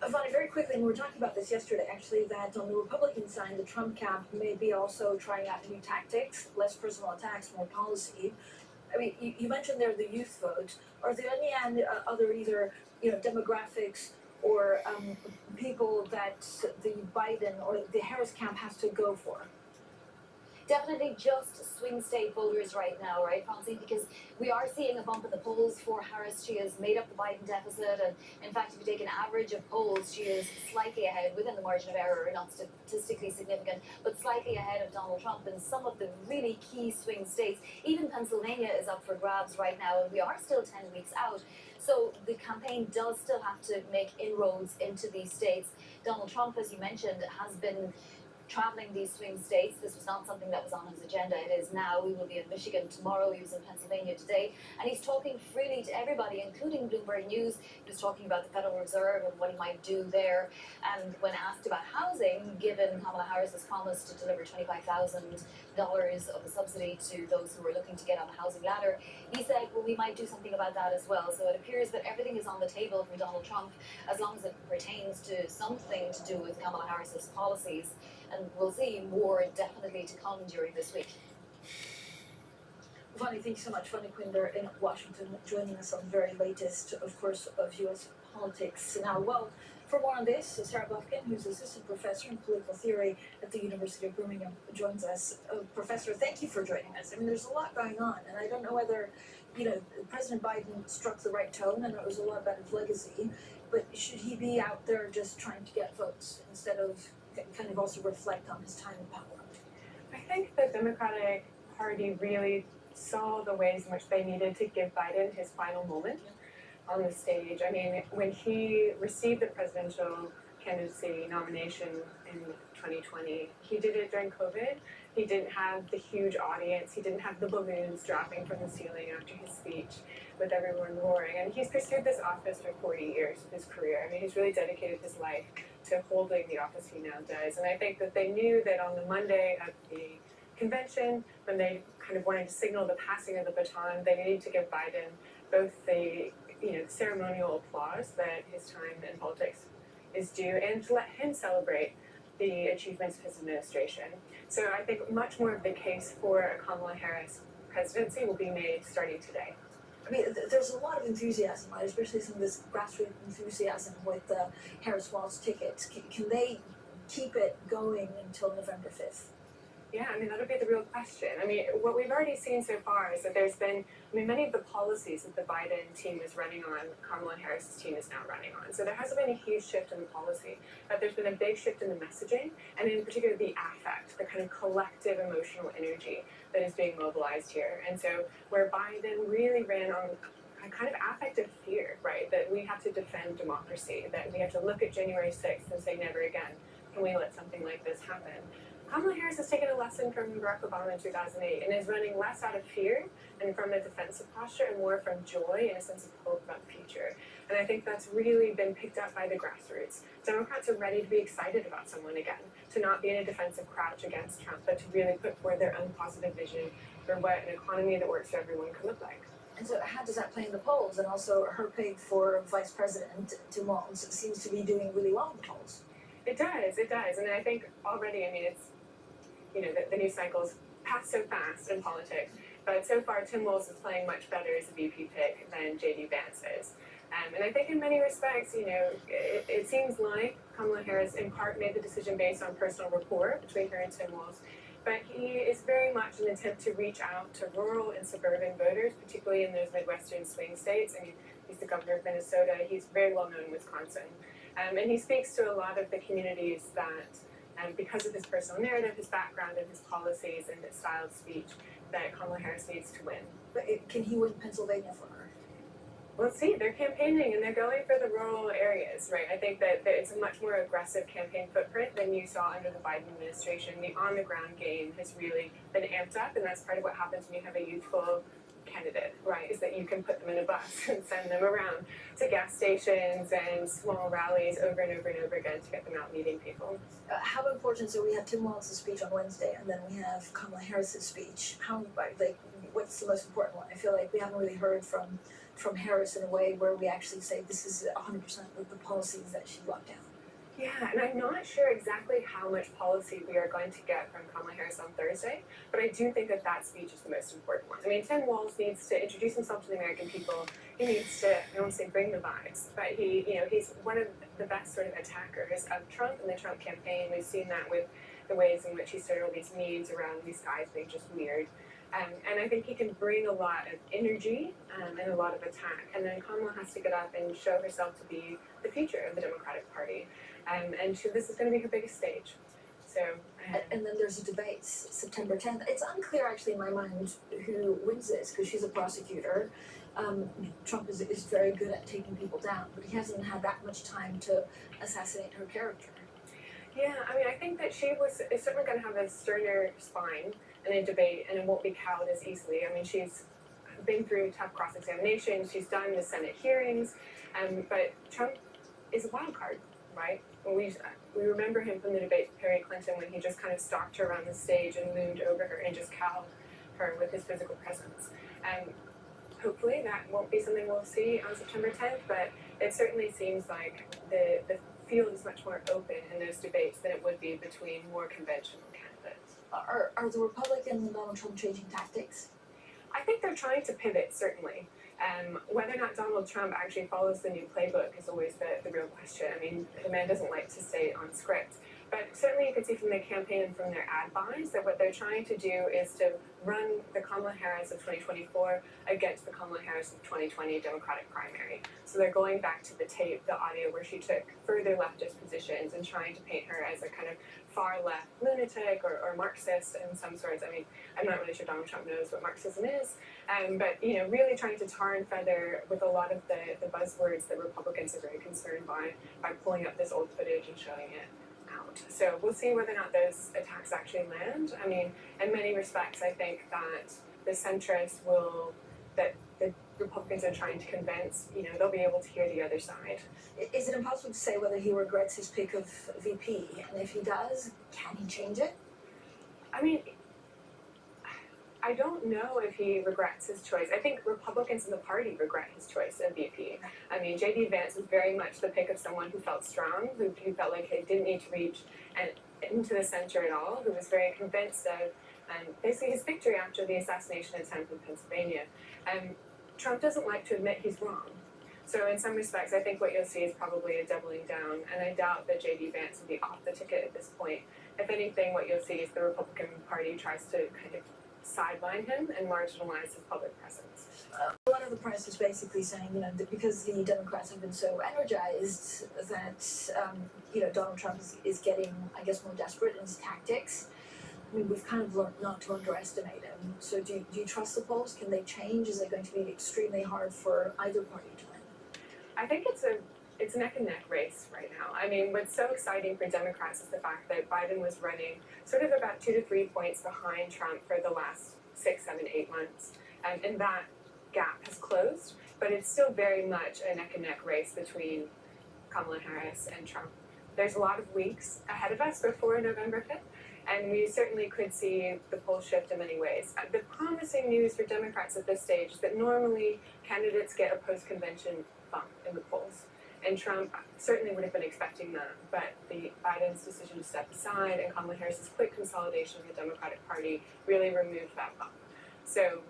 S9: Ivani, very quickly, and we were talking about this yesterday, actually, that on the Republican side, the Trump camp may be also trying out new tactics, less personal attacks, more policy. I mean, you mentioned there the youth vote. Are there any other either, demographics or people that the Biden or the Harris camp has to go for?
S25: Definitely just swing state voters right now, right, Francine? Because we are seeing a bump in the polls for Harris. She has made up the Biden deficit, and in fact, if you take an average of polls, she is slightly ahead within the margin of error, not statistically significant, but slightly ahead of Donald Trump in some of the really key swing states. Even Pennsylvania is up for grabs right now, and we are still 10 weeks out. So the campaign does still have to make inroads into these states. Donald Trump, as you mentioned, has been traveling these swing states. This was not something that was on his agenda. It is now. We will be in Michigan tomorrow. He was in Pennsylvania today. And he's talking freely to everybody, including Bloomberg News. He was talking about the Federal Reserve and what he might do there. And when asked about housing, given Kamala Harris's promise to deliver $25,000 of a subsidy to those who are looking to get on the housing ladder, he said, well, we might do something about that as well. So it appears that everything is on the table for Donald Trump, as long as it pertains to something to do with Kamala Harris's policies. And we'll see more definitely to come during this week.
S9: Vani, thank you so much. Vani Quinder in Washington, joining us on the very latest, of course, of U.S. politics. Now, well, for more on this, Sarah Buffkin, who's assistant professor in political theory at the University of Birmingham, joins us. Professor, thank you for joining us. I mean, there's a lot going on, and I don't know whether, President Biden struck the right tone, and it was a lot about his legacy, but should he be out there just trying to get votes instead of kind of also reflect on his time in power?
S13: I think the Democratic Party really saw the ways in which they needed to give Biden his final moment on the stage. I mean, when he received the presidential candidacy nomination in 2020, he did it during COVID. He didn't have the huge audience. He didn't have the balloons dropping from the ceiling after his speech with everyone roaring. And he's pursued this office for 40 years of his career. I mean, he's really dedicated his life to holding the office he now does. And I think that they knew that on the Monday of the convention, when they kind of wanted to signal the passing of the baton, they needed to give Biden both the ceremonial applause that his time in politics is due, and to let him celebrate the achievements of his administration. So I think much more of the case for a Kamala Harris presidency will be made starting today.
S9: I mean, there's a lot of enthusiasm, right? Especially some of this grassroots enthusiasm with the Harris-Walz ticket. Can they keep it going until November 5th?
S13: Yeah, I mean, that'll be the real question. I mean, what we've already seen so far is that there's been, many of the policies that the Biden team was running on, Kamala Harris's team is now running on. So there hasn't been a huge shift in the policy, but there's been a big shift in the messaging, and in particular the affect, the kind of collective emotional energy that is being mobilized here. And so where Biden really ran on a kind of affective fear, right, that we have to defend democracy, that we have to look at January 6th and say never again can we let something like this happen. Kamala Harris has taken a lesson from Barack Obama in 2008 and is running less out of fear and from a defensive posture and more from joy and a sense of hope about the future. And I think that's really been picked up by the grassroots. Democrats are ready to be excited about someone again, to not be in a defensive crouch against Trump, but to really put forward their own positive vision for what an economy that works for everyone could look like.
S9: And so how does that play in the polls? And also her pick for vice president, Tim Walz, seems to be doing really well in the polls.
S13: It does. And I think already, it's, the news cycles pass so fast in politics, but so far Tim Walz is playing much better as a VP pick than J.D. Vance is. And I think in many respects, it seems like Kamala Harris in part made the decision based on personal rapport between her and Tim Walz, but he is very much an attempt to reach out to rural and suburban voters, particularly in those Midwestern swing states. He's the governor of Minnesota. He's very well known in Wisconsin. And he speaks to a lot of the communities that, because of his personal narrative, his background, and his policies and his style of speech, that Kamala Harris needs to win.
S9: But can he win Pennsylvania for her?
S13: Let's see, they're campaigning and they're going for the rural areas, right? I think that it's a much more aggressive campaign footprint than you saw under the Biden administration. The on-the-ground game has really been amped up, and that's part of what happens when you have a youthful candidate, right, is that you can put them in a bus and send them around to gas stations and small rallies over and over and over again to get them out meeting people.
S9: How important, so we have Tim Walz's speech on Wednesday, and then we have Kamala Harris's speech. What's the most important one? I feel like we haven't really heard from Harris in a way where we actually say this is 100% of the policies that she locked down.
S13: Yeah, and I'm not sure exactly how much policy we are going to get from Kamala Harris on Thursday, but I do think that speech is the most important one. Tim Walz needs to introduce himself to the American people. He needs to, I don't want to say bring the vibes, but he's one of the best sort of attackers of Trump and the Trump campaign. We've seen that with the ways in which he started all these memes around these guys being just weird. And I think he can bring a lot of energy and a lot of attack. And then Kamala has to get up and show herself to be the future of the Democratic Party. And this is going to be her biggest stage. So.
S9: And then there's a debate September 10th. It's unclear actually in my mind who wins this because she's a prosecutor. Trump is very good at taking people down, but he hasn't had that much time to assassinate her character.
S13: Yeah, I think that she is certainly going to have a sterner spine in a debate, and it won't be cowed as easily. She's been through tough cross-examination. She's done the Senate hearings, but Trump is a wild card, right? We remember him from the debate with Hillary Clinton when he just kind of stalked her around the stage and loomed over her and just cowed her with his physical presence. Hopefully that won't be something we'll see on September 10th, but it certainly seems like the field is much more open in those debates than it would be between more conventional candidates.
S9: Are the Republicans and Donald Trump changing tactics?
S13: I think they're trying to pivot, certainly. Whether or not Donald Trump actually follows the new playbook is always the real question. The man doesn't like to stay on script. But certainly you can see from their campaign and from their ad buys that what they're trying to do is to run the Kamala Harris of 2024 against the Kamala Harris of 2020 Democratic primary. So they're going back to the tape, the audio where she took further leftist positions and trying to paint her as a kind of far left lunatic or Marxist in some sorts. I'm not really sure Donald Trump knows what Marxism is, but really trying to tar and feather with a lot of the buzzwords that Republicans are very concerned by pulling up this old footage and showing it out. So we'll see whether or not those attacks actually land. In many respects, I think that the centrists that the Republicans are trying to convince, they'll be able to hear the other side.
S9: Is it impossible to say whether he regrets his pick of VP? And if he does, can he change it?
S13: I don't know if he regrets his choice. I think Republicans in the party regret his choice of VP. I mean, J.D. Vance was very much the pick of someone who felt strong, who felt like he didn't need to reach into the center at all, who was very convinced of basically his victory after the assassination attempt in Pennsylvania. Trump doesn't like to admit he's wrong. So in some respects, I think what you'll see is probably a doubling down, and I doubt that J.D. Vance will be off the ticket at this point. If anything, what you'll see is the Republican Party tries to kind of sideline him and marginalize his public presence.
S9: A lot of the press is basically saying, that because the Democrats have been so energized that, Donald Trump is getting, I guess, more desperate in his tactics. I mean, we've kind of learned not to underestimate him. So do you trust the polls? Can they change? Is it going to be extremely hard for either party to win?
S13: I think it's a neck and neck race right now. I mean, what's so exciting for Democrats is the fact that Biden was running sort of about 2 to 3 points behind Trump for the last 6, 7, 8 months. And that gap has closed, but it's still very much a neck and neck race between Kamala Harris and Trump. There's a lot of weeks ahead of us before November 5th, and we certainly could see the polls shift in many ways. The promising news for Democrats at this stage is that normally candidates get a post-convention bump in the polls. And Trump certainly would have been expecting that, but Biden's decision to step aside and Kamala Harris's quick consolidation of the Democratic Party really removed that bump. So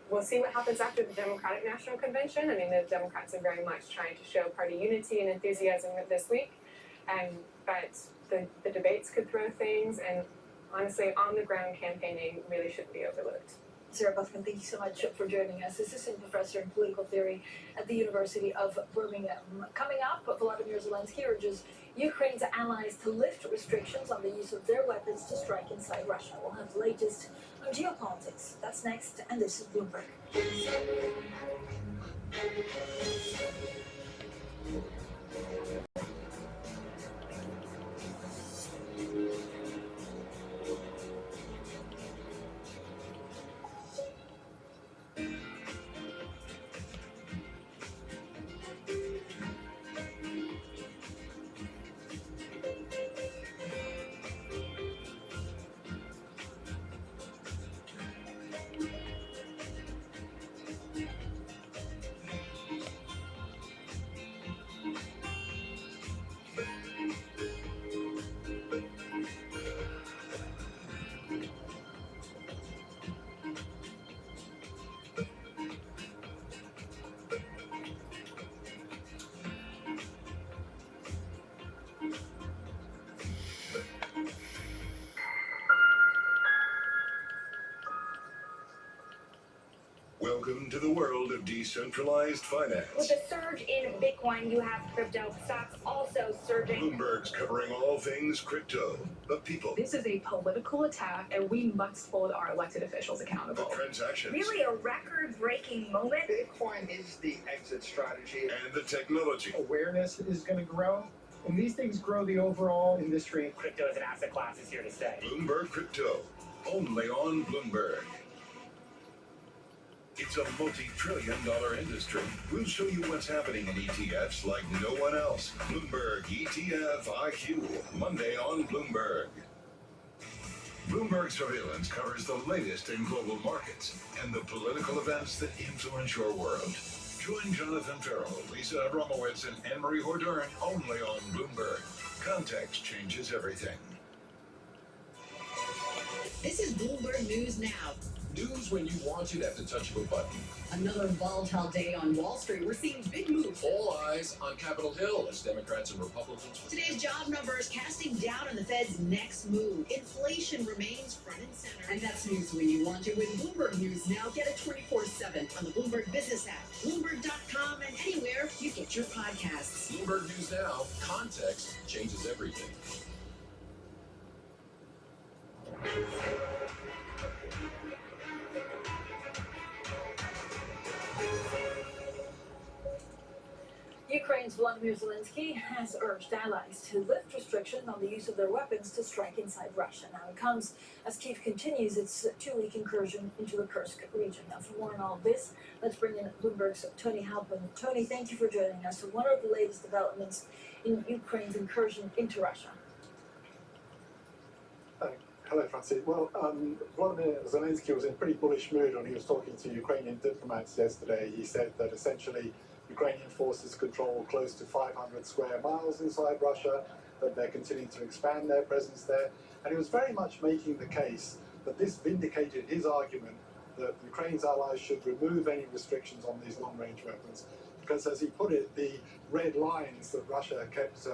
S13: we'll see what happens after the Democratic National Convention. I mean, the Democrats are very much trying to show party unity and enthusiasm this week, but the debates could throw things, and honestly, on-the-ground campaigning really shouldn't be overlooked.
S9: Sarah Buffkin, thank you so much for joining us. Assistant Professor in Political Theory at the University of Birmingham. Coming up, Volodymyr Zelensky urges Ukraine's allies to lift restrictions on the use of their weapons to strike inside Russia. We'll have the latest on geopolitics. That's next, and this is Bloomberg.
S8: Welcome to the world of decentralized finance.
S2: With a surge in Bitcoin, you have crypto stocks also surging.
S8: Bloomberg's covering all things crypto, but people.
S4: This is a political attack, and we must hold our elected officials accountable.
S8: The transactions.
S2: Really a record-breaking moment.
S3: Bitcoin is the exit strategy.
S8: And the technology.
S5: Awareness is going to grow. And these things grow the overall industry.
S11: Crypto as an asset class is here to stay.
S8: Bloomberg Crypto, only on Bloomberg. It's a multi-trillion-dollar industry. We'll show you what's happening in ETFs like no one else. Bloomberg ETF IQ, Monday on Bloomberg. Bloomberg Surveillance covers the latest in global markets and the political events that influence your world. Join Jonathan Farrell, Lisa Abramowitz, and Anne-Marie Hordern only on Bloomberg. Context changes everything.
S6: This is Bloomberg News Now.
S7: News when you want it at the touch of a button.
S6: Another volatile day on Wall Street. We're seeing big moves.
S7: All eyes on Capitol Hill as Democrats and Republicans.
S6: Today's job numbers casting doubt on the Fed's next move. Inflation remains front and center. And that's news when you want it with Bloomberg News Now. Get it 24/7 on the Bloomberg Business app, Bloomberg.com, and anywhere you get your podcasts.
S7: Bloomberg News Now. Context changes everything.
S9: Ukraine's Volodymyr Zelensky has urged allies to lift restrictions on the use of their weapons to strike inside Russia. Now it comes as Kyiv continues its 2-week incursion into the Kursk region. Now for more on all this, let's bring in Bloomberg's Tony Halpin. Tony, thank you for joining us. So what are the latest developments in Ukraine's incursion into Russia?
S1: Hello, Francis. Well, Vladimir Zelensky was in pretty bullish mood when he was talking to Ukrainian diplomats yesterday. He said that essentially Ukrainian forces control close to 500 square miles inside Russia, that they're continuing to expand their presence there. And he was very much making the case that this vindicated his argument that Ukraine's allies should remove any restrictions on these long-range weapons. Because, as he put it, the red lines that Russia kept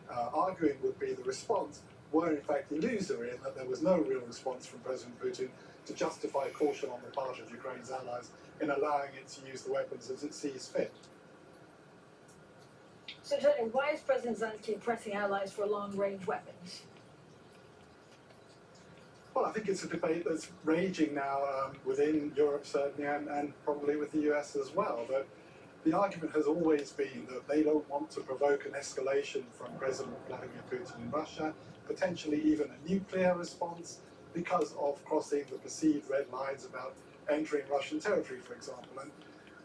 S1: arguing would be the response were in fact illusory, and that there was no real response from President Putin to justify caution on the part of Ukraine's allies in allowing it to use the weapons as it sees fit.
S12: So, Tony, why is President Zelensky pressing allies for long-range weapons?
S1: Well, I think it's a debate that's raging now within Europe, certainly, and probably with the US as well. But the argument has always been that they don't want to provoke an escalation from President Vladimir Putin in Russia, potentially even a nuclear response, because of crossing the perceived red lines about entering Russian territory, for example. And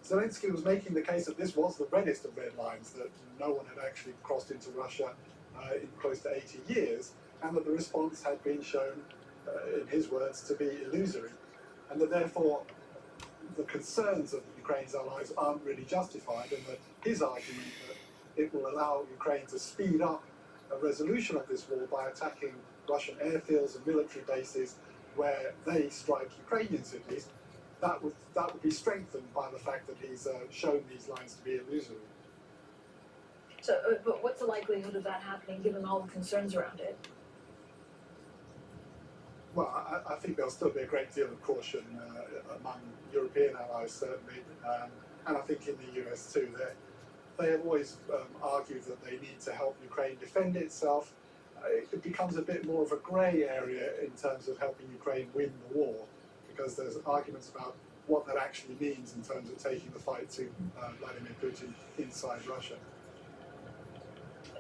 S1: Zelensky was making the case that this was the reddest of red lines, that no one had actually crossed into Russia in close to 80 years, and that the response had been shown, in his words, to be illusory, and that therefore the concerns of Ukraine's allies aren't really justified, and that his argument that it will allow Ukraine to speed up a resolution of this war by attacking Russian airfields and military bases where they strike Ukrainian cities, that would be strengthened by the fact that he's shown these lines to be illusory.
S12: So, but what's the likelihood of that happening, given all the concerns around it?
S1: Well, I think there'll still be a great deal of caution among European allies, certainly, and I think in the US too. They have always argued that they need to help Ukraine defend itself. It becomes a bit more of a grey area in terms of helping Ukraine win the war, because there's arguments about what that actually means in terms of taking the fight to Vladimir Putin inside Russia.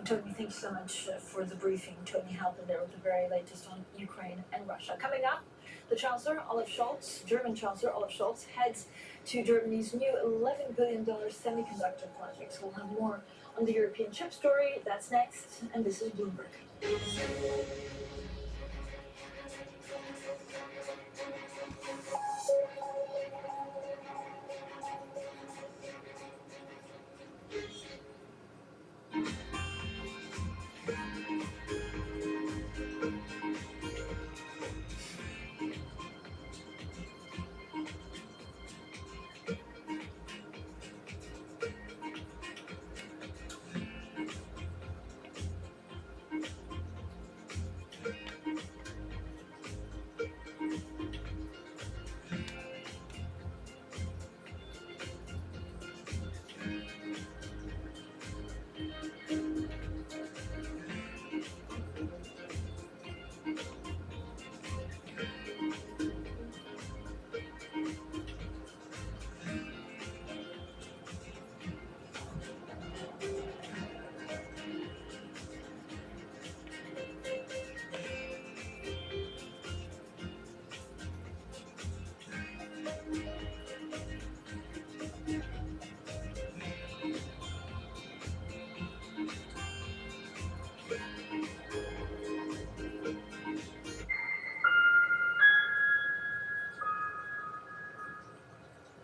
S12: Tony, thank you so much for the briefing. Tony Halpin there with the very latest on Ukraine and Russia. Coming up, the Chancellor, Olaf Scholz, German Chancellor Olaf Scholz, heads to Germany's new $11 billion semiconductor project. We'll have more on the European chip story. That's next, and this is Bloomberg.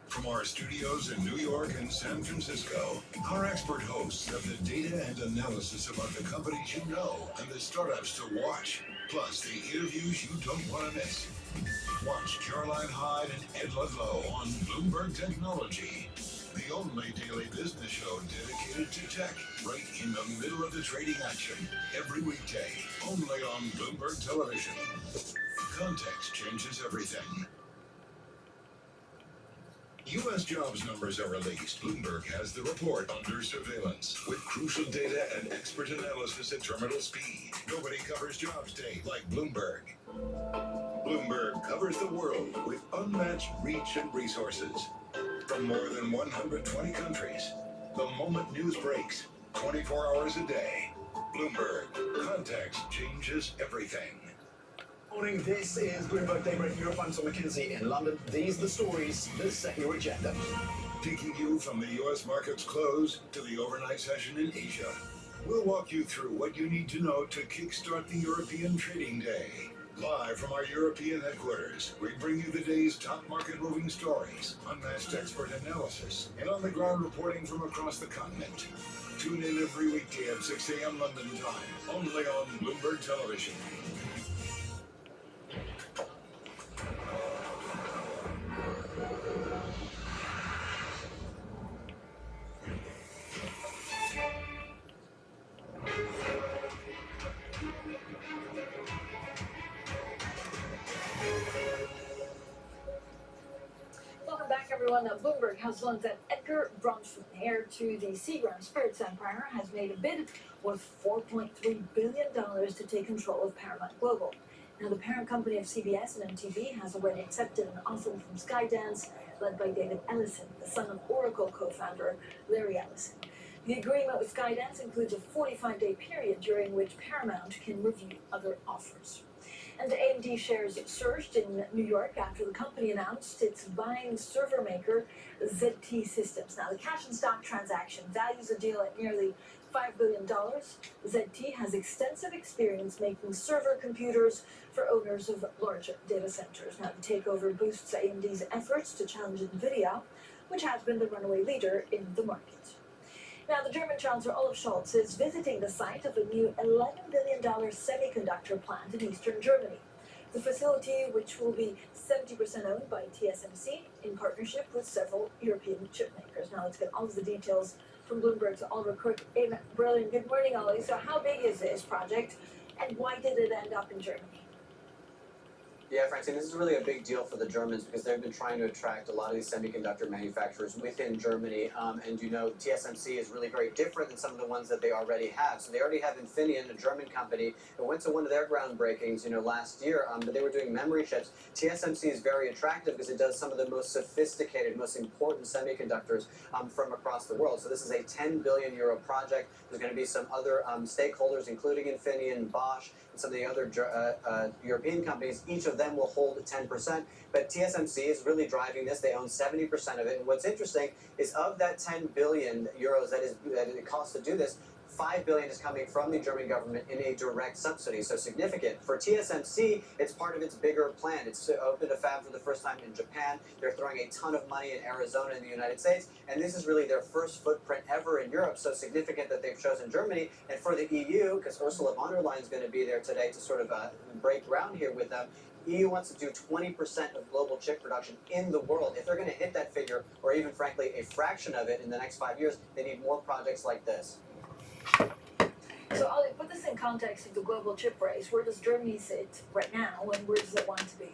S8: From our studios in New York and San Francisco, our expert hosts have the data and analysis about the companies you know and the startups to watch, plus the interviews you don't want to miss. Watch Caroline Hyde and Ed Ludlow on Bloomberg Technology, the only daily business show dedicated to tech, right in the middle of the trading action, every weekday, only on Bloomberg Television. Context changes everything. U.S. jobs numbers are released. Bloomberg has the report under surveillance with crucial data and expert analysis at terminal speed. Nobody covers jobs day like Bloomberg. Bloomberg covers the world with unmatched reach and resources. From more than 120 countries, the moment news breaks, 24 hours a day. Bloomberg. Context changes everything.
S14: Morning, this is Bloomberg Daybreak Europe. I'm Tom McKenzie in London. These are the stories that set your agenda.
S8: Taking you from the U.S. market's close to the overnight session in Asia. We'll walk you through what you need to know to kickstart the European trading day. Live from our European headquarters, we bring you the day's top market-moving stories, unmatched expert analysis, and on-the-ground reporting from across the continent. Tune in every weekday at 6 a.m. London time, only on Bloomberg Television.
S12: Welcome back, everyone. Bloomberg has learned that Edgar Bronfman, heir to the Seagram Spirits empire, has made a bid worth $4.3 billion to take control of Paramount Global. Now, the parent company of CBS and MTV has already accepted an offer from Skydance, led by David Ellison, the son of Oracle co-founder Larry Ellison. The agreement with Skydance includes a 45-day period during which Paramount can review other offers. And AMD shares surged in New York after the company announced it's buying server maker ZT Systems. Now, the cash and stock transaction values the deal at nearly $5 billion. ZT has extensive experience making server computers for owners of larger data centers. Now, the takeover boosts AMD's efforts to challenge NVIDIA, which has been the runaway leader in the market. Now, the German Chancellor Olaf Scholz is visiting the site of a new $11 billion semiconductor plant in eastern Germany. The facility, which will be 70% owned by TSMC in partnership with several European chip makers. Now, let's get all of the details from Bloomberg's Oliver Crook in Berlin. Good morning, Ollie. So how big is this project, and why did it end up in Germany?
S15: Yeah, Francine, this is really a big deal for the Germans because they've been trying to attract a lot of these semiconductor manufacturers within Germany. And you know, TSMC is really very different than some of the ones that they already have. So they already have Infineon, a German company, that went to one of their groundbreakings, last year, but they were doing memory chips. TSMC is very attractive because it does some of the most sophisticated, most important semiconductors from across the world. So this is a 10 billion euro project. There's going to be some other stakeholders, including Infineon, Bosch, and some of the other European companies. Each of them will hold 10%, but TSMC is really driving this. They own 70% of it. And what's interesting is of that 10 billion euros that it costs to do this, 5 billion is coming from the German government in a direct subsidy, so significant. For TSMC, it's part of its bigger plan. It's opened a fab for the first time in Japan. They're throwing a ton of money in Arizona in the United States, and this is really their first footprint ever in Europe, so significant that they've chosen Germany. And for the EU, because Ursula von der Leyen is going to be there today to sort of break ground here with them, EU wants to do 20% of global chip production in the world. If they're going to hit that figure, or even frankly a fraction of it in the next 5 years, they need more projects like this.
S12: So, Ollie, put this in context of the global chip race. Where does Germany sit right now, and where does it want to be?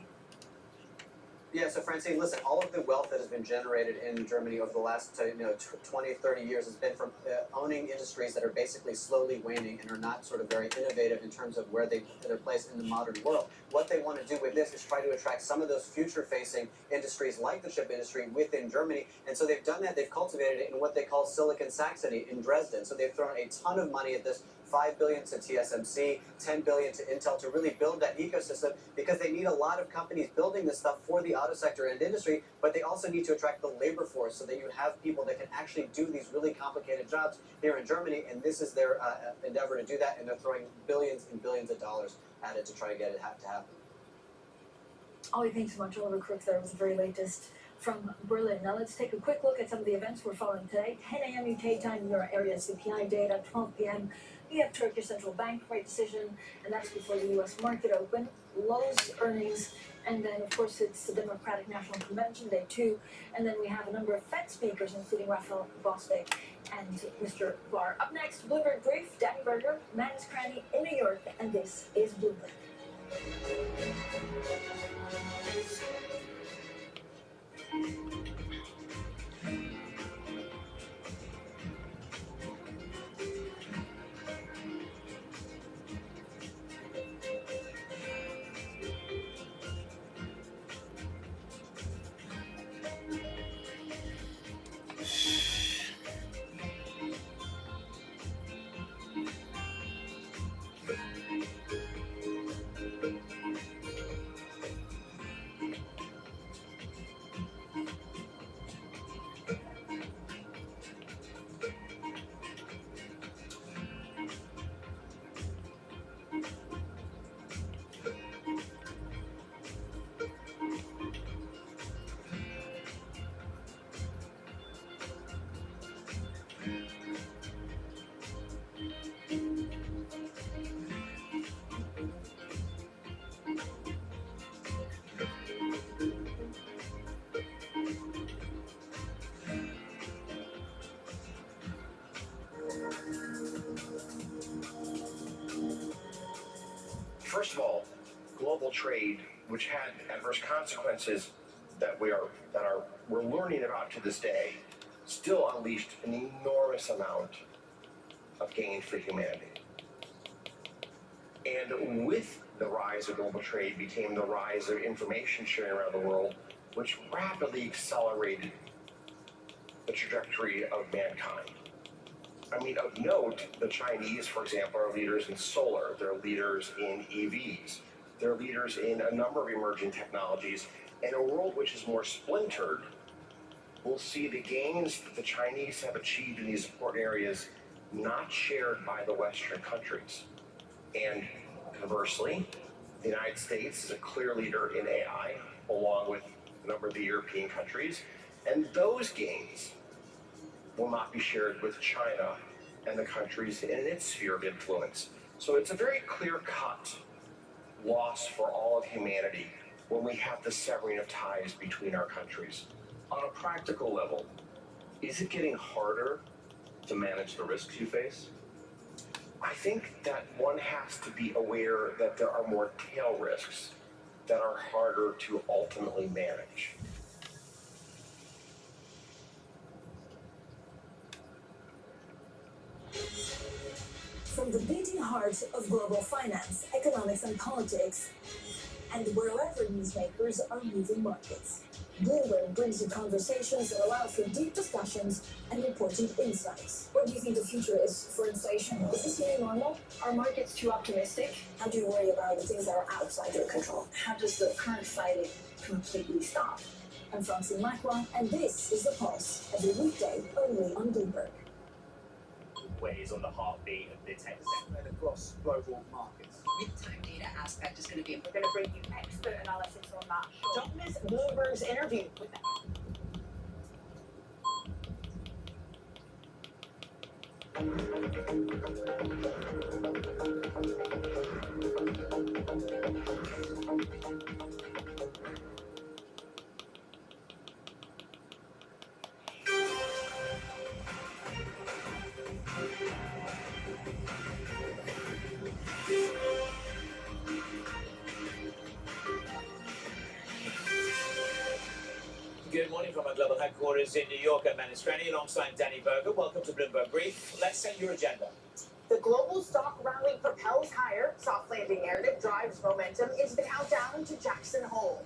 S15: Yeah, so Francine, listen, all of the wealth that has been generated in Germany over the last 20, 30 years has been from owning industries that are basically slowly waning and are not sort of very innovative in terms of where their place in the modern world. What they want to do with this is try to attract some of those future-facing industries like the chip industry within Germany. And so they've done that. They've cultivated it in what they call Silicon Saxony in Dresden. So they've thrown a ton of money at this. 5 billion to TSMC, 10 billion to Intel to really build that ecosystem, because they need a lot of companies building this stuff for the auto sector and industry, but they also need to attract the labor force so that you have people that can actually do these really complicated jobs here in Germany, and this is their endeavor to do that, and they're throwing billions and billions of dollars at it to try to get it to happen.
S12: Ollie, thanks so much. Oliver Crook there was the very latest from Berlin. Now let's take a quick look at some of the events we're following today. 10 a.m. UK time, Euro area CPI data. 12 p.m. we have Turkish Central Bank rate decision, and that's before the U.S. market open. Lowe's earnings, and then of course it's the Democratic National Convention, day 2, and then we have a number of Fed speakers, including Raphael Bostic and Mr. Barr. Up next, Bloomberg Brief, Danny Berger, Manus Cranny in New York, and this is Bloomberg.
S16: first of all, global trade, which had adverse consequences that we're learning about to this day, still unleashed an enormous amount of gain for humanity. And with the rise of global trade became the rise of information sharing around the world, which rapidly accelerated the trajectory of mankind. I mean, of note, the Chinese, for example, are leaders in solar, they're leaders in EVs, they're leaders in a number of emerging technologies. In a world which is more splintered, we'll see the gains that the Chinese have achieved in these important areas not shared by the Western countries. And conversely, the United States is a clear leader in AI, along with a number of the European countries, and those gains will not be shared with China and the countries in its sphere of influence. So it's a very clear-cut loss for all of humanity when we have the severing of ties between our countries.
S22: On a practical level, is it getting harder to manage the risks you face?
S16: I think that one has to be aware that there are more tail risks that are harder to ultimately manage.
S9: From the beating heart of global finance, economics, and politics, and wherever newsmakers are moving markets, Bloomberg brings you conversations that allow for deep discussions and important insights. What do you think the future is for inflation? Is this new normal? Are markets too optimistic? How do you worry about the things that are outside your control? How does the current fighting completely stop? I'm Francine Lacroix, and this is The Pulse, every weekday only on Bloomberg.
S17: Weighs on the heartbeat of the tech sector.
S3: And across global markets.
S6: Real-time data aspect is going to be
S2: We're going to bring you expert analysis on that.
S6: Don't miss Bloomberg's interview with them.
S17: Good morning from our global headquarters in New York. I'm Manus Rennie alongside Danny Berger. Welcome to Bloomberg Brief. Let's set your agenda.
S18: The global stock rally propels higher. Soft landing narrative drives momentum into the countdown to Jackson Hole.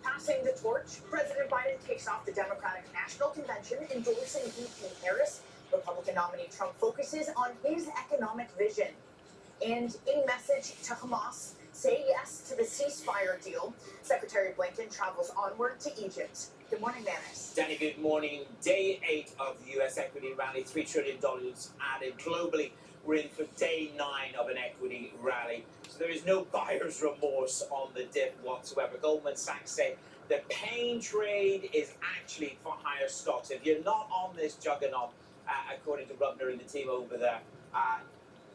S18: Passing the torch, President Biden kicks off the Democratic National Convention, endorsing VP Harris. Republican nominee Trump focuses on his economic vision. And a message to Hamas: say yes to the ceasefire deal. Secretary Blinken travels onward to Egypt. Good morning, Manus.
S17: Danny, good morning. Day 8 of the U.S. equity rally, $3 trillion added globally. We're in for day 9 of an equity rally. So there is no buyer's remorse on the dip whatsoever. Goldman Sachs say the pain trade is actually for higher stocks. If you're not on this juggernaut, according to Rubner and the team over there,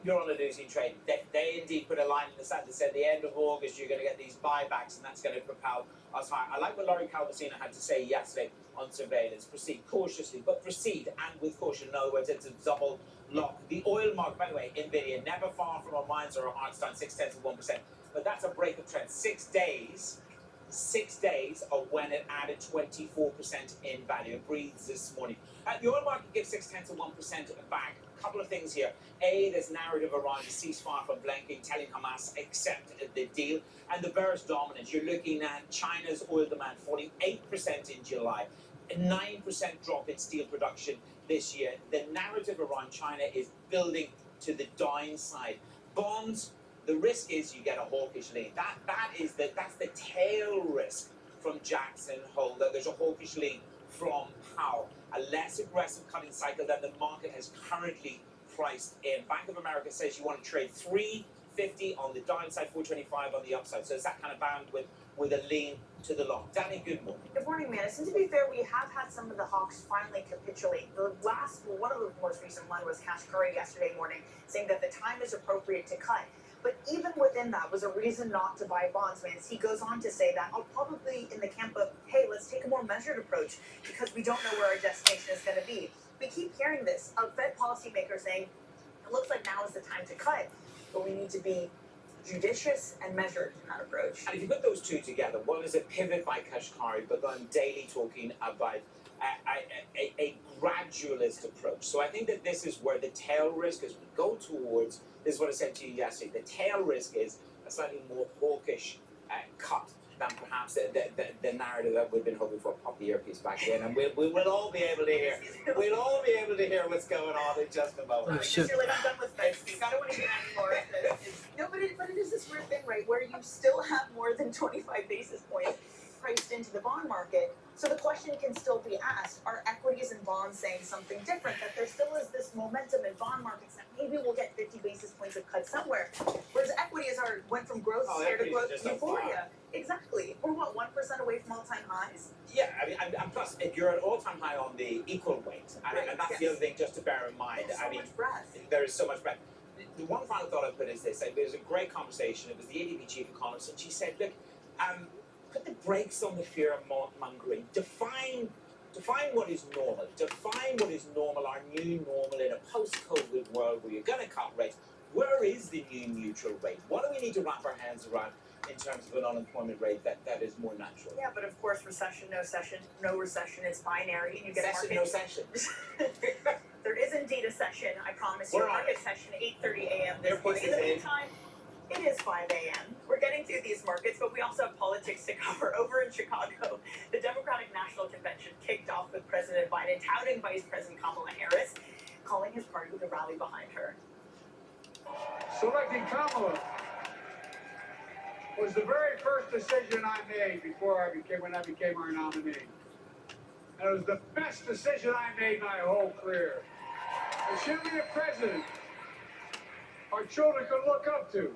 S17: you're on a losing trade. They indeed put a line in the sand that said the end of August you're going to get these buybacks and that's going to propel us higher. I like what Laurie Calvasina had to say yesterday on surveillance. Proceed cautiously, but proceed and with caution. In other words, it's a double lock. The oil market, by the way, NVIDIA, never far from our minds or our hearts, down 0.6%. But that's a break of trend. 6 days of when it added 24% in value. It breathes this morning. The oil market gives 0.6% back. A couple of things here. A, there's narrative around the ceasefire from Blinken telling Hamas accept the deal. And the bearish dominance. You're looking at China's oil demand falling 8% in July. A 9% drop in steel production this year. The narrative around China is building to the downside. Bonds, the risk is you get a hawkish lean. That's the tail risk from Jackson Hole. That there's a hawkish lean from Powell. A less aggressive cutting cycle than the market has currently priced in. Bank of America says you want to trade 350 on the downside, 425 on the upside. So it's that kind of bandwidth with a lean to the long. Danny, good morning.
S18: Good morning, Manus. And to be fair, we have had some of the hawks finally capitulate. One of the most recent one was Cash Curry yesterday morning, saying that the time is appropriate to cut. But even within that was a reason not to buy bonds, Manus. He goes on to say that I'll probably in the camp of, hey, let's take a more measured approach because we don't know where our destination is going to be. We keep hearing this of Fed policymakers saying, it looks like now is the time to cut, but we need to be judicious and measured in that approach.
S17: And if you put those two together, one is a pivot by Kashkari, but then daily talking about a gradualist approach. So I think that this is where the tail risk, as we go towards, this is what I said to you yesterday, the tail risk is a slightly more hawkish cut than perhaps the narrative that we've been hoping for. Pop the earpiece back in, and we'll all be able to hear. We'll all be able to hear what's going on in just a moment.
S18: I just feel like I'm done with Facebook. I don't want to hear any more of this. No, but it is this weird thing, right, where you still have more than 25 basis points priced into the bond market. So the question can still be asked, are equities and bonds saying something different? That there still is this momentum in bond markets that maybe we'll get 50 basis points of cut somewhere. Whereas equities went from growth scare to growth euphoria. Exactly. We're what, 1% away from all-time highs?
S17: Yeah, I mean, and plus, if you're at all-time high on the equal weight, and that's the other thing just to bear in mind.
S18: There's so much breadth.
S17: There is so much breadth. The one final thought I'd put is this: there was a great conversation. It was the ADB chief economist, and she said, "Look, put the brakes on the fear mongering. Define what is normal. Define what is normal, our new normal in a post-COVID world where you're going to cut rates. Where is the new neutral rate? What do we need to wrap our hands around in terms of an unemployment rate that is more natural?"
S18: Yeah, but of course, recession, no recession is binary, and you get
S17: Session,
S18: market.
S17: no session.
S18: There is indeed a session, I promise you.
S17: We're on
S18: Market session, 8:30 a.m. this morning. In the meantime, it is 5 a.m. We're getting through these markets, but we also have politics to cover. Over in Chicago, the Democratic National Convention kicked off with President Biden touting Vice President Kamala Harris, calling his party to rally behind her.
S10: Selecting Kamala was the very first decision I made when I became our nominee. And it was the best decision I made my whole career. And she'll be a president our children could look up to.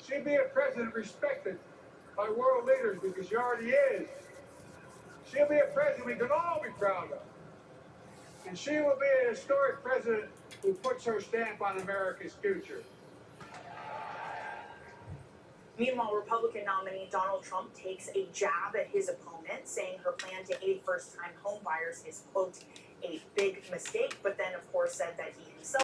S10: She'd be a president respected by world leaders because she already is. She'll be a president we can all be proud of. And she will be a historic president who puts her stamp on America's future.
S18: Meanwhile, Republican nominee Donald Trump takes a jab at his opponent, saying her plan to aid first-time homebuyers is, quote, a big mistake, but then, of course, said that he himself